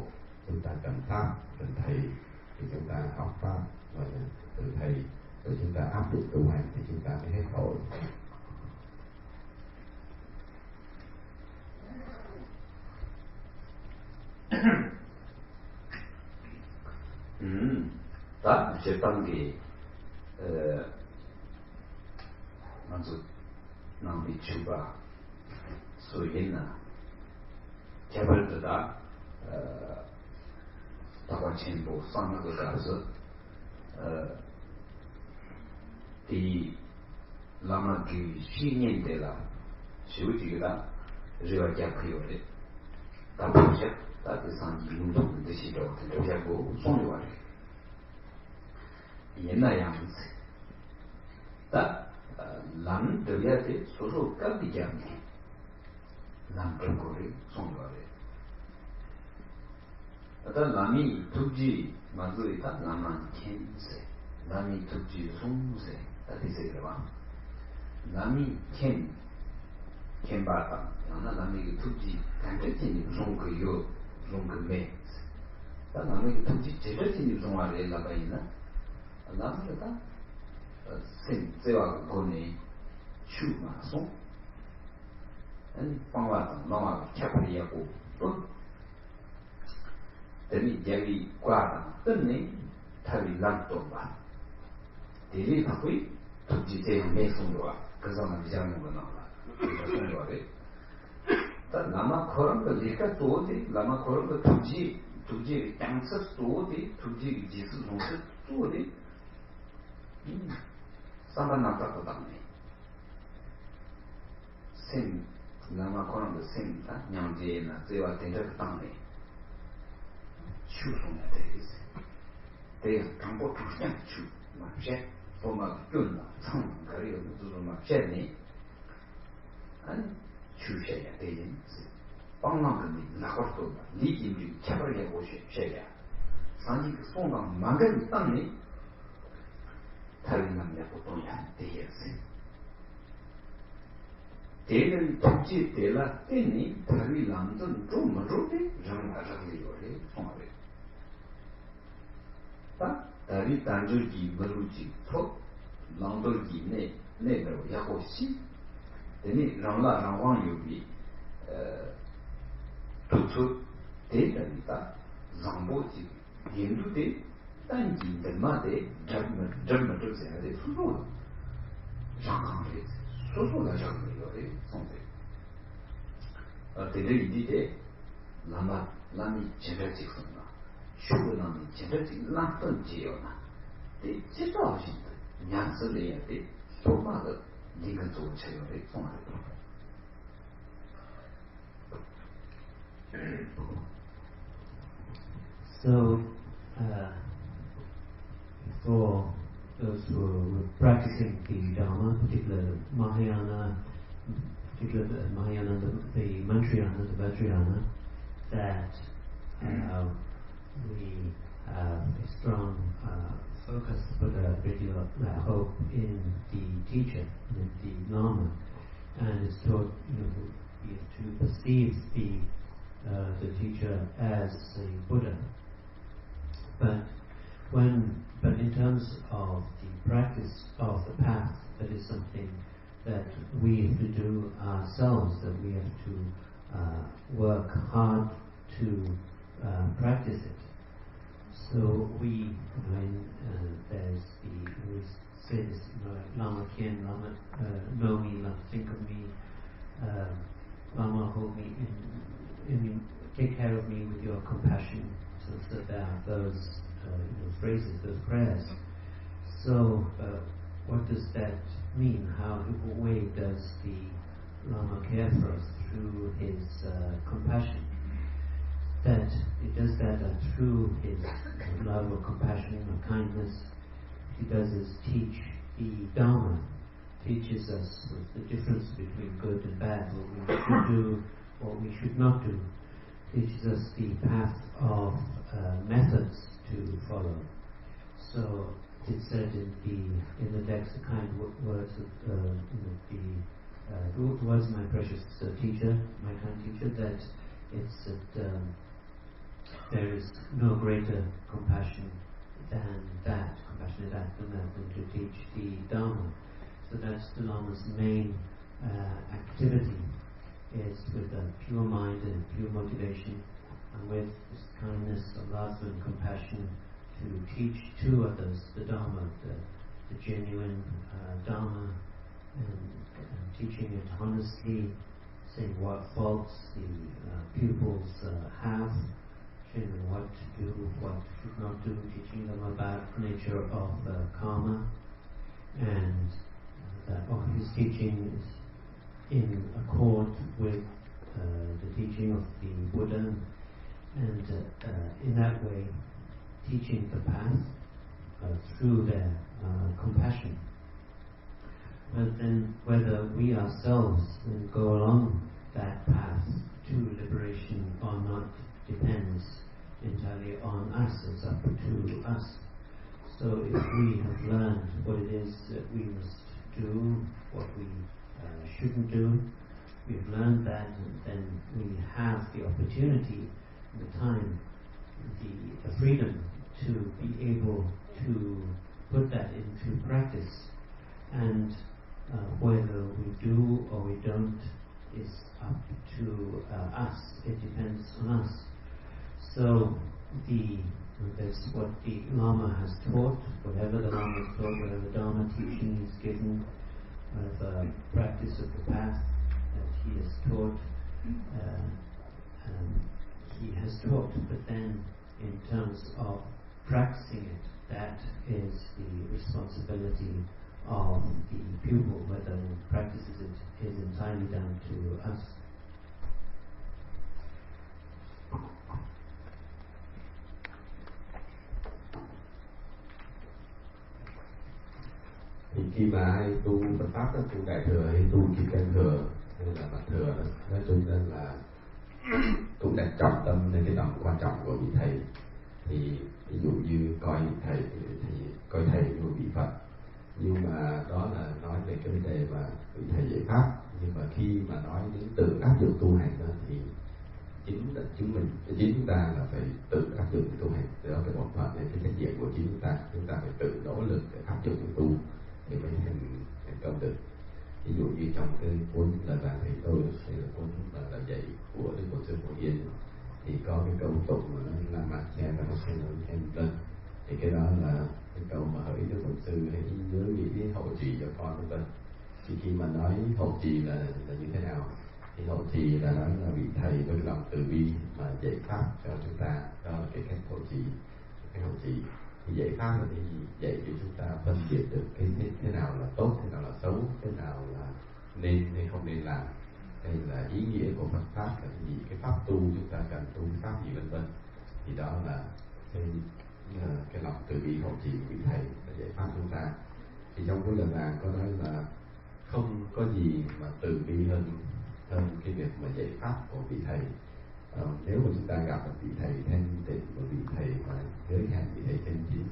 [SPEAKER 2] chúng ta cần pháp, cần thầy, thì chúng ta học pháp và từ thầy, rồi chúng ta áp dụng tu hành, thì chúng ta mới hết khổ.
[SPEAKER 3] 다 제 단계 먼저 남비 추가 소리나 개발되다 다가 전부 상하고 가서 이 라마 그 신년대라 쉬우지가 리와자크요레 다보자 다드산 이문도 드시도 되자고 송요와레 옛날양스 다 람 들야데 소소 까비자미 람 그거리 송요와레 어떤 람이 두지 만들이다 람만 켄세 람이 두지 송세 다디세가 람이 켄바다 나나 람이 두지 간제진이 송그요 송그메 다 람이 두지 제제진이 송아레 라바이나 람이다 센세와 고네 추마송 아니 방와다 나와 캬파리야고 또 대리 제리 과다 뜻니 타리 람도바 대리 바꾸이 두지 제형 매송도와 그 사람 비자는 거 나와 그래서 송도와래 다 라마 코런 거 리카 또디 라마 코런 거 두지 땅스 또디 두지 지스 송스 또디 사반나타도 담네 생 라마 코런 거 생다 냥제나 제와 된다 담네 추송에 대해서 대해 강보 투시한 추 막셰 보마 균나 상 가리고 무슨 막셰니 아니 추셰야 대인 빵망근이 나고도 리진지 차버리게 오시 셰야 상지 그 송강 망근 땅니 다른 남자 보통이야 대해서 대는 독지 대라 때니 다리 남전 좀 먼저데 장가자리 요래 송아래 다리 단줄기 머루지 톡 랑돌기 네로 야고시 되니 랑라 랑왕 요비 투투 대단이다 장보지 연두대 단지德마데 점점점세야데 수소 장강데 소소가 장이요래 송대 대리 이디데 라미 제대직선나 슈브나미 제대직 랑던 지요나 대 지도하신다 냥스레야 대 소마가 네가 좋은 체요래 송아래
[SPEAKER 1] So, for those who were practicing the Dharma, particularly Mahayana, the Mantrayana, the Vajrayana, that we have a strong focus, put a great deal of hope in the teacher, in the Lama, and it's taught, we have to perceive the teacher as a Buddha. But in terms of the practice of the path, that is something that we have to do ourselves, that we have to work hard to practice it. So we say this, Lama Kien, Lama know me, Lama think of me, Lama hold me take care of me with your compassion. So that there are those phrases, those prayers. So what does that mean? In what way does the Lama care for us? Through his compassion. That it does that through his love or compassion or kindness. What he does is teach the Dharma, teaches us the difference between good and bad, what we should do, what we should not do. Teaches us the path of methods to follow. So it said in the text, the kind words of the words of my precious teacher, my kind teacher, that it's that there is no greater compassion than that, compassionate act than that, than to teach the Dharma. So that's the Lama's main activity, is with a pure mind and pure motivation, and with this kindness of love and compassion to teach to others the Dharma, the genuine Dharma, and teaching it honestly, saying what faults the pupils have, showing them what to do, what should not do, teaching them about the nature of karma, and that his teaching is in accord with the teaching of the Buddha, and in that way teaching the path through their compassion. But then whether we ourselves go along that path to liberation or not depends entirely on us. It's up to us. So if we have learned what it is that we must do, what we shouldn't do, we've learned that, and then we have the opportunity, the time, the freedom to be able to put that into practice. And whether we do or we don't is up to us. It depends on us. So that's what the Lama has taught. Whatever the Lama has taught, whatever Dharma teaching is given, whatever practice of the path that he has taught, he has taught. But then, in terms of practicing it, that is the responsibility of the pupil. Whether he practices it is entirely down to us.
[SPEAKER 2] Thì khi mà hay tu Phật pháp, tu đại thừa hay tu kim cang thừa hay là mặt thừa, nói chung là cũng đặt trọng tâm lên cái tầm quan trọng của vị thầy. Thì ví dụ như coi thầy thì coi thầy như vị Phật, nhưng mà đó là nói về cái vấn đề mà vị thầy dạy pháp. Nhưng mà khi mà nói đến tự áp dụng tu hành đó, thì chính chúng ta là phải tự áp dụng tu hành. Đó là cái bổn phận này, cái trách nhiệm của chính chúng ta phải tự nỗ lực để áp dụng tu thì mới thành công được. Ví dụ như trong cái cuốn Lời Vàng Thầy Tôi, hay là cuốn Lời Dạy của Đức Bổn Sư Phổ Hiền, thì có cái câu tụng mà nó là mặt xe và nó sẽ nói em lên. Thì cái đó là cái câu mà hỡi Đức Bổn Sư hãy nhớ nghĩ hậu trì cho con, vân vân. Thì khi mà nói hậu trì là như thế nào, thì hậu trì là nói là vị thầy với lòng từ bi mà dạy pháp cho chúng ta, đó là cái cách hậu trì. Cái hậu trì thì dạy pháp là cái gì? Dạy cho chúng ta phân biệt được cái thế nào là tốt, thế nào là xấu, thế nào là nên hay không nên làm, hay là ý nghĩa của Phật pháp là cái gì, cái pháp tu chúng ta cần tu pháp gì, vân vân. Thì đó là cái lòng từ bi hậu trì của vị thầy và dạy pháp chúng ta. Thì trong cuốn Lời Vàng có nói là không có gì mà từ bi hơn cái việc mà dạy pháp của vị thầy. Nếu mà chúng ta gặp một vị thầy thanh tịnh, một vị thầy mà giới hạn, vị thầy chân chính,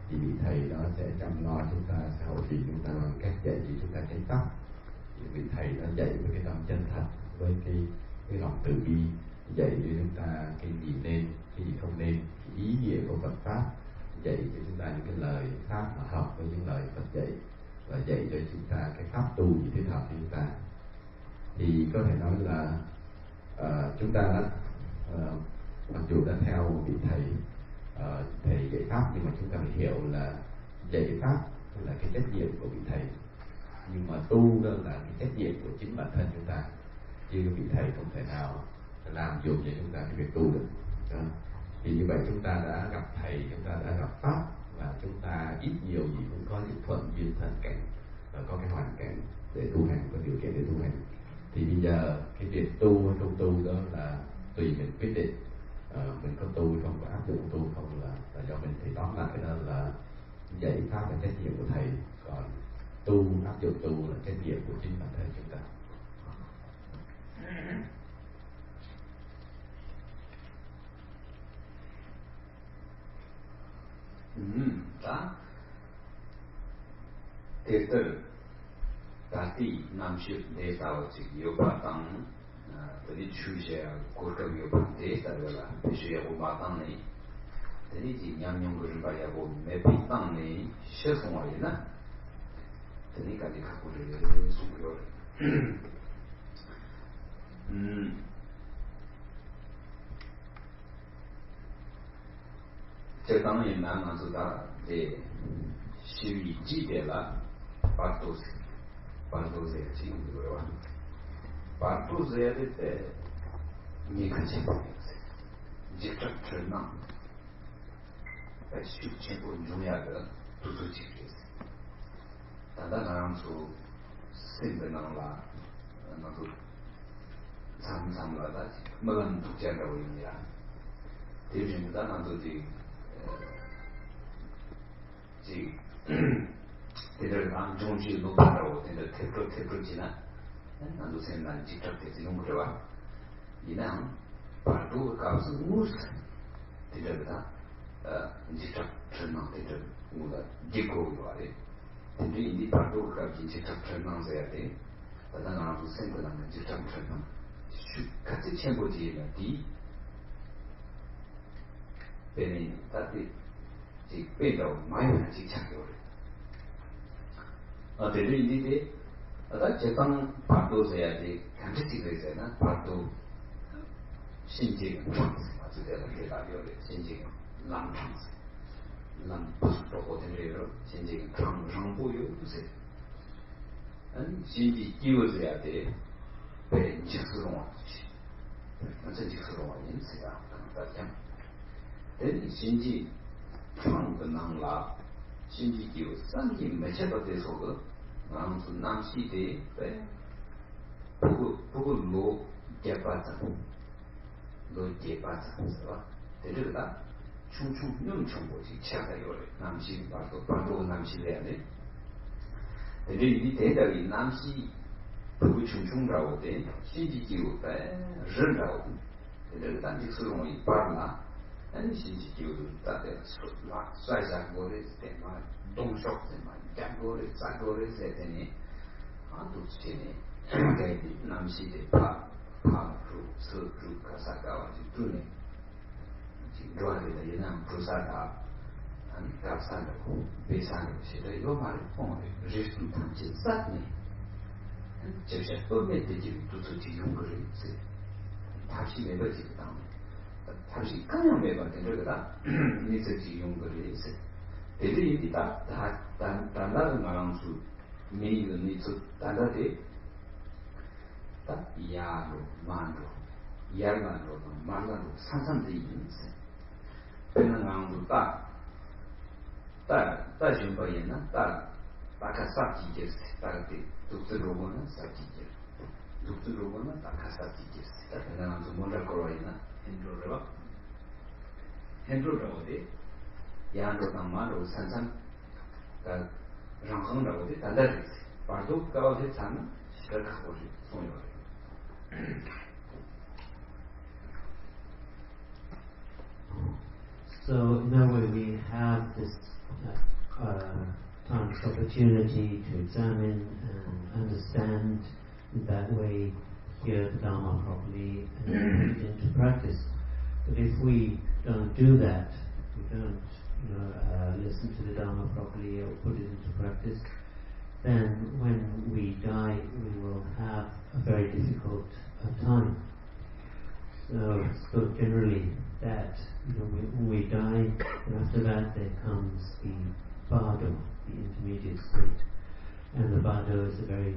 [SPEAKER 2] thì vị thầy đó sẽ chăm lo chúng ta, sẽ hậu trì chúng ta bằng cách dạy cho chúng ta cái pháp. Thì vị thầy đã dạy với cái tâm chân thật, với cái lòng từ bi, dạy cho chúng ta cái gì nên, cái gì không nên, cái ý nghĩa của Phật pháp, dạy cho chúng ta những cái lời pháp mà hợp với những lời Phật dạy, và dạy cho chúng ta cái pháp tu như thế nào cho chúng ta. Thì có thể nói là chúng ta đã mặc dù đã theo vị thầy dạy pháp, nhưng mà chúng ta phải hiểu là dạy pháp là cái trách nhiệm của vị thầy, nhưng mà tu đó là cái trách nhiệm của chính bản thân chúng ta, chứ vị thầy không thể nào làm dùng cho chúng ta cái việc tu được. Đó. Thì như vậy chúng ta đã gặp thầy, chúng ta đã gặp pháp, và chúng ta ít nhiều gì cũng có những thuận duyên thân cảnh và có cái hoàn cảnh để tu hành, có điều kiện để tu hành. Thì bây giờ cái việc tu hay không tu đó là tùy mình quyết định. Mình có tu hay không, có áp dụng tu không là do mình. Thì tóm lại đó là dạy pháp là trách nhiệm của thầy, còn tu, áp dụng tu là trách nhiệm của chính bản thân chúng ta.
[SPEAKER 3] 다 대들 다시 남식 대사와 즉 요바당 들이 추셔야 고르가 요바 대사가 비셔야 오바당네 들이 지 양용을 봐야고 매비당네 셔송와이나 들이까지 갖고를 수고요. 제 당연히 나가서다 이제 시위 지대라 바도세 지금도요. 바도세에 때 니그지 직접 절망 쉽지 중요하다 두수지겠어. 단단 나랑수 생변나라 나도 참참라다 뭐는 독자라고 있냐 대중보다 나도 대들 안정지 높다고 대들 태프지나 나도 생각 직접 대지는 그래와 이랑 바로 가서 무슨 대들다 직접 전망 대들 우리가 디고 요아래 근데 이 바로 가서 직접 전망해야 돼 나도 생각하는 직접 전망 같이 첨부지면 디 배는 다들 배도 많이 직착해요. 대리 이제 아까 제방 바도서야지 감식지가 있잖아. 바도 신지 맞지 내가 얘기하려 신지 람창스 람부스도 어디래요? 신지 강정보요 무슨 아니 신지 끼워줘야 돼. 배 직스러운 거지. 완전 직스러운 인생이야. 그러니까 대리 신지 창근낭라 신지 끼워 쌍기 매체가 돼서 아무도 남시대 배 보고 로 개파자 로 개파자 그래서 대리가 충충 용청보지 차가요 남시 바로 남시래야 돼 대리 이 대답이 남시 보고 충충라고 돼 신지 끼워 배人라고 대리 단직스러운 이 빠르나 아니 신지 끼워도 다들 쏴자 거를 때만 동석 때만 장거를 싸거를 세더니 아도 지네 대비 남시대 파루 서루 가사가와 주네 지금 좋아하는 예남 부사가 안 갑산하고 배산하고 시도 이거 말이 통해 리스트 단지 쌌네 제가 또 메시지 두서지 용거를 있어 다시 매버지 당 다시 그냥 매버지 그러다 메시지 용거를 있어 대리인이 다 단단한 말랑수 메인은 니서 단단해 다 야로 만로 야만로 만로 상상돼 있는 그런 말랑수 다 준비했나 다 바카사티게스 다때 독들로고는 사티게 독들로고는 바카사티게스 다 그냥 좀 뭔가 걸어있나 핸드로라고데 양로당 말로 산산 장흥라고 돼 단단히 바로 가운데 참 시작하고 손이
[SPEAKER 1] So in a way we have this time's opportunity to examine and understand in that way, hear the Dharma properly and put it into practice. But if we don't do that, we don't listen to the Dharma properly or put it into practice, then when we die we will have a very difficult time. So generally that when we die, and after that there comes the bardo, the intermediate state, and the bardo is a very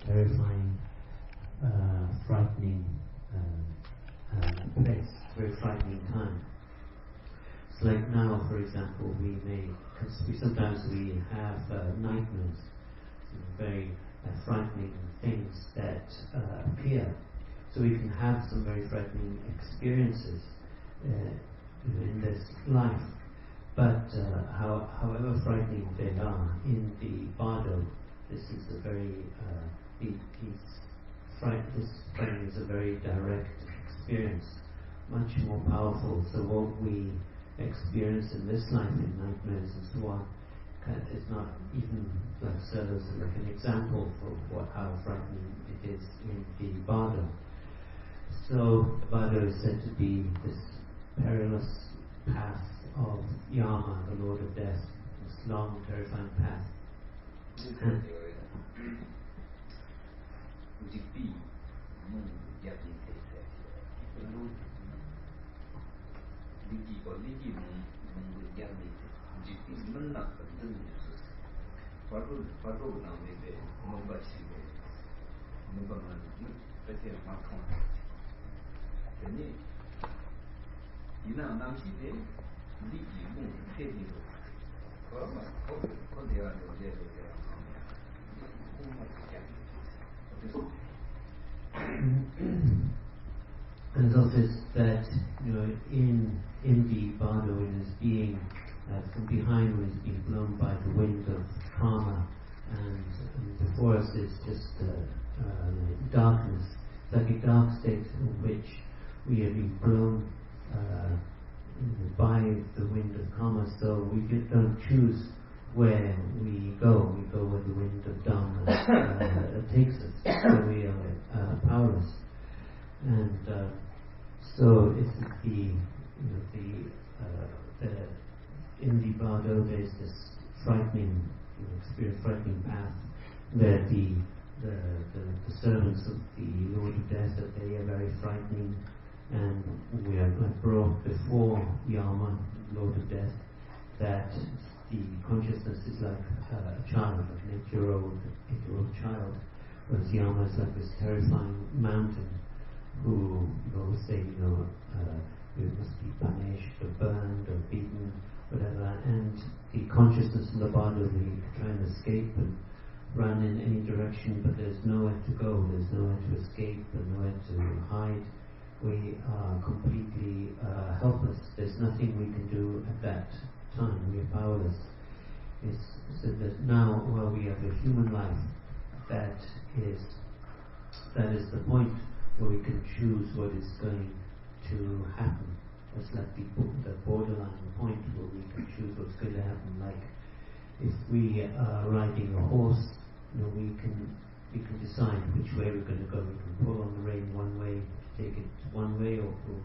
[SPEAKER 1] terrifying, frightening place, very frightening time. It's like now, for example, sometimes we have nightmares, very frightening things that appear. So we can have some very frightening experiences in this life. But however frightening they are, in the bardo, this is a very this frightening is a very direct experience, much more powerful. So what we experience in this life, in nightmares and so on, is not even serve as like an example for how frightening it is in the bardo. So bardo is said to be this perilous path of Yama, the Lord of Death, this long, terrifying path. And it's also that, in the bardo, in his being, from behind when he's being blown by the wind of karma, and before us is just darkness. It's like a dark state in which we have been blown by the wind of karma, so we don't choose where we go. We go where the wind of dharma takes us, so we are powerless. And so it's in the bardo there's this frightening frightening path where the servants of the Lord of Death, that they are very frightening, and we are brought before Yama, Lord of Death, that the consciousness is like a child, like an 8-year-old child, whereas Yama is like this terrifying mountain who will say, you must be punished or burned or beaten, whatever, and the consciousness in the body will try and escape and run in any direction, but there's nowhere to go, there's nowhere to escape and nowhere to hide. We are completely helpless. There's nothing we can do at that time. We are powerless. It's said that now, while we have a human life, that is the point where we can choose what is going to happen. That's like the borderline point where we can choose what's going to happen. Like if we are riding a horse, we can decide which way we're going to go. We can pull on the rein one way to take it one way, or pull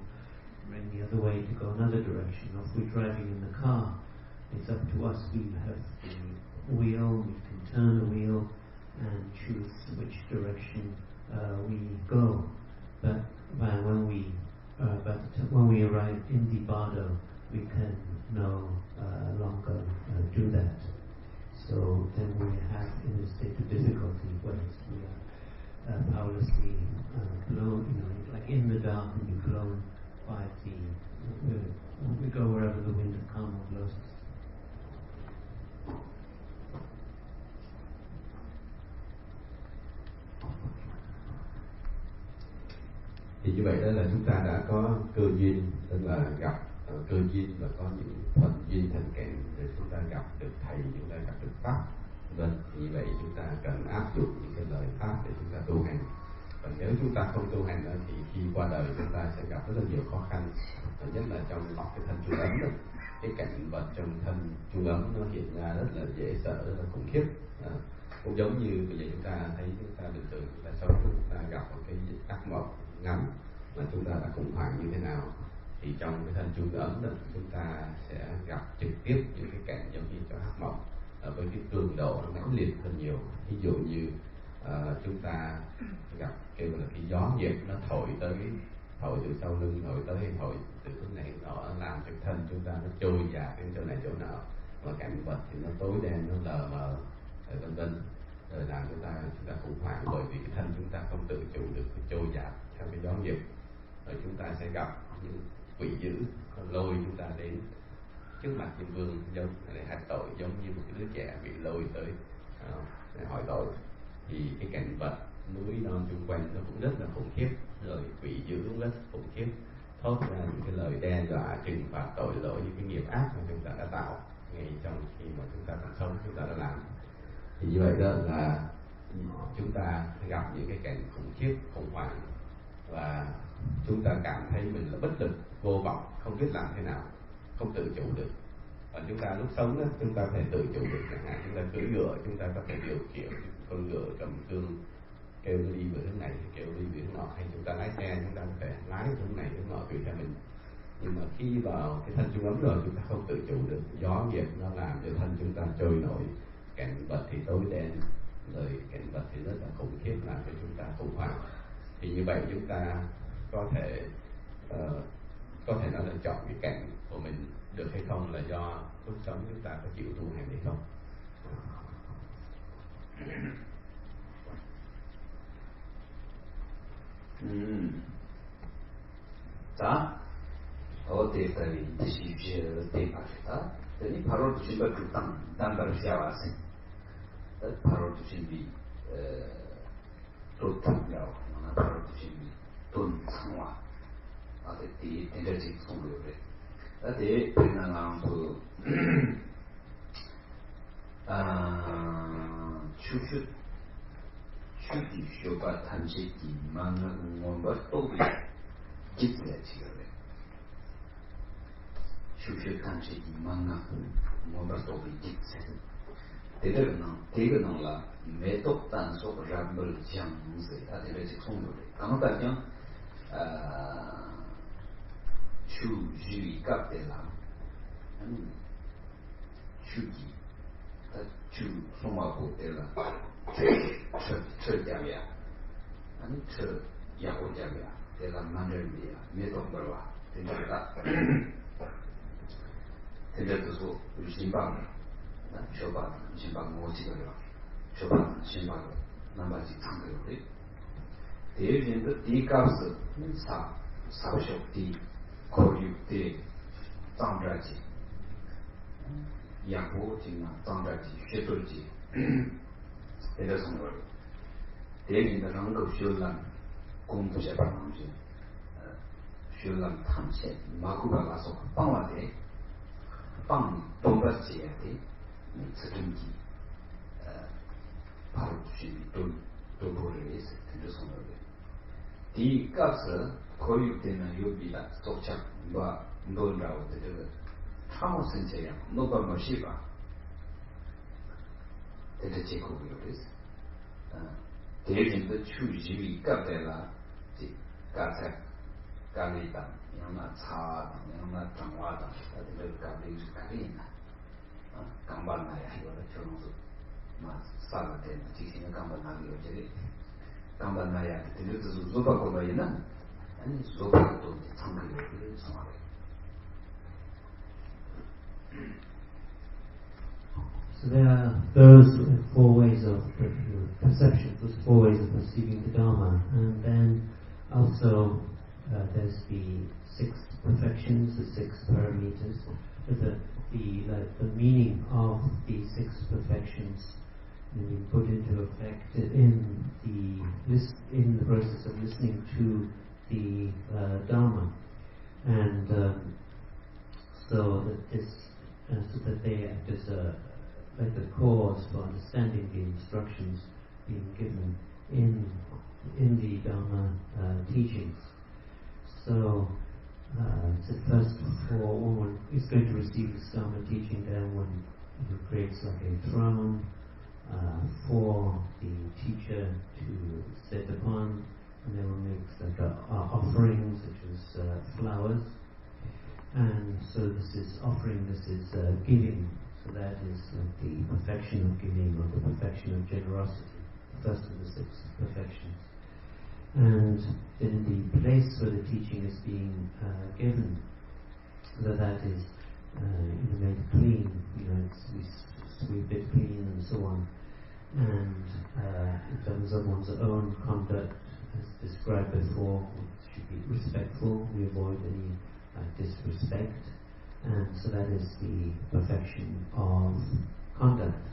[SPEAKER 1] the rein the other way to go another direction. Or if we're driving in the car, it's up to us. We have the wheel. We can turn the wheel and choose which direction we go. But when we arrive in the bardo, we can no longer do that. So then we have in a state of difficulty, whereas we are powerlessly blown, like in the dark, and be blown by we go wherever the wind of karma blows us.
[SPEAKER 2] Thì như vậy đó là chúng ta đã có cơ duyên, tức là gặp cơ duyên và có những thuận duyên thành kẹn để chúng ta gặp được thầy, chúng ta gặp được pháp. Vâng, như vậy chúng ta cần áp dụng những cái lời pháp để chúng ta tu hành. Và nếu chúng ta không tu hành thì khi qua đời chúng ta sẽ gặp rất là nhiều khó khăn, và nhất là trong cái thân trung ấm đó. Cái cảnh vật trong thân trung ấm nó hiện ra rất là dễ sợ, rất là khủng khiếp. Cũng giống như bây giờ chúng ta thấy chúng ta bình thường chúng ta sống, chúng ta gặp một cái ác mộng ngắn mà chúng ta đã khủng hoảng như thế nào, thì trong cái thân trung ấm đó chúng ta sẽ gặp trực tiếp những cái cảnh giống như trong ác mộng, với cái cường độ nó mãnh liệt hơn nhiều. Ví dụ như chúng ta gặp kêu là cái gió nghiệp nó thổi từ sau lưng, thổi tới, thổi từ hướng này nó làm cho thân chúng ta nó trôi dạt đến chỗ này chỗ nào, và cảnh vật thì nó tối đen, nó lờ mờ, vân vân, rồi làm chúng ta khủng hoảng, bởi vì cái thân chúng ta không tự chủ được cái trôi dạt theo cái gió nghiệp. Rồi chúng ta sẽ gặp những quỷ dữ lôi chúng ta đến trước mặt Diêm Vương để hạch tội, giống như một cái đứa trẻ bị lôi tới để hỏi tội. Thì cái cảnh vật núi non xung quanh nó cũng rất là khủng khiếp, rồi quỷ dữ cũng rất khủng khiếp, thốt ra những cái lời đe dọa trừng phạt tội lỗi, những cái nghiệp ác mà chúng ta đã tạo ngay trong khi mà chúng ta còn sống, chúng ta đã làm. Thì như vậy đó là chúng ta gặp những cái cảnh khủng khiếp, khủng hoảng, và chúng ta cảm thấy mình là bất lực, vô vọng, không biết làm thế nào, không tự chủ được. Và chúng ta lúc sống đó, chúng ta có thể tự chủ được, chẳng hạn chúng ta cưỡi ngựa, chúng ta có thể điều khiển con ngựa cầm cương, kêu nó đi về hướng này, kêu đi về hướng nọ, hay chúng ta lái xe, chúng ta có thể lái hướng này hướng nọ tùy theo mình. Nhưng mà khi vào cái thân trung ấm rồi, chúng ta không tự chủ được, gió nghiệp nó làm cho thân chúng ta trôi nổi, cảnh vật thì tối đen, rồi cảnh vật thì rất là khủng khiếp, làm cho chúng ta khủng hoảng. Thì như vậy chúng ta có thể nói là chọn cái cảnh của mình được hay không là do lúc sống chúng ta có chịu tu hành hay không.
[SPEAKER 3] 자, 어때다니 드시지 대파다. 근데 바로 드시면 그 땅바로 시작하세요. 바로 드시면 또 땅이라고 바로 드시면 돈 상화. 아데 디 엔저지 송로래. 아데 배나랑 그 추추 추기 쇼가 단식이 많은 뭔가 또 기쁘게 지금 추추 단식이 많은 뭔가 또 기쁘게 대그는 매독 단속 ram을 장세 아들의 송로래 강가장 추주의 값대라 아니 추기 추 송마고 대라 철자야 아니 철 야고자야 대라 만들미야 매독벌와 된다 된다도 신방 쇼방 신방 모지거려 쇼방 신방 남바지 창거래 대인도 디가스 사쇼디 고유대 장자지 양보지나 장자지 쉐돌지 이래서 뭐 대인도 랑거 쇼란 공부제 방지 쇼란 탐색 마구가 가서 빵와대 빵 돈바지야 돼 책임지 바로 주시 돈 보내서 이래서 뭐 디 값을 고유되는 요비다 속착 뭐 논라고 되죠. 참호 선생이야. 너가 뭐시바. 되게 제고요 그래서. 대진도 추지위 값대라. 지 가사 가리다. 양나 차, 양나 장화다. 다들 가리지 가리나. 강반나야 이거를 저놈도 막 싸가 되는 지신의 강반나기 어제리. 강반나야 들려서 조바고 봐야나. 아니 조바도 참그를 정하래.
[SPEAKER 1] So there are those four ways of perception, those four ways of perceiving the Dharma, and then also there's the six perfections, the six parameters, the meaning of the six perfections being put into effect in the process of listening to the Dharma, and so that they act as like the cause for understanding the instructions being given in the Dharma teachings. So first of all, one is going to receive this Dharma teaching, then one creates like a throne for the teacher to sit upon, and then one makes like offerings such as flowers, and so this is offering, this is giving. So that is like the perfection of giving, or the perfection of generosity, the first of the six perfections. And in the place where the teaching is being given, that is made clean, we sweep it clean and so on. And in terms of one's own conduct, as described before, it should be respectful. We avoid any disrespect. And so that is the perfection of conduct.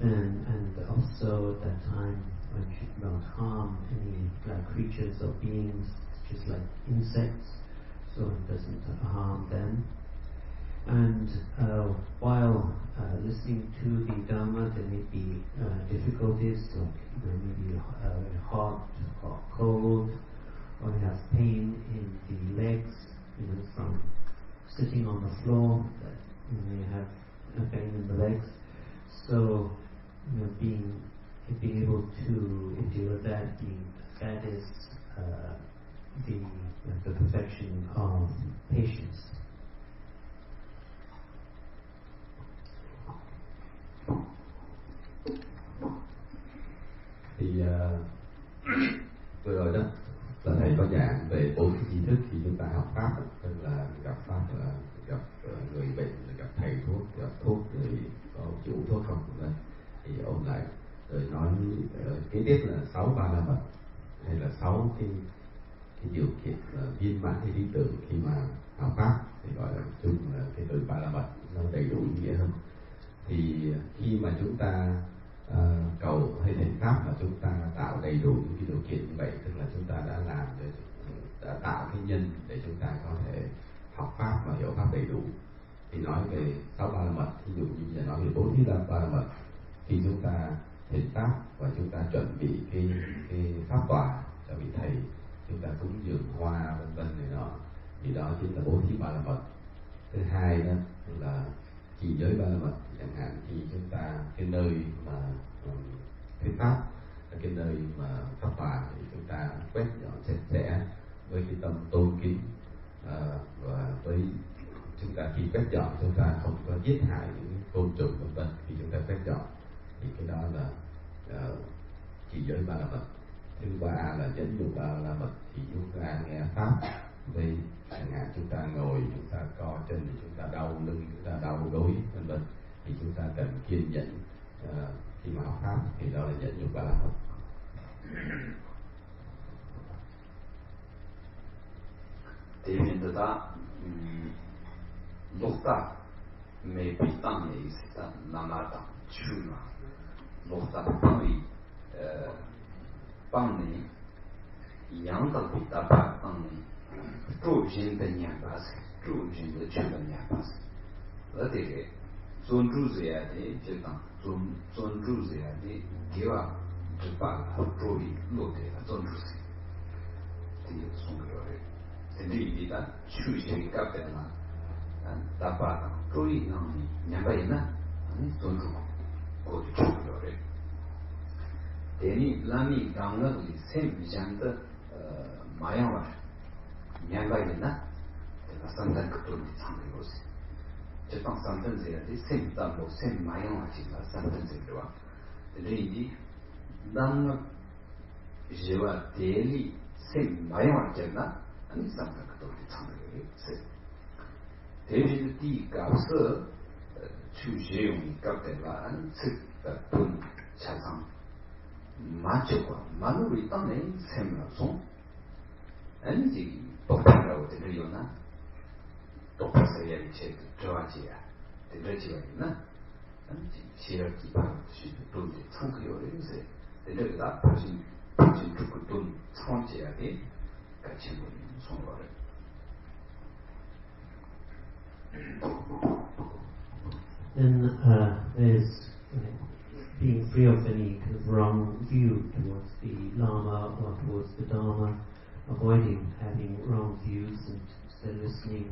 [SPEAKER 1] And also at that time, one should not harm any creatures or beings, just like insects, so one doesn't harm them. And while listening to the Dharma, there may be difficulties, like maybe hot or cold, or you have pain in the legs, from sitting on the floor, that you have a pain in the legs. So, being able to deal with that, that is the perfection of patience.
[SPEAKER 2] Thì vừa rồi đó là thầy có giảng về 4 cái tri thức khi chúng ta học pháp, tức là gặp pháp, gặp người bệnh, gặp thầy thuốc, gặp thuốc, rồi có chủ thuốc không, thì ôn lại rồi nói kế tiếp là 6 ba la mật, hay là 6 cái cái điều kiện viên mãn cái lý tưởng khi mà học pháp, thì gọi là chung là cái từ ba la mật nó đầy đủ ý nghĩa hơn. Thì khi mà chúng ta cầu hay thỉnh pháp mà chúng ta tạo đầy đủ những cái điều kiện như vậy, tức là chúng ta đã tạo cái nhân để chúng ta có thể học pháp và hiểu pháp đầy đủ. Thì nói về 6 ba la mật, ví dụ như là nói về 4 ba la mật, khi chúng ta thỉnh pháp và chúng ta chuẩn bị cái pháp tòa cho vị thầy, chúng ta cúng dường hoa vân vân này nọ, thì đó chính là 4 ba la mật. Thứ hai đó là trì giới ba la mật, chẳng hạn khi chúng ta cái nơi mà thuyết pháp, cái nơi mà pháp tòa thì chúng ta quét dọn sạch sẽ với cái tâm tôn kính, và với chúng ta khi quét dọn chúng ta không có giết hại những côn trùng vân vân khi chúng ta quét dọn, thì cái đó là trì giới ba la mật. Thứ ba là nhẫn nhục ba la mật, thì chúng ta nghe pháp với chẳng hạn chúng ta ngồi, chúng ta co chân thì chúng ta đau lưng, chúng ta đau gối vân vân, thì chúng ta cần kiên nhẫn khi mà học pháp, thì đó là nhẫn nhục ba la mật.
[SPEAKER 3] 대변도다 녹다 매비땅에 있었다 남아다 추나 녹다 빵이 빵이 양덕이 다바 빵이 조진의 냥바스 조진의 추변냥바스 어디게 존주해야 돼 제가 존주해야 돼 개와 주바 조이 로데가 존주세 되게 송거래 대리이다 추시의 값에나 다바다 조이 나니 냥바이나 아니 존주 고주 추거래 대니 라미 강가리 셈장의 마야와 냥바이나 내가 상당 그쪽에 참여했어. 저방 상단제야지 셈담고 셈 마야와지가 상단제로와 대리이 남 제와 대리 셈 마야와잖아. 아니 상당 그쪽에 참여했어. 대리의 뒤가서 추제용이 값대라 안 측다 돈 차상 맞춰과 마누리 땅에 셈라송 아니지 똑바라고 들으려나 똑바서야 이제 좋아지야 들으지가 있나 아니지 시력이 바로 돈이 청구요래 요새 들으다 벌신 두고 돈 청지야 돼 같이 보는 송거를
[SPEAKER 1] Then there's being free of any kind of wrong view towards the Lama or towards the Dharma, avoiding having wrong views and instead listening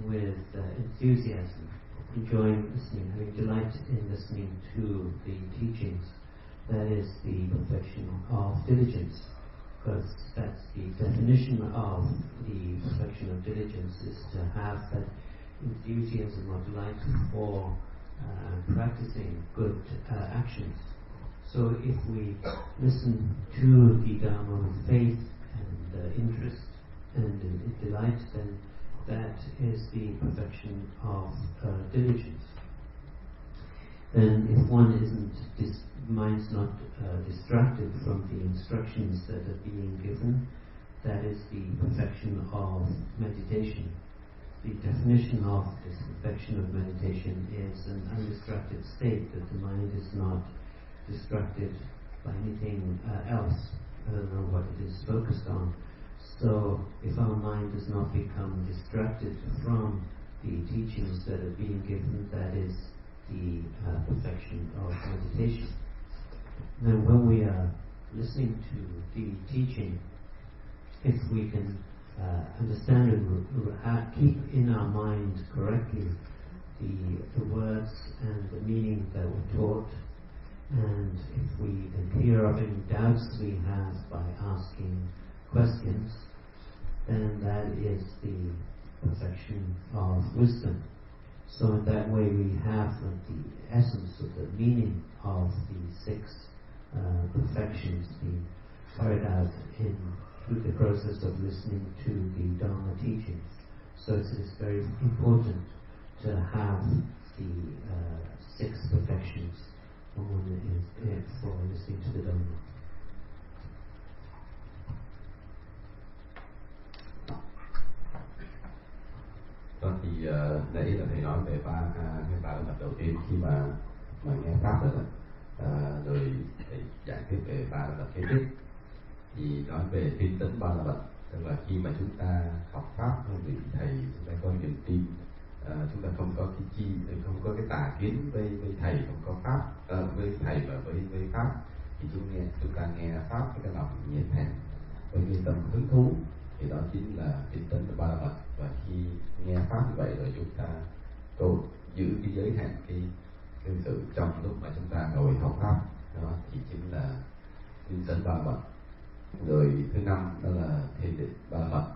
[SPEAKER 1] with enthusiasm, enjoying listening, having delight in listening to the teachings. That is the perfection of diligence, because that's the definition of the perfection of diligence, is to have that enthusiasm or delight for practicing good actions. So if we listen to the Dharma with faith and interest and delight, then that is the perfection of diligence. Then if one isn't, mind's not distracted from the instructions that are being given, that is the perfection of meditation. The definition of this perfection of meditation is an undistracted state, that the mind is not distracted by anything else other than what it is focused on. So if our mind does not become distracted from the teachings that are being given, that is the perfection of meditation. Then when we are listening to the teaching, if we can understand and keep in our mind correctly the words and the meaning that were taught, and if we can clear up any doubts we have by asking questions, then that is the perfection of wisdom. So in that way we have the essence of the meaning of the 6 perfections being carried out through the process of listening to the Dharma teachings. So it's very important to have the 6 perfections when one is for listening to the Dharma.
[SPEAKER 2] nãy là thầy nói về ba lần đầu tiên khi mà nghe pháp đó, rồi thầy giải thích về ba lần kế tiếp thì nói về tin tấn ba la mật, tức là khi mà chúng ta học pháp vị thầy, chúng ta có niềm tin, chúng ta không có cái chi, không có cái tà kiến với thầy, không có pháp với thầy và với pháp, thì chúng ta nghe pháp với cái lòng nhiệt thành, với cái tâm hứng thú, thì đó chính là tin tấn ba la mật. Và khi nghe pháp như vậy rồi chúng ta cố giữ cái giới hạn cái sự trong lúc mà chúng ta ngồi học pháp, đó thì chính là tin tấn ba la mật. Rồi thứ năm đó là thiền định ba la mật.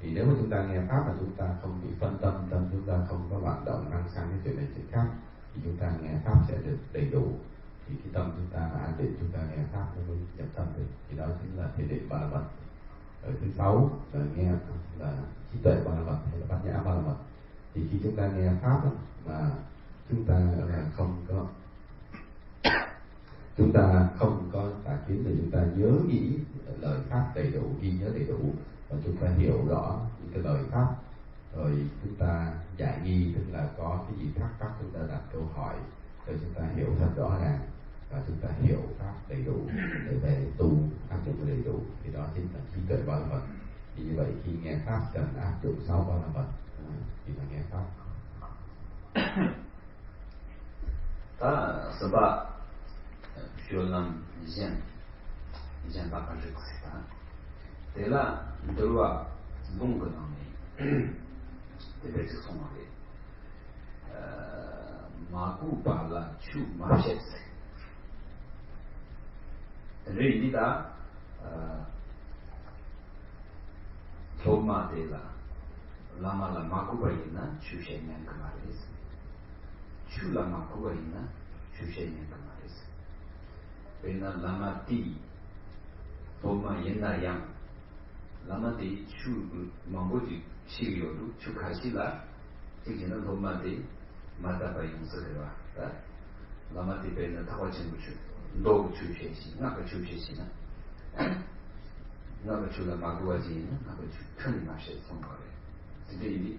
[SPEAKER 2] Thì nếu mà chúng ta nghe pháp mà chúng ta không bị phân tâm chúng ta không có loạn động năng sang cái chuyện này chuyện khác, thì chúng ta nghe pháp sẽ được đầy đủ, thì cái tâm chúng ta là an định, chúng ta nghe pháp nó mới nhập tâm được, thì đó chính là thiền định ba la mật. Rồi thứ sáu là nghe là trí tuệ ba la mật hay là bát nhã ba la mật. Thì khi chúng ta nghe pháp mà chúng ta là không có tà kiến, thì chúng ta nhớ nghĩ lời pháp đầy đủ, ghi nhớ đầy đủ, và chúng ta hiểu rõ những cái lời pháp, rồi chúng ta giải nghi, tức là có cái gì thắc mắc chúng ta đặt câu hỏi, rồi chúng ta hiểu thật rõ ràng và chúng ta hiểu pháp đầy đủ để về tu áp dụng đầy đủ, thì đó chính là trí tuệ ba la mật. Thì như vậy khi nghe pháp cần áp dụng 6 ba la mật khi mà nghe pháp.
[SPEAKER 3] Ta sebab Shulam Jen bakal kita. Tela dua bunga nami. Tebet semua ni. Maku bala chu mashet. Jadi ini dah Thoma tela lama maku bayina chu shenyan kemarin. Chu lama maku bayina chu shenyan kemarin. Bina lama ti Thoma yena yang lama ti chu mambo ji shiriyodu chu kasila tikina Thoma ti mata bayin sekewa. Lama ti bina tawa chengu chu ndo chu sheshi, naka chu sheshi na. Naka chu la maku waji na, naka chu kani ma she songkore. Jadi ini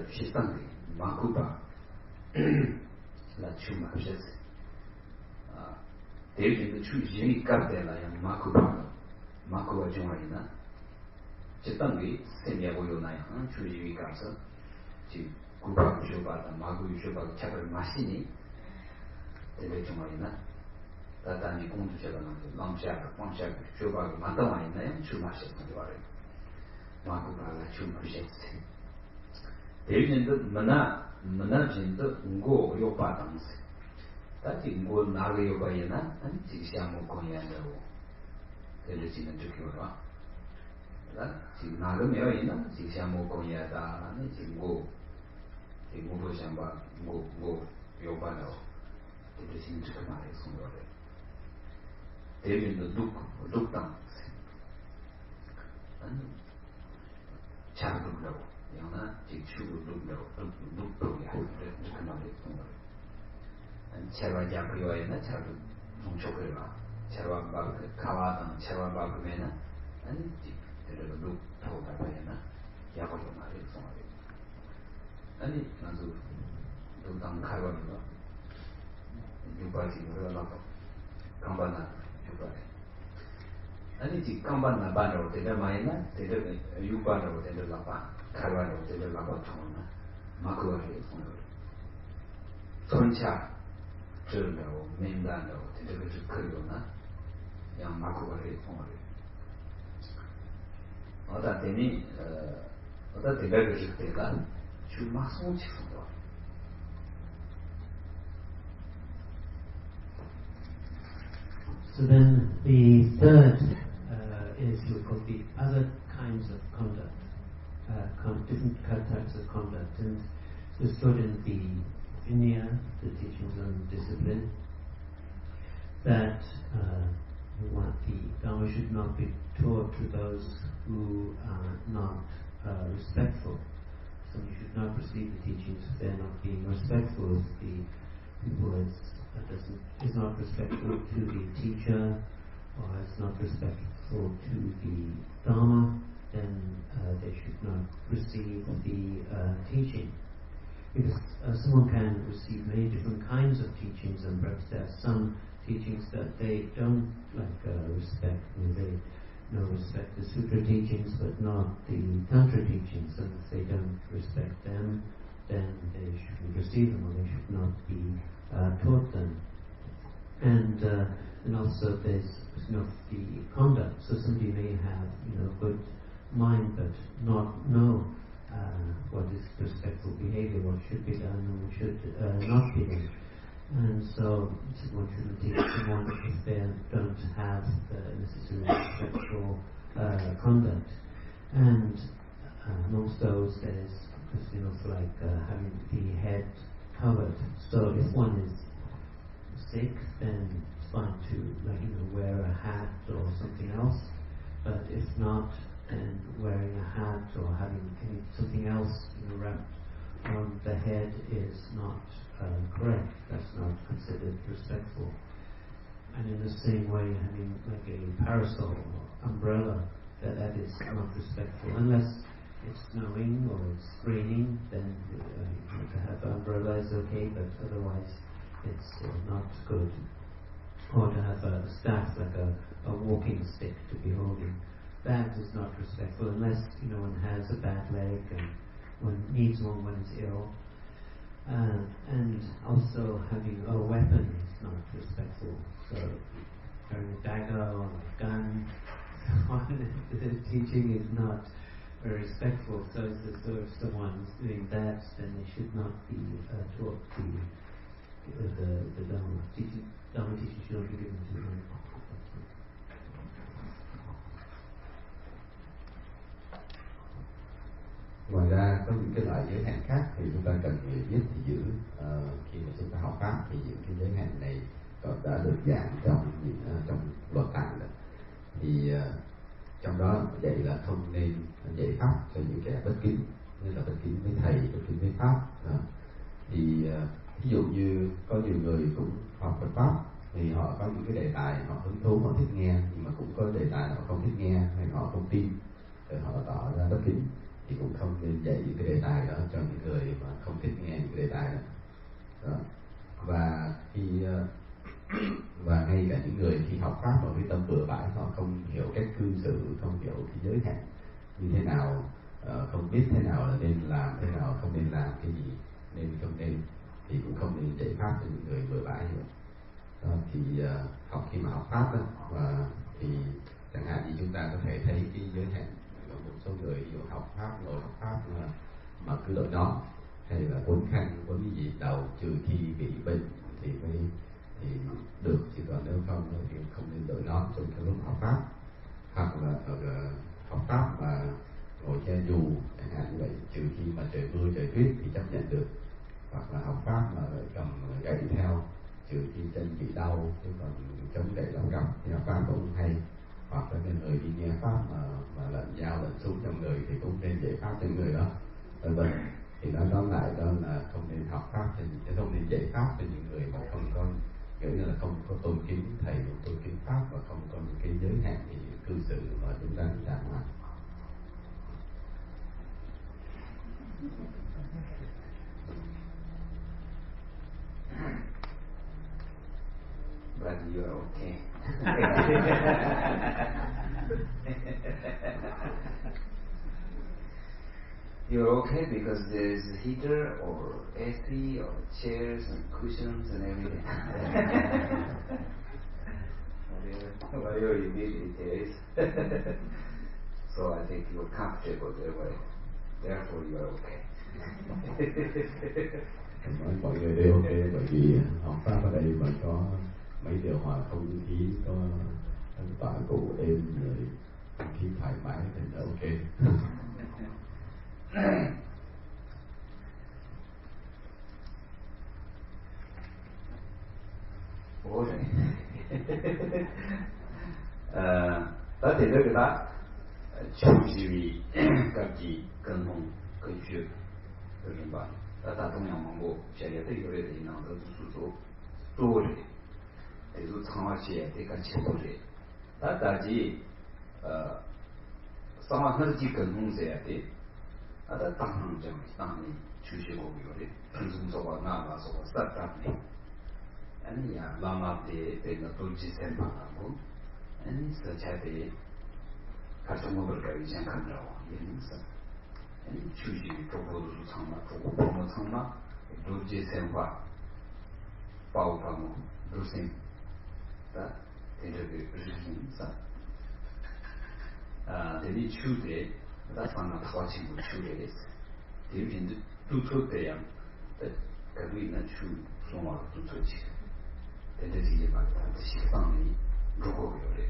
[SPEAKER 3] shistangi maku ba la chu ma she. 대신에 추진이 깎대라 양 마크와 정화이나 제단기 세미하고 요나야 추진이 깎서 지 구박 쇼바다 마구 쇼바 차를 마시니 대배 정화이나 다단이 공주처럼 랑샤가 광샤가 쇼바가 만다와 있나요? 추마셨던 거래 마크가 추마셨지 대신에 문화진도 응고 요바당스 다시 뭐 나가요 봐야나 지금 뭐 거냐고 들으시는 적이오라 지금 나가면 있나 지금 뭐 거냐다 지금 뭐 보시면 뭐 요바로 들으시는 적 말이에요 손으로 대면도 룩당 자극으로 영나 지금 추구 룩도야 그렇게 말이에요 손으로 체와 잡으려야나 차도 뭉쳐버려. 체와 막 가와던 체와 막으면은 아니 들어도 룩 도다 봐야나 약으로 말이 송하게. 아니 나도 도당 가와는 거. 유바지로 올라가. 강반나 유바에. 아니 지 강반나 반으로 되는 마이나 되는 유바로 되는 라바. 가와로 되는 라바 통나. 마크와리 송하게. 전차 저러고 맨다고 되게 좀 그러나 양 마크바리 통하래 어다 되니 어다 되게 그 때가 좀 막송 치고도
[SPEAKER 1] So then the third is we call the other kinds of conduct, different types of conduct, and this stood in the Vinaya, the teachings on discipline, that the Dharma should not be taught to those who are not respectful. So you should not receive the teachings if they're not being respectful. If the people is not respectful to the teacher or is not respectful to the Dharma, then they should not receive the teaching. because someone can receive many different kinds of teachings, and perhaps there are some teachings that they don't respect. They respect the sutra teachings, but not the tantra teachings, and if they don't respect them, then they shouldn't receive them, or they should not be taught them. And also there's the conduct. So somebody may have good mind, but not know what is respectful behavior, what should be done and what should not be done. And so one shouldn't teach someone if they don't have the necessary respectful conduct. And amongst those, there's having the head covered. So if one is sick, then it's fine to wear a hat or something else. But if not, then wearing a hat or having something else wrapped on the head is not correct. That's not considered respectful. And in the same way, having a parasol or umbrella, that is not respectful. Unless it's snowing or it's raining, then to have an umbrella is okay, but otherwise it's not good. Or to have a staff, like a walking stick to be holding. That is not respectful unless one has a bad leg and one needs one when it's ill. And also having a weapon is not respectful. So carrying a dagger or a gun, the teaching is not very respectful. So if someone is doing that, then they should not be taught the Dharma. Dharma teaching should not be given to them.
[SPEAKER 2] Ngoài ra có những cái loại giới hạn khác thì chúng ta cần phải biết thì giữ. Khi mà chúng ta học pháp thì những cái giới hạn này còn đã được giảng trong luật tạng rồi. Thì trong đó dạy là không nên dạy pháp cho những kẻ bất kính, như là bất kính với thầy, bất kính với pháp. Thì ví dụ như có nhiều người cũng học Phật pháp thì họ có những cái đề tài họ hứng thú, họ thích nghe, nhưng mà cũng có đề tài họ không thích nghe hay họ không tin, rồi họ tỏ ra bất kính. Thì cũng không nên dạy những cái đề tài đó cho những người mà không thích nghe những cái đề tài đó. Và ngay cả những người khi học pháp ở cái tâm bừa bãi, họ không hiểu cách cư xử, không hiểu cái giới hạn như thế nào, không biết thế nào là nên làm, thế nào không nên làm, cái gì nên không nên, thì cũng không nên dạy pháp cho những người bừa bãi nữa. Thì khi mà học pháp đó, thì chẳng hạn như chúng ta có thể thấy cái giới hạn của một số người ví dụ học pháp, ngồi học pháp mà cứ đội nón hay là quấn khăn, quấn cái gì đầu, trừ khi bị bệnh thì mới được, chứ còn nếu không thì không nên đội nón trong cái lúc học pháp. Hoặc là học pháp mà ngồi che dù chẳng hạn như vậy, trừ khi mà trời mưa trời tuyết thì chấp nhận được. Hoặc là học pháp mà cầm gậy theo, trừ khi chân bị đau, chứ còn chống gậy đau găm thì học pháp cũng hay. Hoặc là cái người đi nghe pháp mà lận dao lận súng trong người thì cũng nên dạy pháp cho người đó. Vâng, thì nói tóm lại đó là không nên học pháp, không nên dạy pháp cho những người mà không có, nghĩa là không có tôn kính thầy, không tôn kính pháp và không có những cái giới hạn thì cư xử mà chúng ta đi đàng hoàng.
[SPEAKER 3] But you are okay. You're okay because there's a heater or AC or chairs and cushions and everything. whatever you need, it is. So I think you're comfortable that way. Therefore you are okay.
[SPEAKER 2] Nói mọi người đều ok, bởi vì học pháp ở đây mà có mấy điều hòa không khí, có tọa cụ êm, rồi không khí thoải mái thì là ok.
[SPEAKER 3] Ủa này. Đó thì nói cái đó chủ chỉ vì các chị cần hùng cần chuyện được明白。đó là东洋蒙古写的这个类的呢，都是说做的，就是长而且这个切做的。但是生活很是根本写的， 아다 당장 당이 주시고 요래 평소와 나와서 스타트네 아니야 라마데 되는 돌지 셈바고 아니 서차데 같은 먹을 거 이제 간다고 얘는서 아니 주시 조고도 참마 조고 보모 참마 돌지 셈바 바우바모 돌심 다 되게 그렇습니다 대리 추대 다 상나 다 친구 추대 대리인도 두초대야 그리는 추 소마 두초지 대대지 말다 시방이 로고요래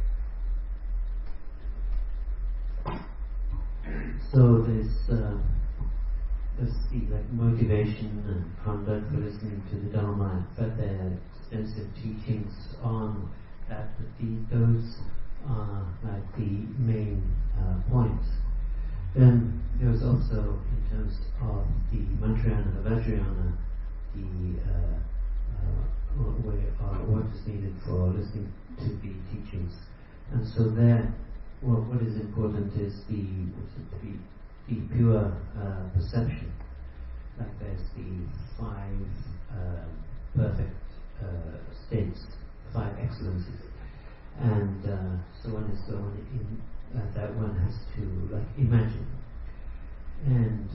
[SPEAKER 1] So this the like motivation and conduct for listening to the Dharma, but the extensive teachings on that, those are like the main points. Then there's also, in terms of the Mantrayana, the Vajrayana, what is needed for listening to the teachings. And so there, what is important is the pure perception. Like there's the 5 perfect states, 5 excellencies. And so one is the one in that one has to like imagine. And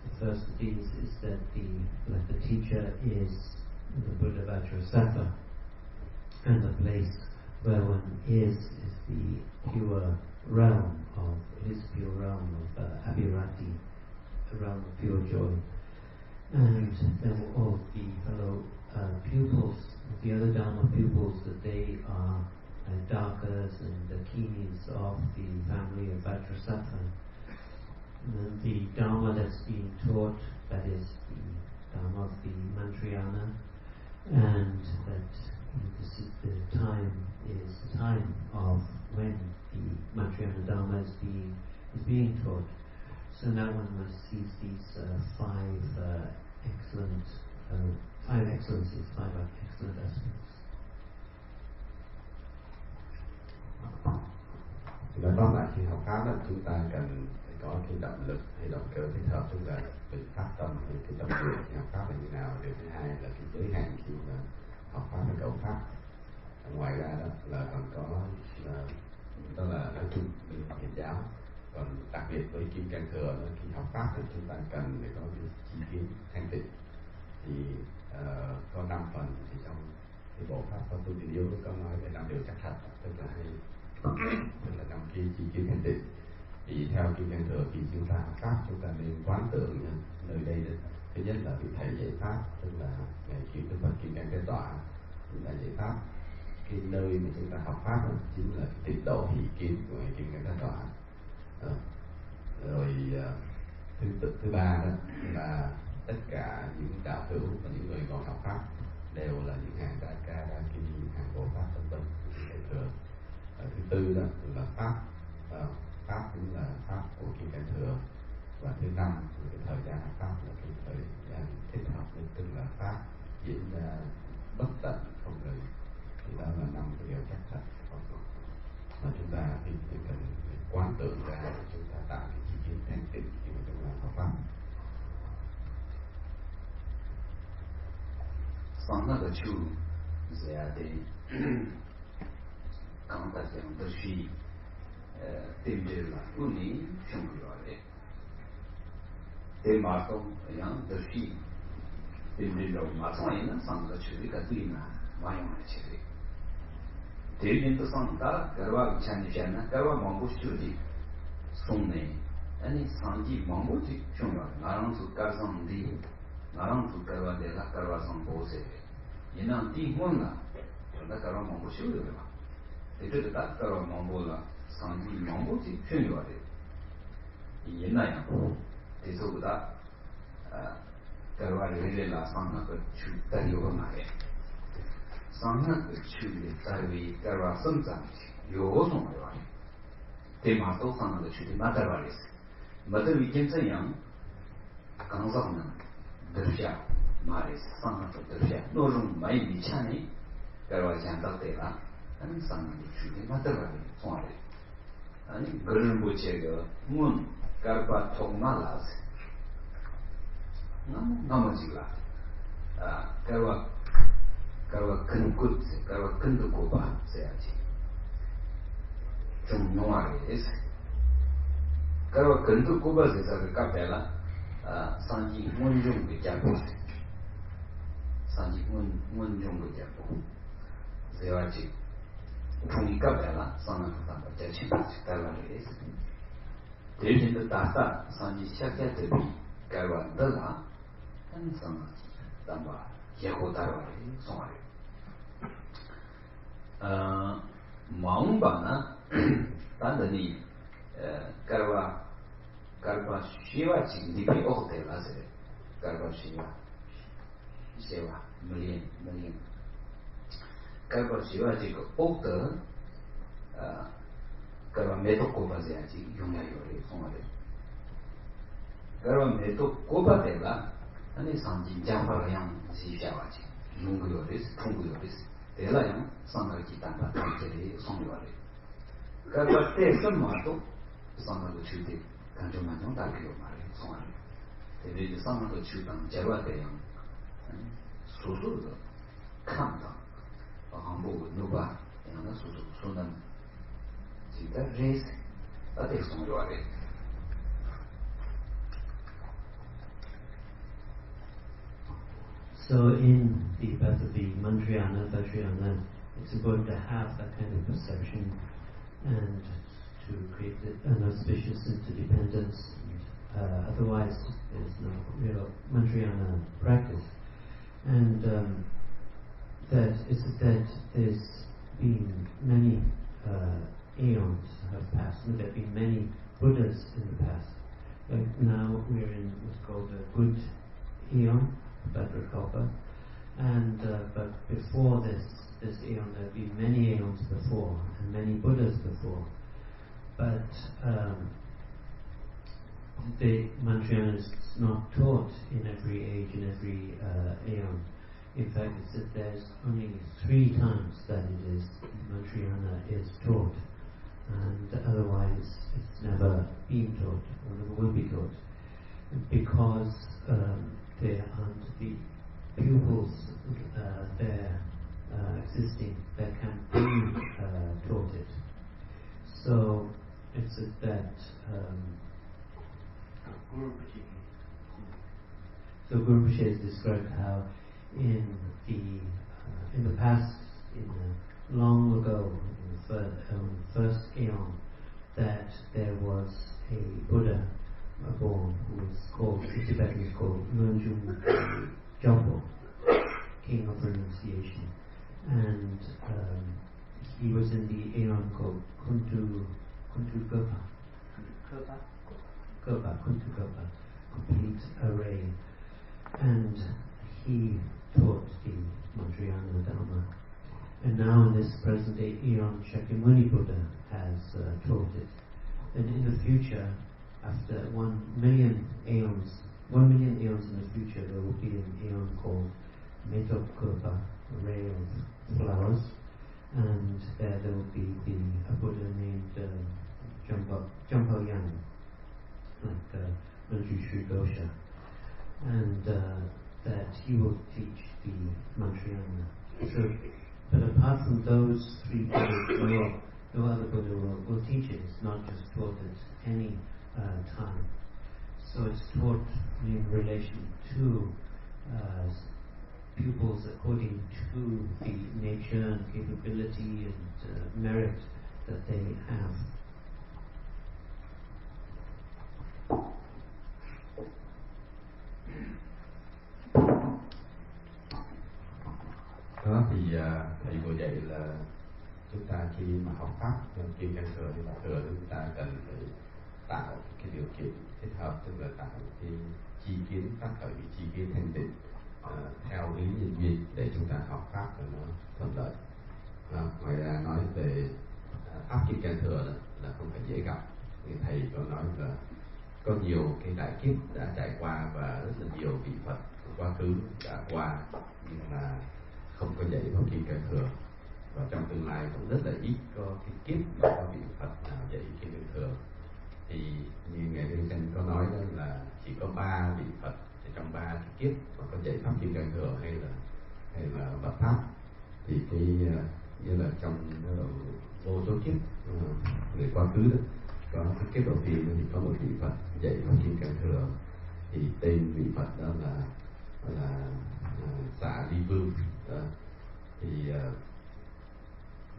[SPEAKER 1] the first of these is that the teacher is the Buddha Vajrasattva, and the place where one is the pure realm of Abhirati, the realm of pure joy. And then all the fellow pupils, the other Dharma pupils, that they are Darkas and the Kinis of the family of Vajrasattva. And then the Dharma that's being taught, that is the Dharma of the Mantrayana, and that the time is the time of when the Mantrayana Dharma is being taught. So now one sees these 5 excellent 5 excellencies, 5 excellent aspects.
[SPEAKER 2] Nói tóm lại, khi học pháp là chúng ta cần phải có cái động lực hay động cơ thích hợp, tức là mình phát tâm hay cái tâm nguyện học pháp là như nào. Điều thứ hai là cái giới hạn khi mà học pháp hay cầu pháp. Ngoài ra đó là còn có đó là nói chung bên Phật giáo. Còn đặc biệt với kim cang thừa đó, khi học pháp thì chúng ta cần phải có cái chi kiến thanh tịnh. Thì có 5 phần, thì trong cái bộ pháp có tu tình yếu có nói về 5 điều chắc thật, tức là 5 cái chi kiến thanh tịnh. Thì theo kim cang thừa, khi chúng ta học pháp chúng ta nên quán tưởng nơi đây là thứ nhất là vị thầy dạy pháp, tức là ngày kim Đức Phật Kim Cang Cái Tọa chúng ta dạy pháp. Cái nơi mà chúng ta học pháp đó, chính là cái tịnh độ hỷ kiến của ngày Kim Cang Cái Tọa. Rồi thứ ba đó là tất cả những đạo hữu và những người còn học pháp đều là những hàng đa ca, đa kim, hàng bồ tát vân vân. Thứ tư đó là pháp, pháp cũng là pháp của Kim Cang Thừa. Và thứ 5 là cái thời gian học pháp là cái thời gian thích hợp, tức là pháp diễn ra bất tận không ngừng. Thì đó là 5 cái điều chắc chắn mà chúng ta thì cần quán tưởng ra để chúng ta tạo cái chi kiến thanh tịnh khi mà chúng ta học pháp.
[SPEAKER 3] Sang那个就这样的，刚才讲的是对这个不能生活的，对马上一样的是对这个马上一样上个去的个对呢，马上来去的。대리인도 상다 가르와 찬이잖아 가르와 망고슈디 손네 아니 상지 망고지 쇼요 나랑도 가상디 나랑도 가르와 내가 가르와 상보세 얘는 디몬나 나 가르와 망고슈디 봐 대체도 다 가르와 망고라 상지 망고지 쇼요 얘나야 대소보다 가르와 레레라 상나 그 주다리오가 나게 상하의 추리 자위 가라 성장치 요소를 와요. 대마도 상하의 추리 마다바리스. 마다위 괜찮냐? 강사는 들으셔 말이스 상하의 들으셔. 노름 많이 미차니 가라 잔다대라. 아니 상하의 추리 마다바리 송아래. 아니 그런 거체가 문 karpa thongmalas namajila karwa kenkut karwa kendukoba seaji jumnoares karwa kendukoba se sa kapela sanji munjung ke japo sanji munjung ke japo seaji pungi kapela sana kata jachi tala res 대신 다다 산지 시작했더니 결과들라 항상 담바 예고다라리 송아리 마음바나 단단히 결과 시와 지금이 어때라세 결과 시와 밀린 결과 시와 지금 어때 karwa meto kopa zeaji yungya yore songare karwa meto kopa tela ane sanji jambara yang zishawaji yungu yore tungu yore tela yang sangar ki tamba tanjere song yore karwa te sammato sangar ko chute kanjo manjong tabiyo mare songare tele sangar ko chutang jarwa te yang susu de kantang hambo nuba yang na susu sunan
[SPEAKER 1] So in the path of the Mantriyana, Vajrayana, it's important to have that kind of perception and to create an auspicious interdependence. Otherwise, there's no real Mantriyana practice. And that is that there's been many aeons have passed, and there have been many Buddhas in the past. Like now we're in what's called a good aeon, Vajrasattva, and but before this aeon there have been many aeons before, and many Buddhas before. But the Mantriyana is not taught in every age, in every aeon. In fact, it's that there's only 3 times that it is Mantriyana is taught, and otherwise it's never been taught or never will be taught, because there aren't the pupils there existing that can be taught it. So it's that Guru Rinpoche has described how in the past, long ago, in the first aeon, that there was a Buddha born who was called, in Tibetan is called Nunjung Jompo, King of Renunciation, and he was in the aeon called Kuntu Gopa, complete array, and he taught the Mantriyana Dharma. And now in this present day aeon, Shakyamuni Buddha has taught it. And in the future, after 1 million aeons in the future, there will be an aeon called Metokkurpa, a ray of flowers, and there will be a Buddha named Jompo Yang, like Manjushri Gosha, and that he will teach the Mantriyana. So, but apart from those 3 Buddhas, no other Buddha will teach it. It's not just taught at any time. So it's taught in relation to pupils according to the nature and capability and merit that they have.
[SPEAKER 2] Đó thì thầy vừa dạy là chúng ta khi mà học pháp trong kim cang thừa hay pháp thừa, chúng ta cần phải tạo cái điều kiện thích hợp, tức là tạo cái chi kiến, tác khởi cái chi kiến thanh tịnh theo ý nhân duyên để chúng ta học pháp và nó thuận lợi. Ngoài ra nói về pháp kim cang thừa là không phải dễ gặp. Thì thầy có nói là có nhiều cái đại kiếp đã trải qua và rất là nhiều vị Phật quá khứ đã qua, nhưng mà không có dạy pháp kim cang thừa, và trong tương lai cũng rất là ít có cái kiếp mà có vị Phật nào dạy kim cang thừa. Thì như Ngài Liên Sinh có nói đó là chỉ có 3 vị Phật trong 3 cái kiếp mà có dạy pháp Kim Cang Thừa hay là Phật pháp. Thì cái như là trong vô số kiếp người quá khứ đó, có cái kiếp đầu tiên thì có một vị Phật dạy pháp Kim Cang Thừa, thì tên vị Phật đó là Xạ Ly Vương đó. Thì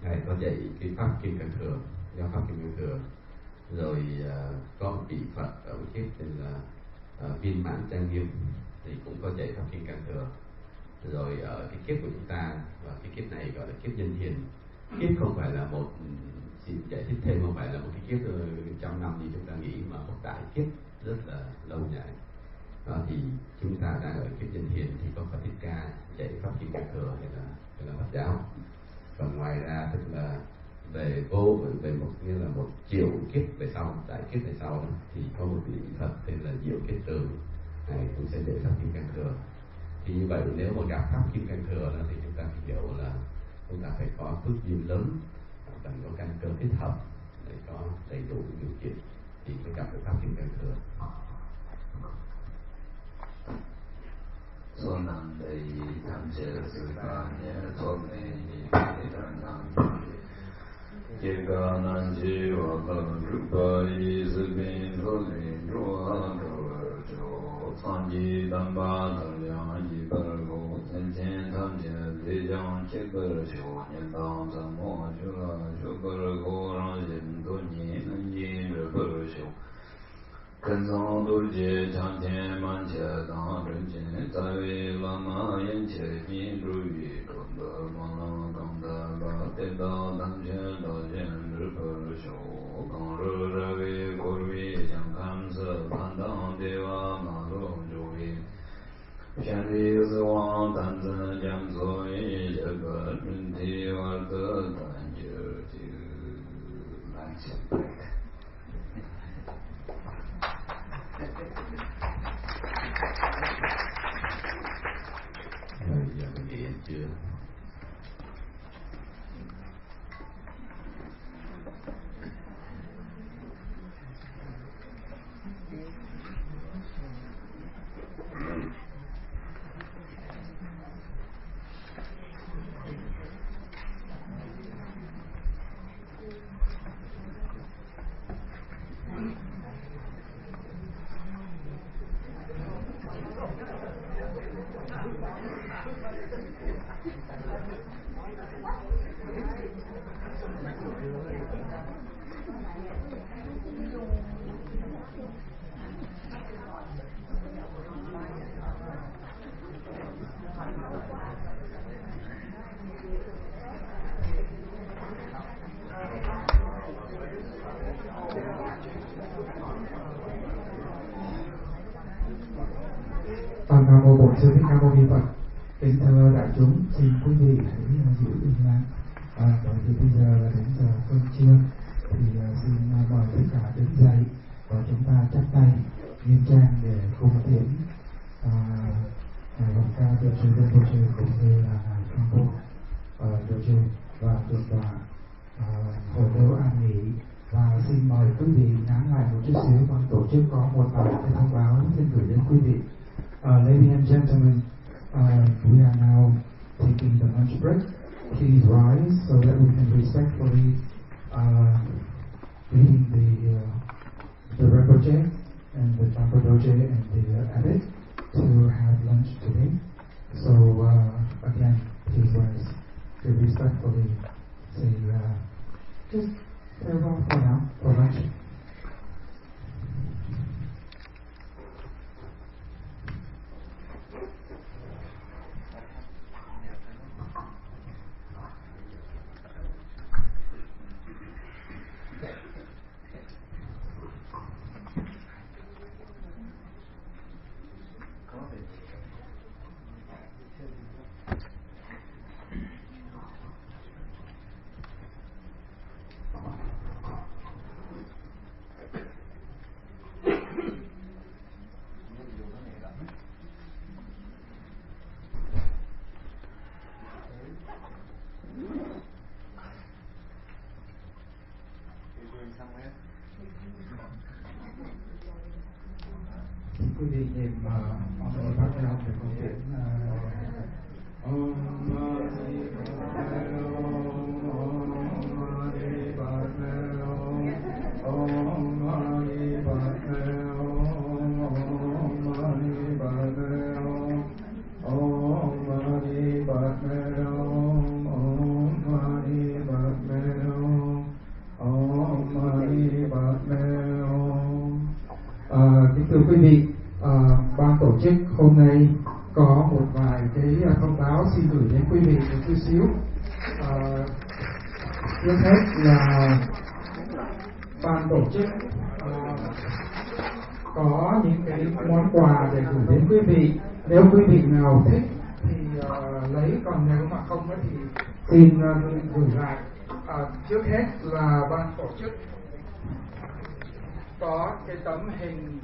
[SPEAKER 2] Ngài có dạy cái pháp Kim Cang Thừa, do pháp Kim Cang Thừa. Rồi có một vị Phật ở một kiếp tên là Viên Mãn Trang Nghiêm thì cũng có dạy pháp Kim Cang Thừa. Rồi ở cái kiếp của chúng ta, và cái kiếp này gọi là kiếp nhân hiền. Kiếp không phải là một, xin giải thích thêm, không phải là một cái kiếp trăm năm như chúng ta nghĩ, mà một đại kiếp rất là lâu dài. Đó, thì chúng ta đang ở kiếp nhân hiền thì có Phật Thích Ca dạy pháp Kim Cang Thừa hay là Phật giáo. Còn ngoài ra tức là về một như là 1 triệu kiếp về sau, đại kiếp về sau đó, thì có một vị Phật tên là Diệu Kiết Từ, Ngài cũng sẽ dạy pháp Kim Cang Thừa. Thì như vậy nếu mà gặp pháp Kim Cang Thừa đó, thì chúng ta phải hiểu là chúng ta phải có phước duyên lớn, cần có căn cơ thích hợp để có đầy đủ điều kiện thì mới gặp được pháp Kim Cang Thừa.
[SPEAKER 3] Số năng đầy tham chế sự ca nhé số này Kê ca năng chế và bằng rụp bà y sư bên thô lên rùa rùa rùa Sang ji đam ba thờ yang yi bà gô Thân chên tham chế thế giang chế bà rùa Nhân tăng sa mô chú la chú bà gô rang yin tô nhị nâng yin rùa bà rùa Cần sang đô chế chang thiên man chế đăng rừng chế Tại vì là ma yin chế yin rùi yi trộn bờ ma lang căng đà bà Tê đà tham chế đà yin rùa bà rùa Căng rùa rà vi gô vi chẳng khám sơ Phan đăng đê va ma rùa rùa vi Phiền lý sư hoàng tàn dân chăm sô yi Chế bờ rừng thi vả cơ tàn chế chư Lạnh chếp bạch
[SPEAKER 2] Rồi giờ mình nghĩ chưa?
[SPEAKER 4] Nam mô Bổn Sư Thích Ca Mâu Ni Phật. Kính thưa đại chúng, xin quý vị hãy giữ im lặng. Bởi vì bây giờ là đến giờ cơm trưa, thì xin mời tất cả đứng dậy và chúng ta chắp tay nghiêm trang để cung tiễn ngài Hoàng Ca Thượng sư Đơn Vô Sư cũng như là ngài Quang Vô Sư và được hồi đỗ an nghỉ. Và xin mời quý vị nán lại một chút xíu, ban tổ chức có một bài thông báo xin gửi đến quý vị. Ladies and gentlemen, we are now taking the lunch break. Please rise so that we can respectfully greet the Rinpoche and the Champa-Doje and the abbot to have lunch today. So again, please rise to respectfully say just farewell for now for lunch. quý vị niệm ông bác theo để con chuyển kính thưa quý vị, ban tổ chức hôm nay có một vài cái thông báo xin gửi đến quý vị một chút xíu. Trước hết là ban tổ chức có những cái món quà để gửi đến quý vị. Nếu quý vị nào thích thì lấy, còn nếu mà không thì xin gửi lại. Trước hết là ban tổ chức có cái tấm hình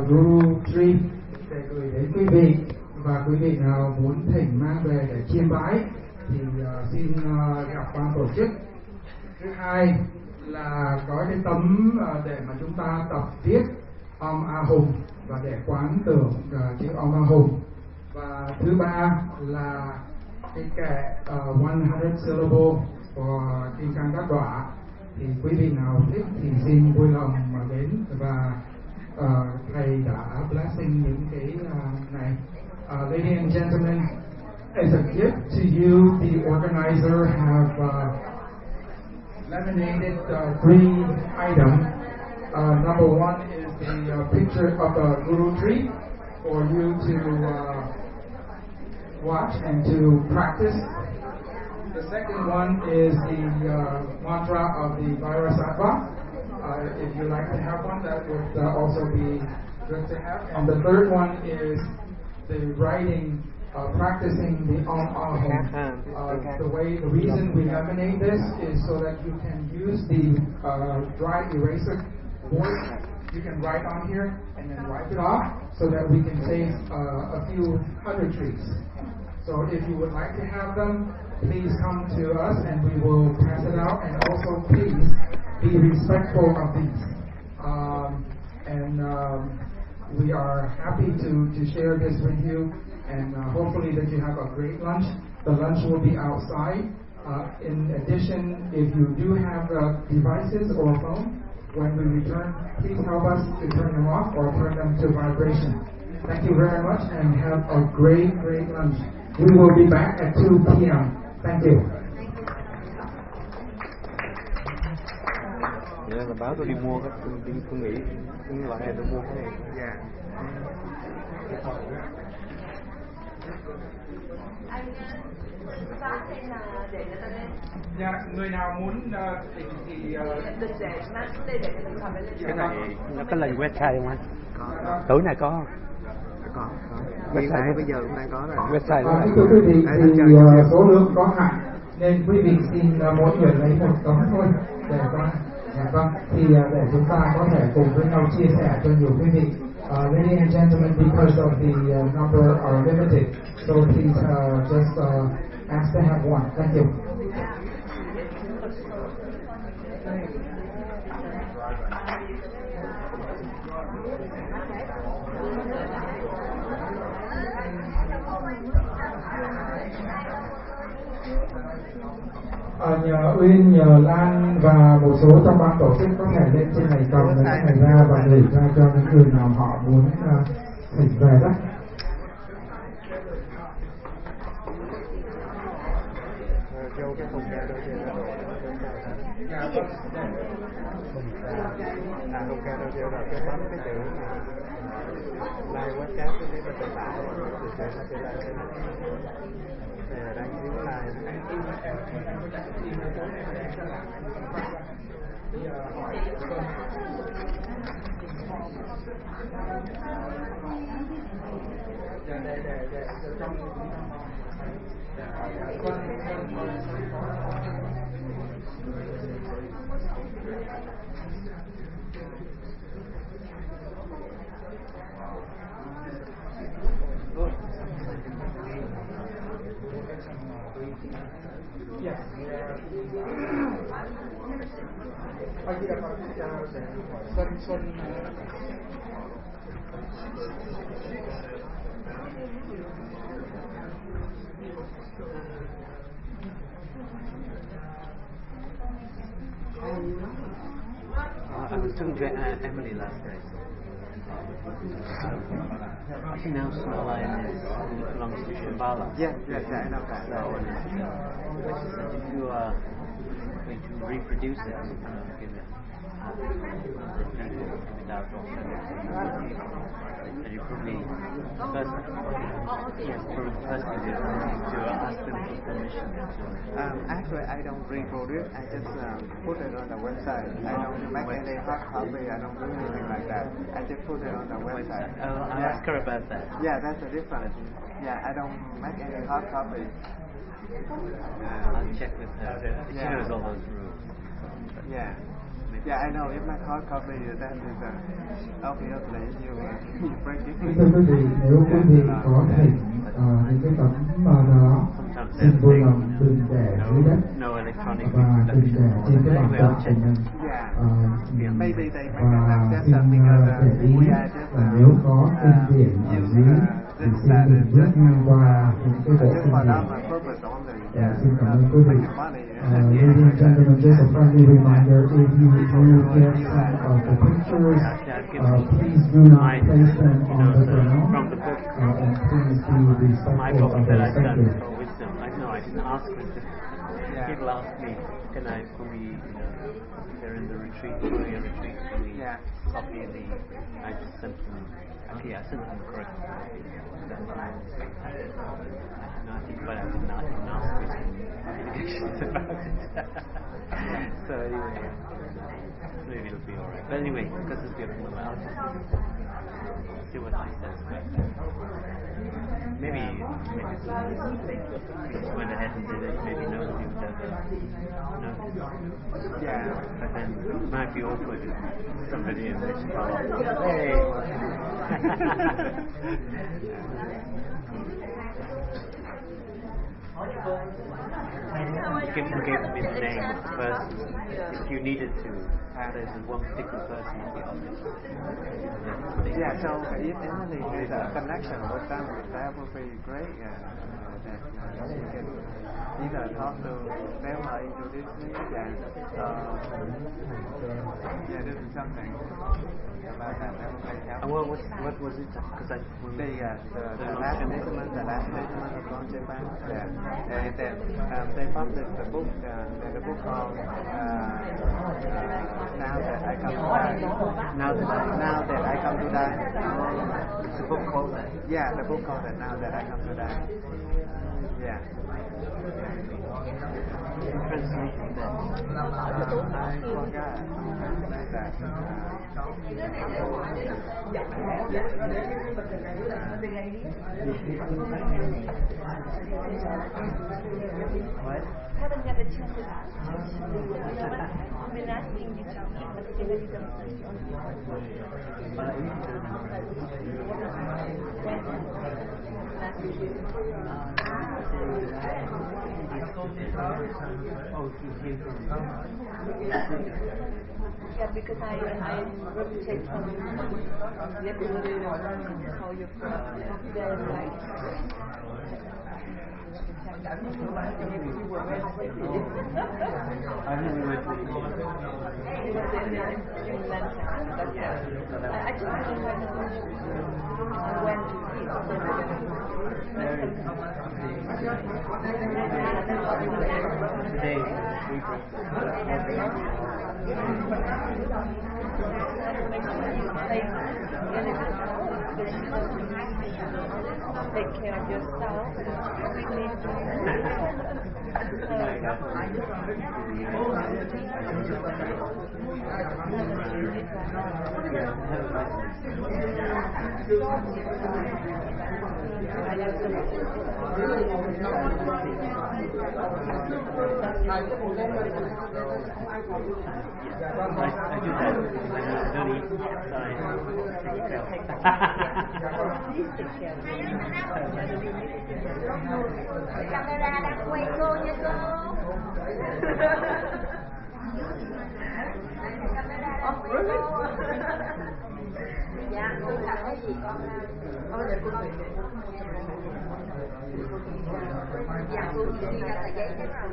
[SPEAKER 4] Guru Tree để gửi đến quý vị, và quý vị nào muốn thỉnh mang về để chiêm bái thì xin gặp ban tổ chức. Thứ hai là có cái tấm để mà chúng ta tập viết Om A Hùng và để quán tưởng chữ Om A Hùng. Và thứ ba là cái kệ 100 syllable của Kinh Cang Các Đọa. Thì quý vị nào thích thì xin vui lòng mà đến, và thầy đã blessing những cái này. Ladies and gentlemen, as a gift to you, the organizer have laminated 3 items. Number one is the picture of the Guru tree for you to watch and to practice. The second one is the mantra of the Vajrasattva. If you like to have one, that would also be good to have. And the third one is the writing, practicing the Om Ahom. The reason we laminate this is so that you can use the dry eraser board. You can write on here and then wipe it off, so that we can save a few hundred trees. So if you would like to have them, please come to us and we will pass it out. And also please be respectful of these. We are happy to share this with you, and hopefully that you have a great lunch. The lunch will be outside. In addition, if you do have devices or a phone, when we return, please help us to turn them off or turn them to vibration. Thank you very much and have a great lunch. We will be back at 2 p.m. Thank you.
[SPEAKER 5] Vậy là báo tôi đi mua cái, tôi nghĩ những loại này tôi mua cái này. Dạ.
[SPEAKER 6] Anh phát hay là để người ta lên?
[SPEAKER 4] Dạ, người nào muốn thì
[SPEAKER 6] Đừng để mang xuống đây để người ta lên.
[SPEAKER 5] Cái này nó có lên website không anh? Có. Tối này có không? Có. Website bây giờ cũng đang có rồi. Website.
[SPEAKER 4] Thưa quý vị, thì số lượng có hạn nên quý vị xin mỗi người lấy một tấm thôi để con. Dạ vâng. Thì để chúng ta có thể cùng với nhau chia sẻ cho nhiều quý vị. Ladies and gentlemen, because of the number are limited, so please just ask to have one. Thank you. Nhờ Uyên, nhờ Lan và một số trong ban tổ chức có thể lên trên này cầm cái này ra và gửi ra cho những người nào họ muốn thỉnh về đó.
[SPEAKER 5] Không ca đâu treo rồi, cái bấm cái chữ like webcast cái nó tự tải thì nó sẽ lên cái này là đang thiếu like.
[SPEAKER 1] I was talking to Emily last night. She knows Snowline belongs to Shambhala.
[SPEAKER 5] Yes, I know that.
[SPEAKER 1] So, she said if you are going to reproduce it, give it without austerity, then you probably first to ask them for permission.
[SPEAKER 5] Actually, I don't reproduce. I just put it on the website. I don't make any hard copy. I don't do anything like that. I just put it on the website.
[SPEAKER 1] I'll ask her about that.
[SPEAKER 5] Yeah, that's the difference. Yeah, I don't make any hard copy.
[SPEAKER 1] I'll check with her. She knows all those rules.
[SPEAKER 5] Yeah. Yeah, I know. If my hard copy, that is obviously you break it.
[SPEAKER 4] Thưa quý vị, nếu quý vị có thỉnh những cái tấm đó, xin vui lòng đừng để dưới đất và đừng để trên cái bàn đọc của mình. Và xin để ý là nếu có kinh điển ở dưới thì xin đừng lướt ngang qua những cái bộ kinh điển. Xin cảm ơn quý vị. Ladies and gentlemen, just a friendly reminder, if you do get some of the pictures, please do not place them on the ground, and please be respectful of their sacred.
[SPEAKER 1] I didn't ask for it. People ask me, can we, they're in the retreat, can we copy the, I just sent them, actually I sent them correct. I think, but I didn't ask questions about it. So anyway, maybe it'll be alright. But anyway, because it's beautiful, I'll just see what she says. Maybe we just went ahead and did it. Maybe nobody would ever notice.
[SPEAKER 5] Yeah.
[SPEAKER 1] But then it might be awkward if somebody in this follow. Hey. You can give me the name of the person if you needed to. There's one particular person in the office.
[SPEAKER 5] Yeah, so if Emily has a connection with them, that would be great. That you can either talk to them or introduce me. This is something about that. That would be helpful.
[SPEAKER 1] What was it? Because
[SPEAKER 5] the last statement of Long Japan. And then they published the book. The book called Now That I Come to Die. Now That I Come to Die.
[SPEAKER 1] It's a book called that?
[SPEAKER 5] Yeah, the book called Now That I Come to Die. Yeah.
[SPEAKER 1] Translation that.
[SPEAKER 5] I forgot. Like that.
[SPEAKER 1] What?
[SPEAKER 6] Haven't had a chance to I've been asking you to eat, but still you don't Yeah, because I rotate from yesterday how you they're like maybe you were well sleepy.
[SPEAKER 1] I really went to
[SPEAKER 6] It was in London, but yeah. I just want to find out when to eat.
[SPEAKER 1] Today,
[SPEAKER 6] take care of yourself.
[SPEAKER 1] I do that because I don't eat, so I take care.
[SPEAKER 6] Camera đang quay cô nha cô. Dạ, cô cảm thấy gì con để cô tuyển để dạ cô chỉ đi ra tờ giấy chắc là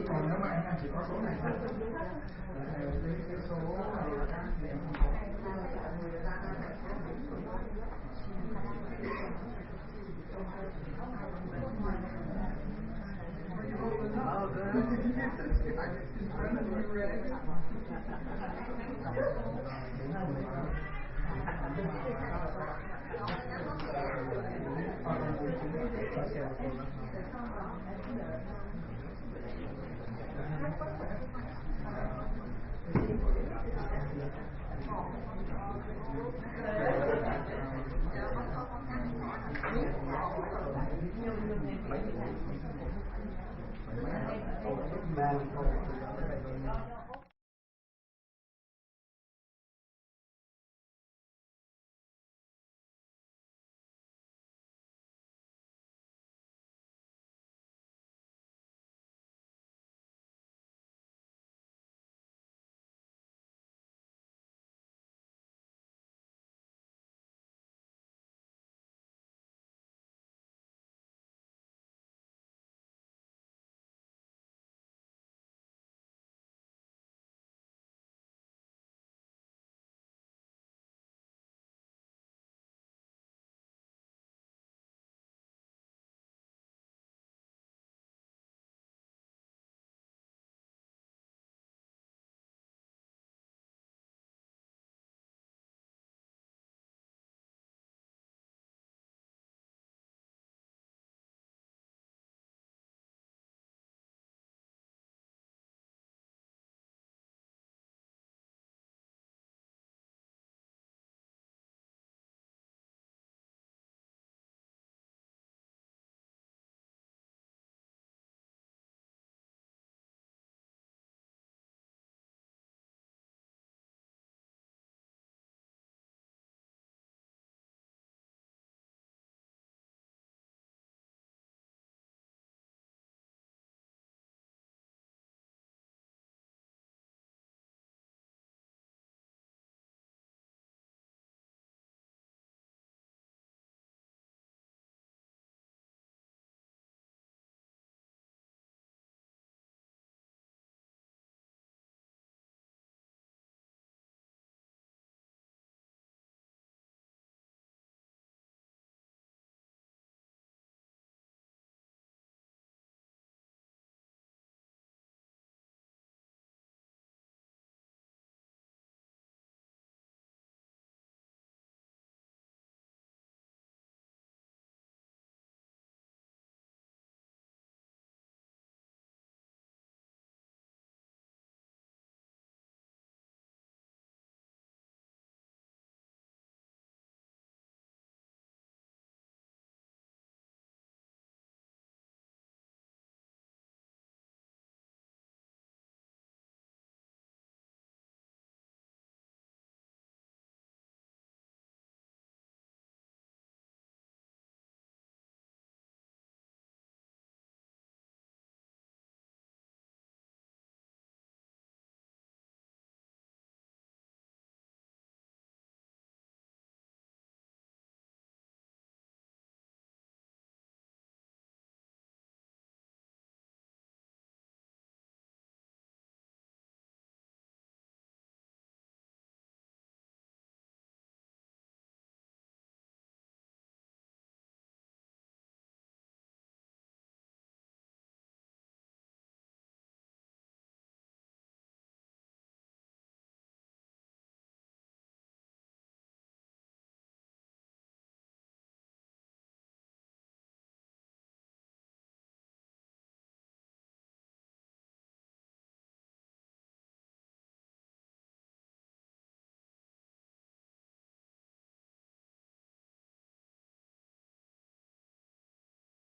[SPEAKER 4] còn nếu mà em chỉ có số này thôi cái số
[SPEAKER 1] Ba